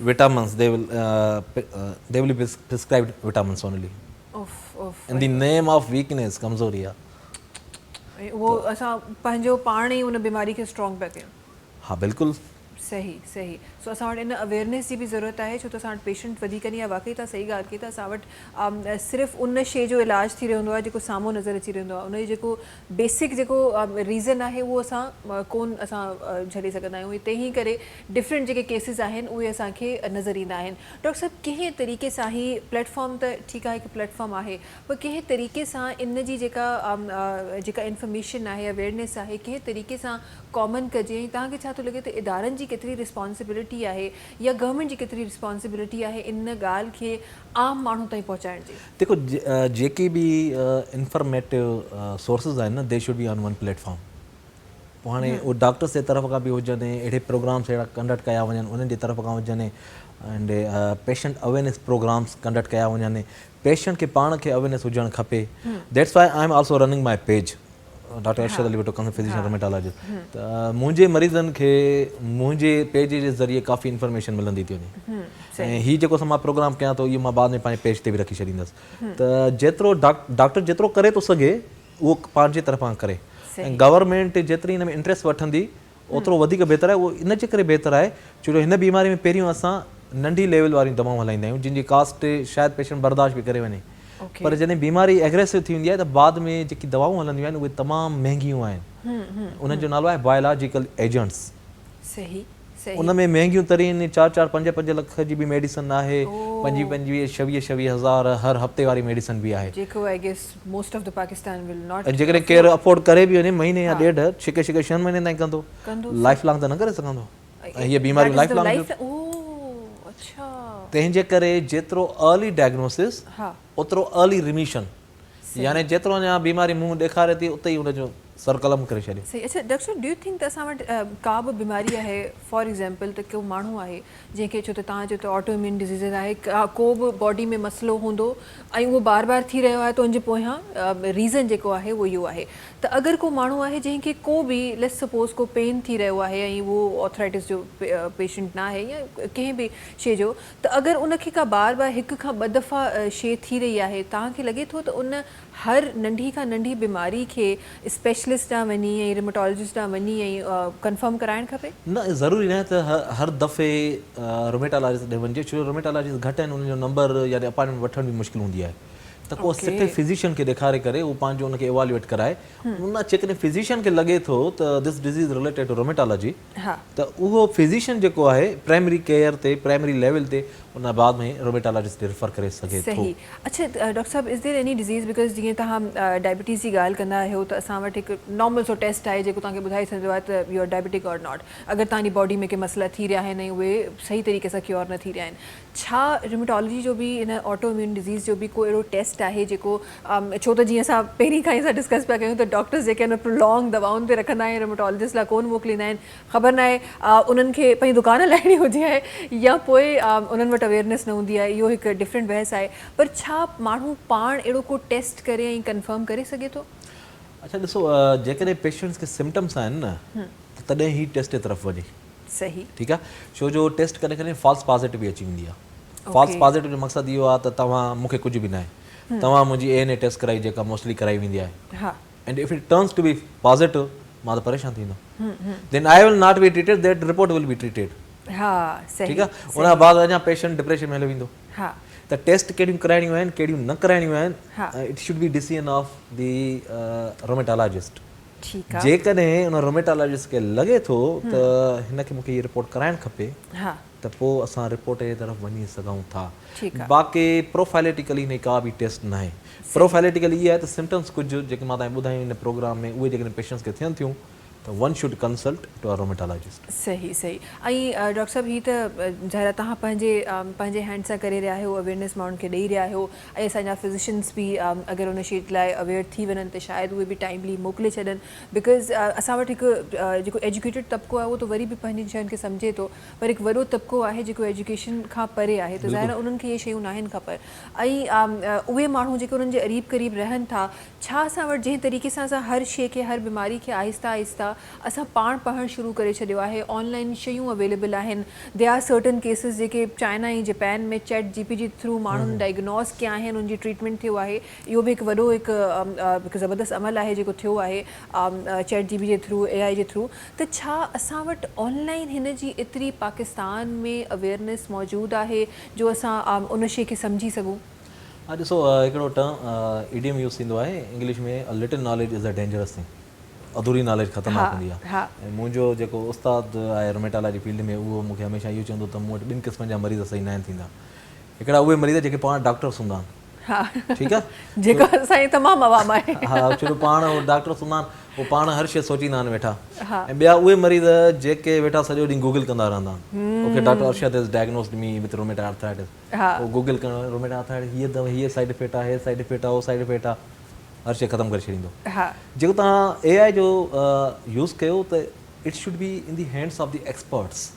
vitamins they will prescribe vitamins only in the name of weakness, कमज़ोरी आहे। वो असां पंहिंजो पाण ई उन बीमारी खे स्ट्रॉन्ग पिया कयूं। हाँ बिल्कुलु सही सही। सो असां वटि इन अवेयरनेस जी बि ज़रूरत आहे, छो त असां वटि पेशेंट वधीक नहीं आहे। वाक़ई तव्हां सही ॻाल्हि कई त असां वटि सिर्फ़ु उन शइ जो इलाज थी रहंदो आहे जेको साम्हूं नज़र अची रहंदो आहे। उनजो जेको बेसिक जेको रीज़न आहे उहो असां कोन झले सघंदा आहियूं। हिते ई करे डिफरेंट जेके केसिस आहिनि उहे असांखे नज़र ईंदा आहिनि। डॉक्टर साहब, कंहिं तरीक़े सां ही प्लेटफॉर्म त ठीकु आहे, हिकु प्लेटफॉर्म आहे, पर कंहिं तरीक़े सां इन जी जेका इंफॉर्मेशन आहे, अवेयरनेस आहे, कंहिं तरीक़े सां कॉमन कजे? ऐं तव्हांखे छा थो लॻे त इदारनि जी केतिरी रिस्पॉन्सिबिलिटी आहे या गवर्नमेंट जी केतिरी रिस्पॉन्सिबिलिटी आहे इन ॻाल्हि खे आम माण्हू ताईं पहुचाइण जी? देखो, जेके बि इंफॉर्मेटिव सोर्सिस आहिनि न, they should be on one platform. पोइ हाणे उहो डॉक्टर्स जे तरफ़ खां बि हुजनि, अहिड़े प्रोग्राम्स अहिड़ा कंडक्ट कया वञनि उन्हनि जी तरफ़ खां हुजनि, and patient awareness programs conduct कया वञनि। पेशेंट खे पाण खे अवेयरनेस हुजणु खपे। That's why I am also running my page, doctor Arshad Ali Bhutto, physician rheumatologist. त मुंहिंजे मरीज़नि खे मुंहिंजे पेज जे ज़रिए काफ़ी इंफॉर्मेशन मिलंदी थी वञे। ऐं हीउ जेको मां प्रोग्राम कयां थो, इहो मां बाद में पंहिंजे पेज ते बि रखी छॾींदुसि। त जेतिरो डॉक्टर जेतिरो करे थो सघे उहो पंहिंजे तरफ़ां करे, ऐं गवर्नमेंट जेतिरी हिन में इंट्रस्ट वठंदी ओतिरो वधीक बहितर आहे। उहो इन जे करे बहितर आहे छो जो हिन बीमारी में पहिरियों असां नंढी लेवल वारियूं दवाऊं हलाईंदा आहियूं, जिन जी कास्ट शायदि पेशेंट बर्दाश्त बि करे वञे। पर जॾहिं बीमारी एग्रेसिव थी वेंदी आहे त बाद में जेकी दवाऊं हलंदियूं आहिनि उहे तमामु महांगियूं आहिनि। उन्हनि जो नालो आहे बायोलॉजिकल एजेंट्स। सही सही। उन में महांगियूं तरीन 4-4, 5-5 लख जी बि मेडिसिन आहे, 25-26 हज़ार हर हफ़्ते वारी मेडिसिन बि आहे, जेको I guess most of the Pakistan will not. जेकॾहिं केरु अफोर्ड करे बि वञे महीने या ॾेढ, छिके 6 महीने ताईं कंदो, लाइफ लॉन्ग त न करे सघंदो। ऐं हीअ बीमारियूं लाइफ लॉन्ग। तंहिंजे करे जेतिरो अर्ली डायग्नोसिस ओतिरो अर्ली रिमिशन, यानी जेतिरो अञा बीमारी मुंहुं ॾेखारे थी उते ई उनजो सरकलम करे छॾे। सही। अच्छा डॉक्टर, डू यू थिंक त असां वटि का बि बीमारी आहे, फॉर एग्ज़ाम्पल त को माण्हू आहे जंहिंखे छो त तव्हां चयो त ऑटो इम्यून डिज़ीज़ आहे, को बि बॉडी में मसइलो हूंदो ऐं उहो बार बार थी रहियो आहे, त उनजे पोयां रीज़न जेको आहे उहो इहो आहे त अगरि को माण्हू आहे जंहिंखे को बि लेट्स सपोज़ को पेन थी रहियो आहे ऐं उहो ऑर्थराइटिस जो पेशेंट न आहे या कंहिं बि शइ जो, त अगरि उनखे का बार बार 1 खां 2 दफ़ा शइ थी रही आहे, तव्हांखे लॻे थो त उन हर नंढी खां नंढी बीमारी खे स्पेशलिस्ट ॾांहुं वञी ऐं रोमेटोलॉजिस्ट ॾांहुं वञी ऐं कंफर्म कराइणु खपे? न, ज़रूरी न आहे त हर दफ़े रोमेटोलॉजिस्ट ॾे वञिजे, छो जो रोमेटोलॉजिस्ट घटि आहिनि, उनजो नंबर या अपॉइंटमेंट वठण बि मुश्किल हूंदी आहे। त को सुठे फिजिशियन खे ॾेखारे करे उहो पंहिंजो उनखे इवेल्युएट कराए, उन जेकॾहिं फिजिशियन खे लॻे थो त दिस डिज़ीज़ रिलेटेड टू रोमेटोलॉजी, त उहो फिजिशियन जेको आहे प्राइमरी केयर ते, प्राइमरी लेवल ते उन बाद में रोमेटोलॉजिस्ट रिफर करे सघे थो। सही। अच्छा डॉक्टर साहब, is there any disease, because जीअं तव्हां डायबिटीज़ जी ॻाल्हि कंदा आहियो त असां वटि हिकु नॉर्मल सो टेस्ट आहे जेको तव्हांखे ॿुधाए सघंदो आहे त यू आर डायबिटिक और नॉट। अगरि तव्हांजी बॉडी में के मसइला थी रहिया आहिनि ऐं उहे सही तरीक़े सां क्योर न थी रहिया आहिनि, छा रोमेटोलॉजी जो बि इन ऑटो इम्यून डिज़ीज़ जो बि को अहिड़ो टेस्ट आहे जेको, छो त जीअं असां पहिरीं खां ई असां डिस्कस पिया कयूं त डॉक्टर्स जेके आहिनि प्रोलॉन्ग दवाउनि ते रखंदा आहिनि, रोमेटोलॉजिस्ट लाइ कोन मोकिलींदा आहिनि, ख़बर न आहे उन्हनि खे पंहिंजी दुकान हलाइणी हुजे आहे या पोइ उन्हनि वटि अवेयरनेस न हूंदी आहे, इहो हिकु डिफरेंट बहस आहे। पर छा माण्हू पाण अहिड़ो को टेस्ट करे ऐं कंफर्म करे सघे थो? अच्छा ॾिसो, जेकॾहिं पेशेंट्स खे सिम्टम्स आहिनि न तॾहिं ही टेस्ट जे तरफ़ वञे। सही। ठीकु आहे, छो जो टेस्ट कॾहिं कॾहिं फॉल्स पॉज़िटिव बि अची वेंदी आहे। फॉल्स पॉजिटिव जो मक़सदु इहो आहे त तव्हां मूंखे कुझु बि न आहे, तव्हां मुंहिंजी ANA टेस्ट कराई जेका मोस्टली कराई वेंदी आहे, हा and if it turns to be positive मां त परेशान थींदो, then I will not be treated, that report will be treated. हा सही ठीकु आहे, उन खां बाद अञा पेशेंट डिप्रेशन में हली वेंदो। हा त टेस्ट कहिड़ियूं कराइणियूं आहिनि कहिड़ियूं न कराइणियूं हा। आहिनि, it should be decision of the rheumatologist. ठीकु आहे जेकॾहिं उन रोमेटोलॉजिस्ट खे लॻे थो त हिनखे मूंखे इहा रिपोर्ट कराइणु खपे, हा त पोइ असां रिपोर्ट जे तरफ़ वञी सघूं था। ठीकु आहे बाक़ी प्रोफाइलेटिकली हिन का बि टेस्ट न आहे। प्रोफाइलेटिकली इहा आहे त सिम्टम्स कुझु जेके मां तव्हांखे ॿुधायूं हिन प्रोग्राम में, उहे जेकॾहिं पेशेंट्स खे थियनि थियूं त one should consult to a rheumatologist. सही सही। ऐं डॉक्टर साहब हीअ त ज़ाहिर तव्हां पंहिंजे हैंड सां करे रहिया आहियो, अवेयरनेस माण्हुनि खे ॾेई रहिया आहियो, ऐं असांजा फिज़िशियंस बि अगरि उन शइ लाइ अवेयर थी वञनि त शायदि उहे बि टाइमली मोकिले छॾनि, बिकॉज़ असां वटि हिकु जेको एजुकेटेड तबिको आहे उहो त वरी बि पंहिंजी शयुनि खे सम्झे थो, पर हिकु वॾो तबिको आहे जेको एजुकेशन खां परे आहे, त ज़ाहिर उन्हनि खे इहे शयूं न आहिनि ख़बर। ऐं उहे माण्हू जेके उन्हनि जे क़रीब रहनि था, छा असां वटि जंहिं तरीक़े सां असां हर शइ खे, हर बीमारी खे आहिस्ता आहिस्ता असां पाण पढ़णु शुरू करे छॾियो आहे, ऑनलाइन शयूं अवेलेबल आहिनि, दे आर सर्टन केसिस जेके चाइना ऐं जापान में चैट GP जे थ्रू माण्हुनि डायग्नोस कया आहिनि, उनजी ट्रीटमेंट थियो आहे। इहो बि हिकु वॾो हिकु ज़बरदस्त अमल आहे जेको थियो आहे चैट GP जे थ्रू, AI जे थ्रू। त छा असां वटि ऑनलाइन हिन जी एतिरी पाकिस्तान में अवेयरनेस मौजूदु आहे जो असां उन शइ खे सम्झी सघूं? हा ॾिसो, हिकिड़ो टर्म इडियम यूज़ थींदो आहे इंग्लिश में, a little knowledge is a dangerous thing. अधूरी नॉलेज ख़तरनाक हूंदी आहे। हा ऐं मुंहिंजो जेको उस्ताद आहे रोमेटोलॉजी फील्ड में, उहो मूंखे हमेशह इहो चवंदो त मूं वटि 2 क़िस्मनि जा मरीज़ सही न आहिनि थींदा। हिकिड़ा उहे मरीज़ जेके पाण डॉक्टर्स हूंदा आहिनि, हा ठीकु आहे, जेको असांजी तमामु आवाम आहे। हा छो पाण उहे डॉक्टर्स हूंदा आहिनि, उहे पाण हर शइ सोचींदा आहिनि वेठा, हा ऐं ॿिया उहे मरीज़ जेके वेठा सॼो ॾींहुं गूगल कंदा रहंदा आहिनि। Okay doctor Arshad is diagnosed me with rheumatoid arthritis, हा उहो गूगल करणु रोमेटॉइड आर्थराइटिस, हीअ दवा, हीअ साइड इफेक्ट आहे, हीअ साइड इफेक्ट आहे, उहो साइड इफेक्ट आहे, हर शइ ख़तमु करे छॾींदो। हा जेको तव्हां AI जो यूज़ कयो त it should be in the hands of the experts,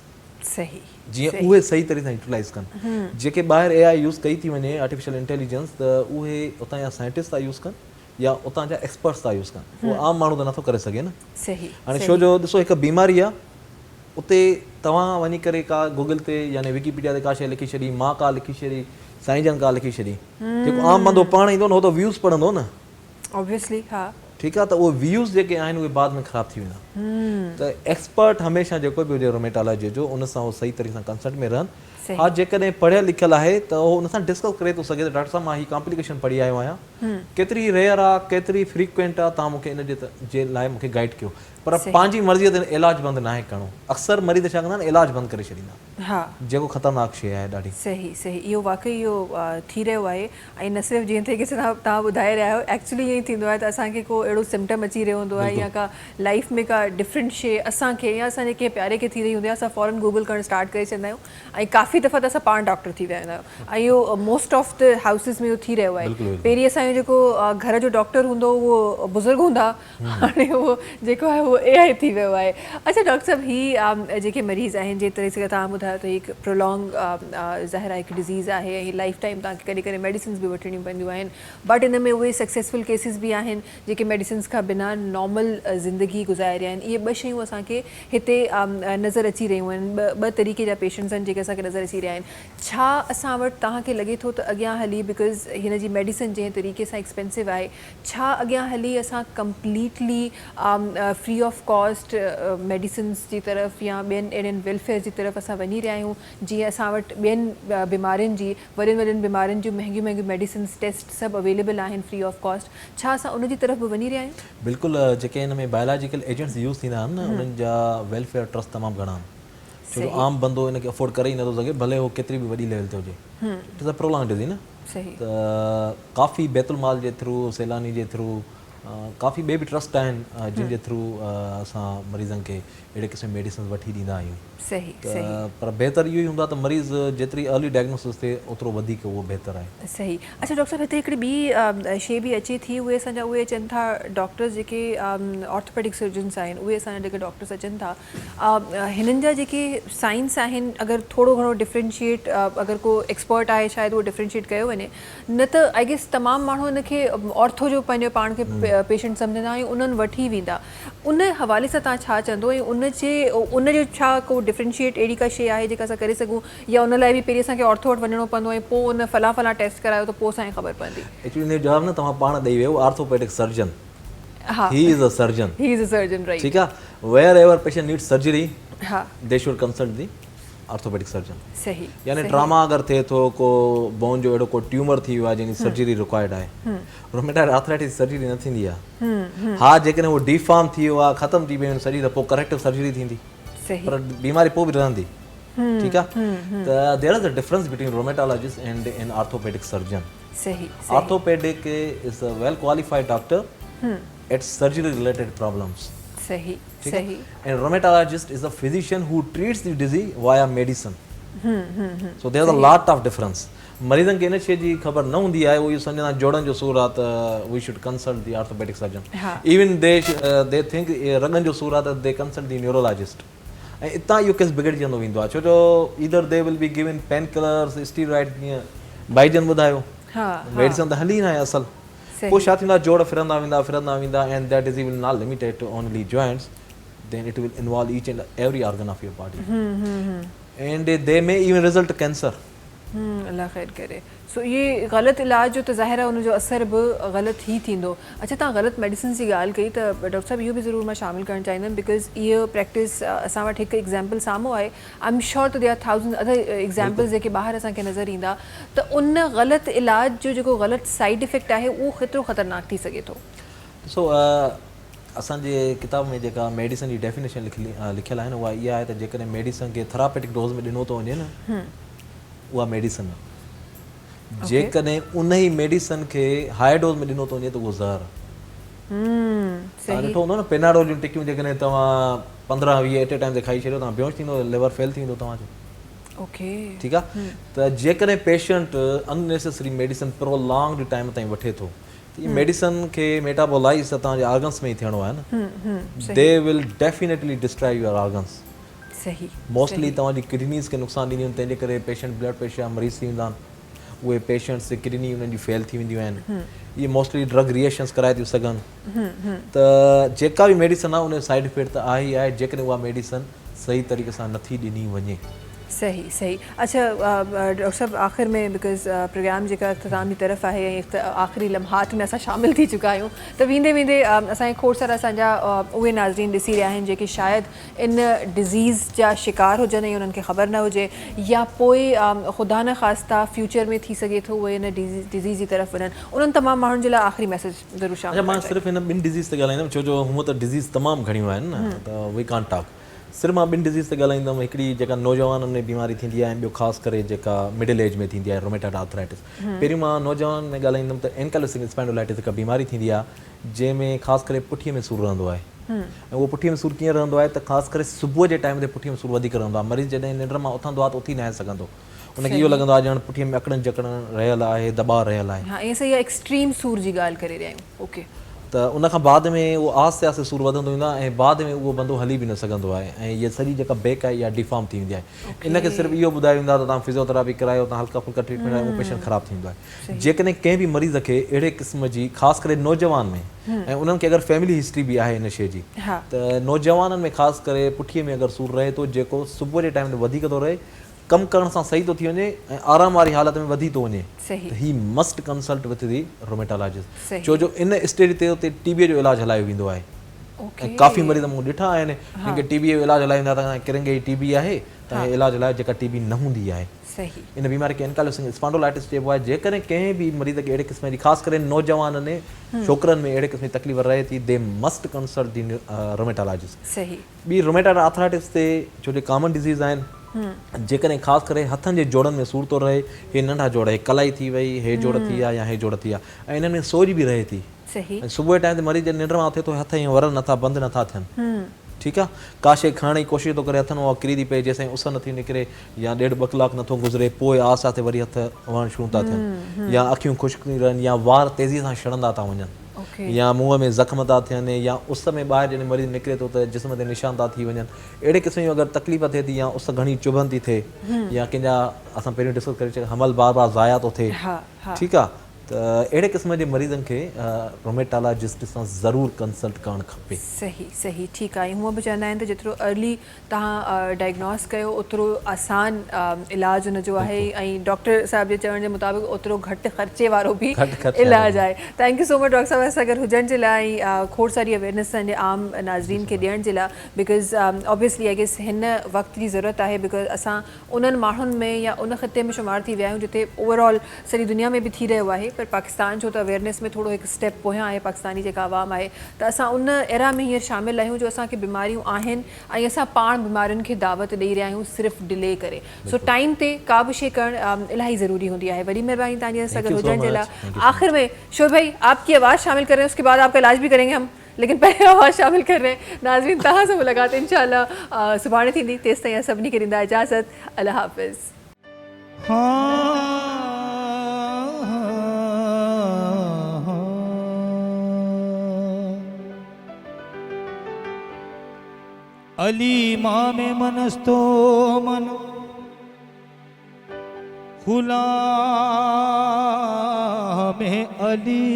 सही जीअं उहे सही तरह सां यूटिलाइज़ कनि। जेके ॿाहिरि AI यूज़ कई थी वञे आर्टिफिशियल इंटेलिजेंस, त उहे उतां जा साइंटिस्ट था यूज़ कनि या उतां जा एक्सपर्ट्स था यूज़ कनि, उहो आम माण्हू त नथो करे सघे न। सही हाणे छो जो ॾिसो, हिकु बीमारी आहे, उते तव्हां वञी करे का गूगल ते यानी विकीपीडिया ते का शइ लिखी छॾी, मां का लिखी छॾी, साईं जन का लिखी छॾी, जेको आम बंदो पाण ईंदो न, उहो त व्यूज़ पढ़ंदो न, ऑब्वियसली। हा ठीकु आहे, त उहे व्यूज़ जेके आहिनि उहे बाद में ख़राबु थी वेंदा। त एक्सपर्ट हमेशह जेको बि हुजे रोमेटोलॉजी जो, उन सां उहो सही तरीक़े सां कंसल्ट में रहनि। हा जेकॾहिं पढ़ियल लिखियल आहे त उहो उन सां डिस्कस करे थो सघे त डॉक्टर साहब मां हीअ कॉम्प्लिकेशन पढ़ी आयो आहियां, केतिरी रेयर आहे, केतिरी फ्रीक्वेंट आहे, तव्हां मूंखे इन जे लाइ मूंखे गाइड कयो। पर पंहिंजी मर्ज़ीअ ते इलाज बंदि न आहे करिणो। अक्सर मरीज़ छा कंदा आहिनि, इलाज बंदि करे छॾींदा, हा जेको ख़तरनाक शइ आहे ॾाढी। सही सही, इहो वाक़ई इहो थी रहियो आहे। ऐं न सिर्फ़ु जीअं तरीक़े सां तव्हां ॿुधाए रहिया आहियो, एक्चुअली ईअं ई थींदो आहे त असांखे को अहिड़ो सिम्टम अची रहियो हूंदो आहे या का लाइफ में का डिफरेंट शइ असांखे या असांजे कंहिं प्यारे खे थी रही हूंदी आहे, असां फ़ौरन गूगल करणु स्टार्ट करे छॾींदा आहियूं, ऐं काफ़ी दफ़ा त असां पाण डॉक्टर थी विया आहियूं। ऐं इहो मोस्ट ऑफ द हाउसिस में इहो थी रहियो आहे। पहिरीं असांजो जेको घर जो डॉक्टर हूंदो उहो बुज़ुर्ग हूंदा, हाणे उहो जेको आहे उहो AI थी वियो आहे। अच्छा डॉक्टर साहब, ही जेके मरीज़ आहिनि, जे तरह सां तव्हां ॿुधायो त हिकु प्रोलॉन्ग ज़ाहिर आहे हिकु डिज़ीज़ आहे, ऐं लाइफ टाइम तव्हांखे कॾहिं कॾहिं मेडिसिन्स बि वठणियूं पवंदियूं आहिनि, बट इन में उहे सक्सेसफुल केसिस बि आहिनि जेके मेडिसिन्स खां बिना नॉर्मल ज़िंदगी गुज़ारे आहिनि। इहे ॿ शयूं असांखे हिते नज़र अची रहियूं आहिनि, ॿ तरीक़े जा पेशेंट्स आहिनि जेके असांखे नज़र अची रहिया आहिनि। छा असां वटि तव्हांखे लॻे थो त अॻियां हली, बिकॉज़ हिन जी मेडिसिन जंहिं तरीक़े सां एक्सपेंसिव आहे, छा अॻियां हली असां completely free of cost medicines जी तरफ़ या ॿियनि अहिड़नि वेलफेयर जी तरफ़ असां वञी रहिया आहियूं, जीअं असां वटि ॿियनि बीमारियुनि जी, वॾियुनि वॾियुनि बीमारियुनि जूं महांगियूं महांगियूं मेडिसिन्स टेस्ट सभु अवेलेबल आहिनि फ्री ऑफ कॉस्ट, छा असां उन जी तरफ़ बि वञी रहिया आहियूं? बिल्कुलु, जेके हिन में बायोलॉजिकल एजेंट्स यूज़ थींदा आहिनि न, उन्हनि जा वेलफेयर ट्रस्ट तमामु घणा आहिनि, छो जो आम बंदो इनखे अफोर्ड करे ई नथो सघे, भले उहो केतिरी बि वॾी लेवल ते हुजे। It is a prolong disease न। सही। त काफ़ी बैतुल माल जे थ्रू, सैलानी जे थ्रू, काफ़ी ॿिए बि ट्रस्ट आहिनि जिन जे थ्रू असां मरीज़नि खे अहिड़े क़िस्म मेडिसिन वठी ॾींदा आहियूं। सही पर बहितर इहो ई हूंदो आहे त मरीज़ जेतिरी अर्ली डायग्नोसिस थिए ओतिरो वधीक उहो बहितर आहे। सही। अच्छा डॉक्टर साहब, हिते हिकिड़ी ॿी शइ बि अचे थी, उहे असांजा उहे चवनि था डॉक्टर्स जेके ऑर्थोपेडिक सर्जन्स आहिनि, उहे असांजा जेके डॉक्टर्स अचनि था, हिननि जा जेके साइंस आहिनि, अगरि थोरो घणो डिफ्रेंशिएट अगरि को एक्सपर्ट आहे शायदि उहो डिफ्रेंशिएट कयो वञे, न त आई गेस तमामु माण्हू हिनखे ऑर्थो जो पंहिंजो पाण खे पेशेंट सम्झंदा आहियूं, उन्हनि वठी वेंदा। उन हवाले सां तव्हां छा चवंदो ऐं उन जो छा को डिफरेंशिएट अहिड़ी का शइ आहे जेका असां करे सघूं या उन लाइ बि पहिरीं असांखे ऑर्थो वटि वञिणो पवंदो ऐं पोइ उन फलां टेस्ट करायो त पोइ असांखे ख़बर पवंदी? एक्चुअली हिन जो जवाबु न तव्हां पाण ॾेई वियो, आर्थोपेडिक सर्जन। हा, he is a surgeon. He is a surgeon, right. ठीकु आहे, wherever patient need surgery हा, they should consult the orthopaedic surgeon. सही। यानी ट्रामा अगर थे तो को बोन जो एड़ो को ट्यूमर थी वियो आहे जंहिंजी सर्जरी रिक्वायर्ड आहे, रोमेटाइड आर्थराइटिस सर्जरी न थींदी आहे। हा, जेकॾहिं उहो डिफॉर्म थी वियो आहे, ख़तम थी वियो सॼी, त पोइ करेक्टिव सर्जरी थींदी, सही। पर बीमारी पोइ बि रहंदी। ठीकु आहे, त there is a difference between rheumatologist and an orthopaedic surgeon. सही। Orthopaedic is a well qualified doctor at surgery related problems. सही, ठीक है? सही। And rheumatologist is a physician who treats the disease via medicine. So there's a lot of difference. मरीज़न खे इन शइ जी ख़बर न हूंदी आहे, उहो इहो सम्झंदा जोड़नि जो सूरु आहे त we should consult the orthopaedic surgeon. Even they think रगनि जो सूरु आहे त दे कंसल्ट दी न्यूरोलॉजिस्ट। ऐं इतां इहो केस बिगड़जंदो वेंदो आहे, छो जो either they will be given pain killers, steroid, कीअं भाईजन ॿुधायो, मेडिसिन त हली न आहे असल। पोइ छा थींदा, जोड़ फिरंदा वेंदा and that disease will not limited to only joints, then it will involve each and every organ of your body. And they may even result cancer. अल्लाह ख़ैर करे। सो ये ग़लति इलाज जो त ज़ाहिर आहे उनजो असर बि ग़लति ई थींदो। अच्छा, तव्हां ग़लति मेडिसिन जी ॻाल्हि कई त डॉक्टर साहब इहो बि ज़रूरु मां शामिलु करणु चाहींदमि, बिकॉज़ इहो प्रैक्टिस असां वटि हिकु एग्ज़ाम्पल साम्हूं आहे। आई एम श्योर त there are thousand other examples जेके ॿाहिरि असांखे नज़र ईंदा, त उन ग़लति इलाज जो जेको ग़लति साइड इफेक्ट आहे उहो केतिरो ख़तरनाक थी सघे थो? सो असांजे किताब में जेका मेडिसिन जी डेफिनेशन लिखियलु आहे न, उहा इहा आहे त जेकॾहिं मेडिसिन खे थेरापेटिक डोज़ में ॾिनो थो वञे न, उहा मेडिसिन आहे। जेकॾहिं उन ई मेडिसिन खे हाई डोज़ में ॾिनो थो वञे त उहो ज़हर आहे। तव्हां ॾिठो हूंदो न पेनाडोल जूं टिकियूं जेकॾहिं तव्हां 15-20 एट ए टाइम ते खाई छॾियो, तव्हां बेहोश थींदो, लिवर फेल थी वेंदो तव्हांजो। ओके, ठीकु आहे, त जेकॾहिं patient unnecessary medicine prolonged time ताईं वठे थो, ये मेडिसिन के मेटाबोलाइज तव्हांजे ऑर्गन्स में ही थियणो आहे न, they will definitely destroy your organs. सही। मोस्टली तव्हांजी किडनीज़ खे नुक़सानु ॾींदियूं आहिनि, तंहिंजे करे पेशेंट ब्लड प्रेशर जा मरीज़ थी वेंदा आहिनि, उहे पेशेंट्स किडनी उन्हनि जी फेल थी वेंदियूं आहिनि, इहे मोस्टली ड्रग रिएक्शंस कराए थियूं सघनि। त जेका बि मेडिसिन आहे उन जो साइड इफेक्ट त आहे ई आहे, जेकॾहिं उहा मेडिसिन सही तरीक़े सां नथी ॾिनी वञे। सही, सही। अच्छा डॉक्टर साहब, आख़िर में बिकॉज़ प्रोग्राम जेका इख़्तिताम की तरफ़ आहे ऐं आख़िरी लम्हात में असां शामिल थी चुका आहियूं, त वेंदे वेंदे असांखे खोड़ सारा असांजा उहे नाज़रीन ॾिसी रहिया आहिनि जेके शायदि इन डिज़ीज़ जा शिकार हुजनि ऐं उन्हनि खे ख़बर न हुजे, या पोइ ख़ुदा न ख़ास्ता फ्यूचर में थी सघे थो उहे इन डिज़ीज़ जी तरफ़ वञनि, उन्हनि तमामु माण्हुनि जे लाइ आख़िरी मैसेज ज़रूरु शामिलु। मां सिर्फ़ु हिन ॿिनि डिज़ीज़ ते ॻाल्हाईंदुमि, छो जो हूअं त डिज़ीज़ तमामु घणियूं आहिनि न, त वी कांट टॉक। सिर्फ़ु मां ॿिनि डिज़ीज़ ते ॻाल्हाईंदुमि, हिकिड़ी जेका नौजवाननि में बीमारी थींदी आहे, ऐं ॿियो ख़ासि करे जेका मिडिल एज में थींदी आहे, रोमेटाइड आर्थराइटिस। पहिरियों मां नौजवान में ॻाल्हाईंदुमि त एनकाइलोसिंग स्पाइंडोलाइटिस हिकु बीमारी थींदी आहे जंहिंमें ख़ासि करे पुठीअ में सूरु रहंदो आहे। ऐं उहो पुठीअ में सूरु कीअं रहंदो आहे त ख़ासि करे सुबुह जे टाइम ते पुठीअ में सूरु वधीक रहंदो आहे। मरीज़ जॾहिं निंड मां उथंदो आहे त उथी न सघंदो, उनखे इहो लॻंदो आहे ॼण पुठीअ में अकड़नि जकड़नि रहियल आहे, दॿाउ रहियल आहे। हाँ, ये सही एक्सट्रीम सूर जी ॻाल्हि करे रहिया आहियूं। ओके, त उनखां बाद में उहो आस्ते आस्ते सूरु वधंदो वेंदो आहे ऐं बाद में उहो बंदो हली बि न सघंदो आहे, ऐं इहा सॼी जेका बैक आहे इहा डिफॉर्म थी वेंदी आहे। इनखे सिर्फ़ु इहो ॿुधायो वेंदो आहे त तव्हां फिज़ियोथेरेपी करायो, तव्हां हल्का फुल्का ट्रीटमेंट आहे, उहो पेशेंट ख़राबु थींदो आहे। जेकॾहिं कंहिं बि मरीज़ खे अहिड़े क़िस्म जी ख़ासि करे नौजवान में, ऐं उन्हनि खे अगरि फैमिली हिस्ट्री बि आहे इन शइ जी, त नौजवाननि में ख़ासि करे पुठीअ में अगरि सूरु रहे थो, जेको सुबुह जे टाइम ते वधीक थो रहे, कमु करण सां सही थो थी वञे ऐं आराम वारी हालत में वधी थो वञे, त he must consult with the rheumatologist, छो जो इन स्टेज ते उते टीबीअ जो इलाजु हलायो वेंदो आहे। ऐं काफ़ी मरीज़ मूं ॾिठा आहिनि जंहिंखे टीबीअ जो इलाजु हलाईंदा त किरंगे टीबी आहे, त इलाजु हलायो जेका टीबी न हूंदी आहे। सही। इन बीमारी खे एनकाइलोसिंग स्पाइंडोलाइटिस चइबो आहे। जेकॾहिं कंहिं बि मरीज़ खे अहिड़े क़िस्म जी ख़ासि करे नौजवाननि छोकिरनि में अहिड़े क़िस्म जी तकलीफ़ रहे थी, they must consult the rheumatologist. सही। ॿी रोमेटाइड आर्थराइटिस ते छो जो कॉमन डिज़ीज़ आहिनि, जेकॾहिं ख़ासि करे हथनि जे जोड़नि में सूरु थो रहे, हे नंढा जोड़, हे कलाई थी वई, हे जोड़ थी विया या हे जोड़ थी विया, ऐं इन्हनि में सोज बि रहे थी। सही। ऐं सुबुह जे टाइम ते मरीज़ निंड मां उथे थो, हथ ईअं वरनि नथा, बंदि नथा थियनि। ठीकु आहे, का शइ खणण जी कोशिशि थो करे, हथनि उहा किरी थी पए, जेसिताईं उस नथी निकिरे या 1.5-2 कलाक नथो गुज़रे, पोइ आस आस्ते वरी हथ वहणु शुरू था थियनि, या अखियूं ख़ुश्क थी रहनि, या वार तेज़ीअ सां छॾंदा था वञनि, या मुंहं में ज़ख़्म था थियनि, या उस में ॿाहिरि जॾहिं मरीज़ निकिरे थो त जिस्म ते निशान था थी वञनि। अहिड़े क़िस्म जी अगरि तकलीफ़ थिए थी, या उस घणी चुभन थी थिए, या कंहिंजा असां पहिरियों डिस्कस करे हमल बार बार ज़ाया थो थिए, ठीकु आहे, त अहिड़े क़िस्म जे मरीज़नि खे रोमेटोलॉजिस्ट सां ज़रूरु कंसल्ट करणु खपे। सही सही ठीकु आहे। हूअं बि चवंदा आहिनि त जेतिरो अर्ली तव्हां डायग्नोस कयो ओतिरो आसान इलाजु हुनजो आहे ऐं डॉक्टर साहिब जे चवण जे मुताबिक़ ओतिरो घटि ख़र्चे वारो बि इलाजु आहे। Thank you so much doctor साहिब असां गॾु हुजण जे लाइ ऐं खोड़ सारी अवेयरनेस पंहिंजे आम नाज़रीन खे ॾियण जे लाइ बिकॉज़ ऑब्वियसली आई गेस हिन वक़्त जी ज़रूरत आहे बिकॉज़ असां उन्हनि माण्हुनि में या उन ख़िते में शुमार थी विया आहियूं जिते ओवरऑल सॼी दुनिया में बि थी रहियो आहे पर पाकिस्तान जो त अवेयरनेस में थोरो हिकु स्टेप पोयां आहे पाकिस्तानी जेका आवाम आहे त असां उन एरा में हींअर शामिल आहियूं जो असांखे बीमारियूं आहिनि ऐं असां पाण बीमारियुनि खे दावत ॾेई रहिया आहियूं सिर्फ़ु डिले करे। सो टाइम ते का बि शइ करणु इलाही ज़रूरी हूंदी आहे। वॾी महिरबानी तव्हांजी असां गॾु हुजण जे लाइ। आख़िर में शोर भाई आपकी आवाज़ शामिल कर रहे हैं उसके बाद आपका इलाज भी करेंगे हम लेकिन पहले आवाज़ शामिल कर रहे हैं। नाज़रीन तव्हां सां मुलाक़ात इंशाअल्लाह सुभाणे थींदी। तेसि ताईं सभिनी खे ॾींदा इजाज़त। अल्लाह हाफ़िज़। अली माँ में मनस्तो मन खुला में अली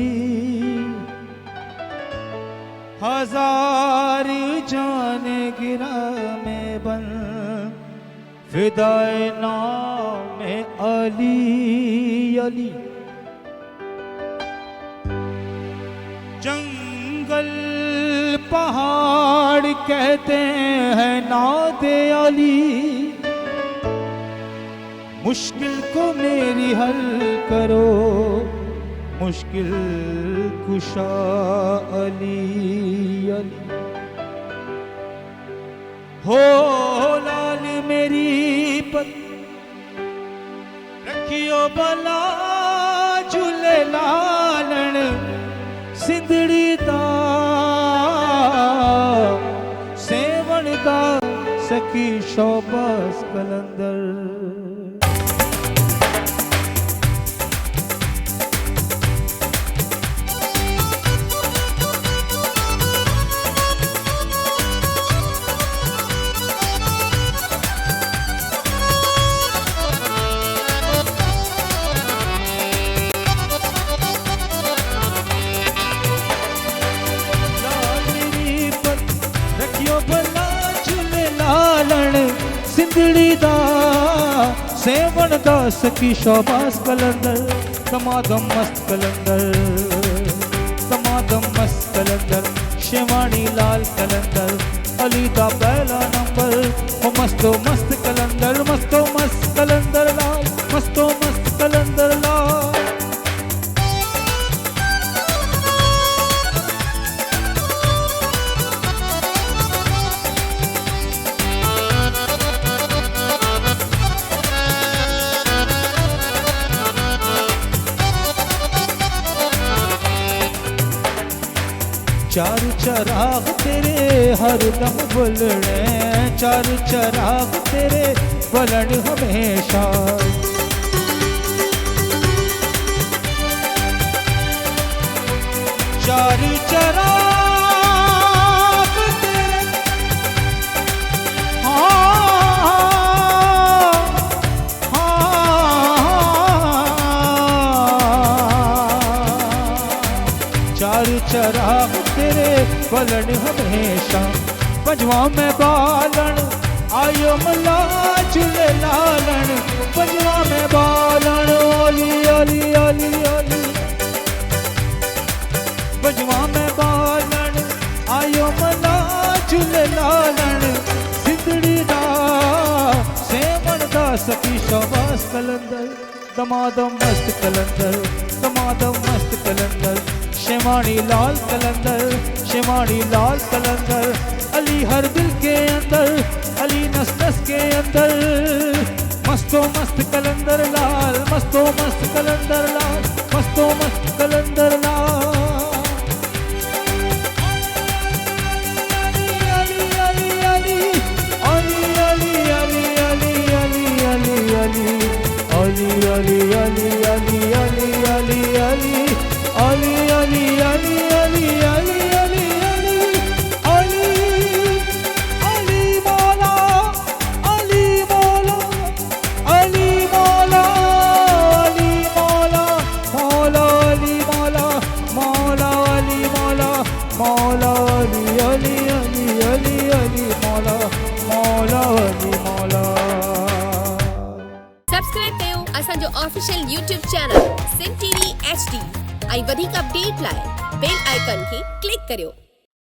हजार जान गिरा में बन फिदाए नाम में अली अली जंगल पहाड़ कहते हैं नादे अली मुश्किल को मेरी हल करो मुश्किल कुशा अली अली हो लाल मेरी पत रखियो भला झूले लालन सिंधड़ी दा सेवण दा सखी शोबस कलंदर। सिंधड़ी दा सेवण दा सखी शोबास कलंदर दमादम मस्त कलंदर दमादम मस्त कलंदर शेवानी लाल कलंदर अली दा पहला नंबर ओ मस्तो मस्त कलंदर मस्तो मस्त कलंदर लाल मस्तो मस्त कलंदर लाल। चार चराग तेरे हर दम बुलने चार चराग तेरे बलन हमेशा चार चराग तेरे चार चराग तेरे बलन हमेशा पंजवा में बालन आयो मला झूले लालन पंजवा में बालन ओली ओली ओली ओली पंजवा में बालन आयो मला झूले लालन सिंधड़ी दा सेवण दा सखी शोबास कलंदर दमादम मस्त कलंदर दमादम मस्त कलंदर शेवानी लाल कलंदर शेवानी लाल कलंदर अली हर दिल के अंदर अली नस नस के अंदर मस्तो मस्त कलंदर लाल मस्तो मस्त कलंदर लाल मस्तो मस्त कलंदर लाल। Ali Ali Ali Ali Ali Ali Ali Ali Ali Ali Ali Ali Ali Ali Ali Ali Mola Ali Mola Ali Mola Ali YouTube channel SIM TV HD ऐं वधीक अपडेट लाइ बेल आइकन खे क्लिक करियो।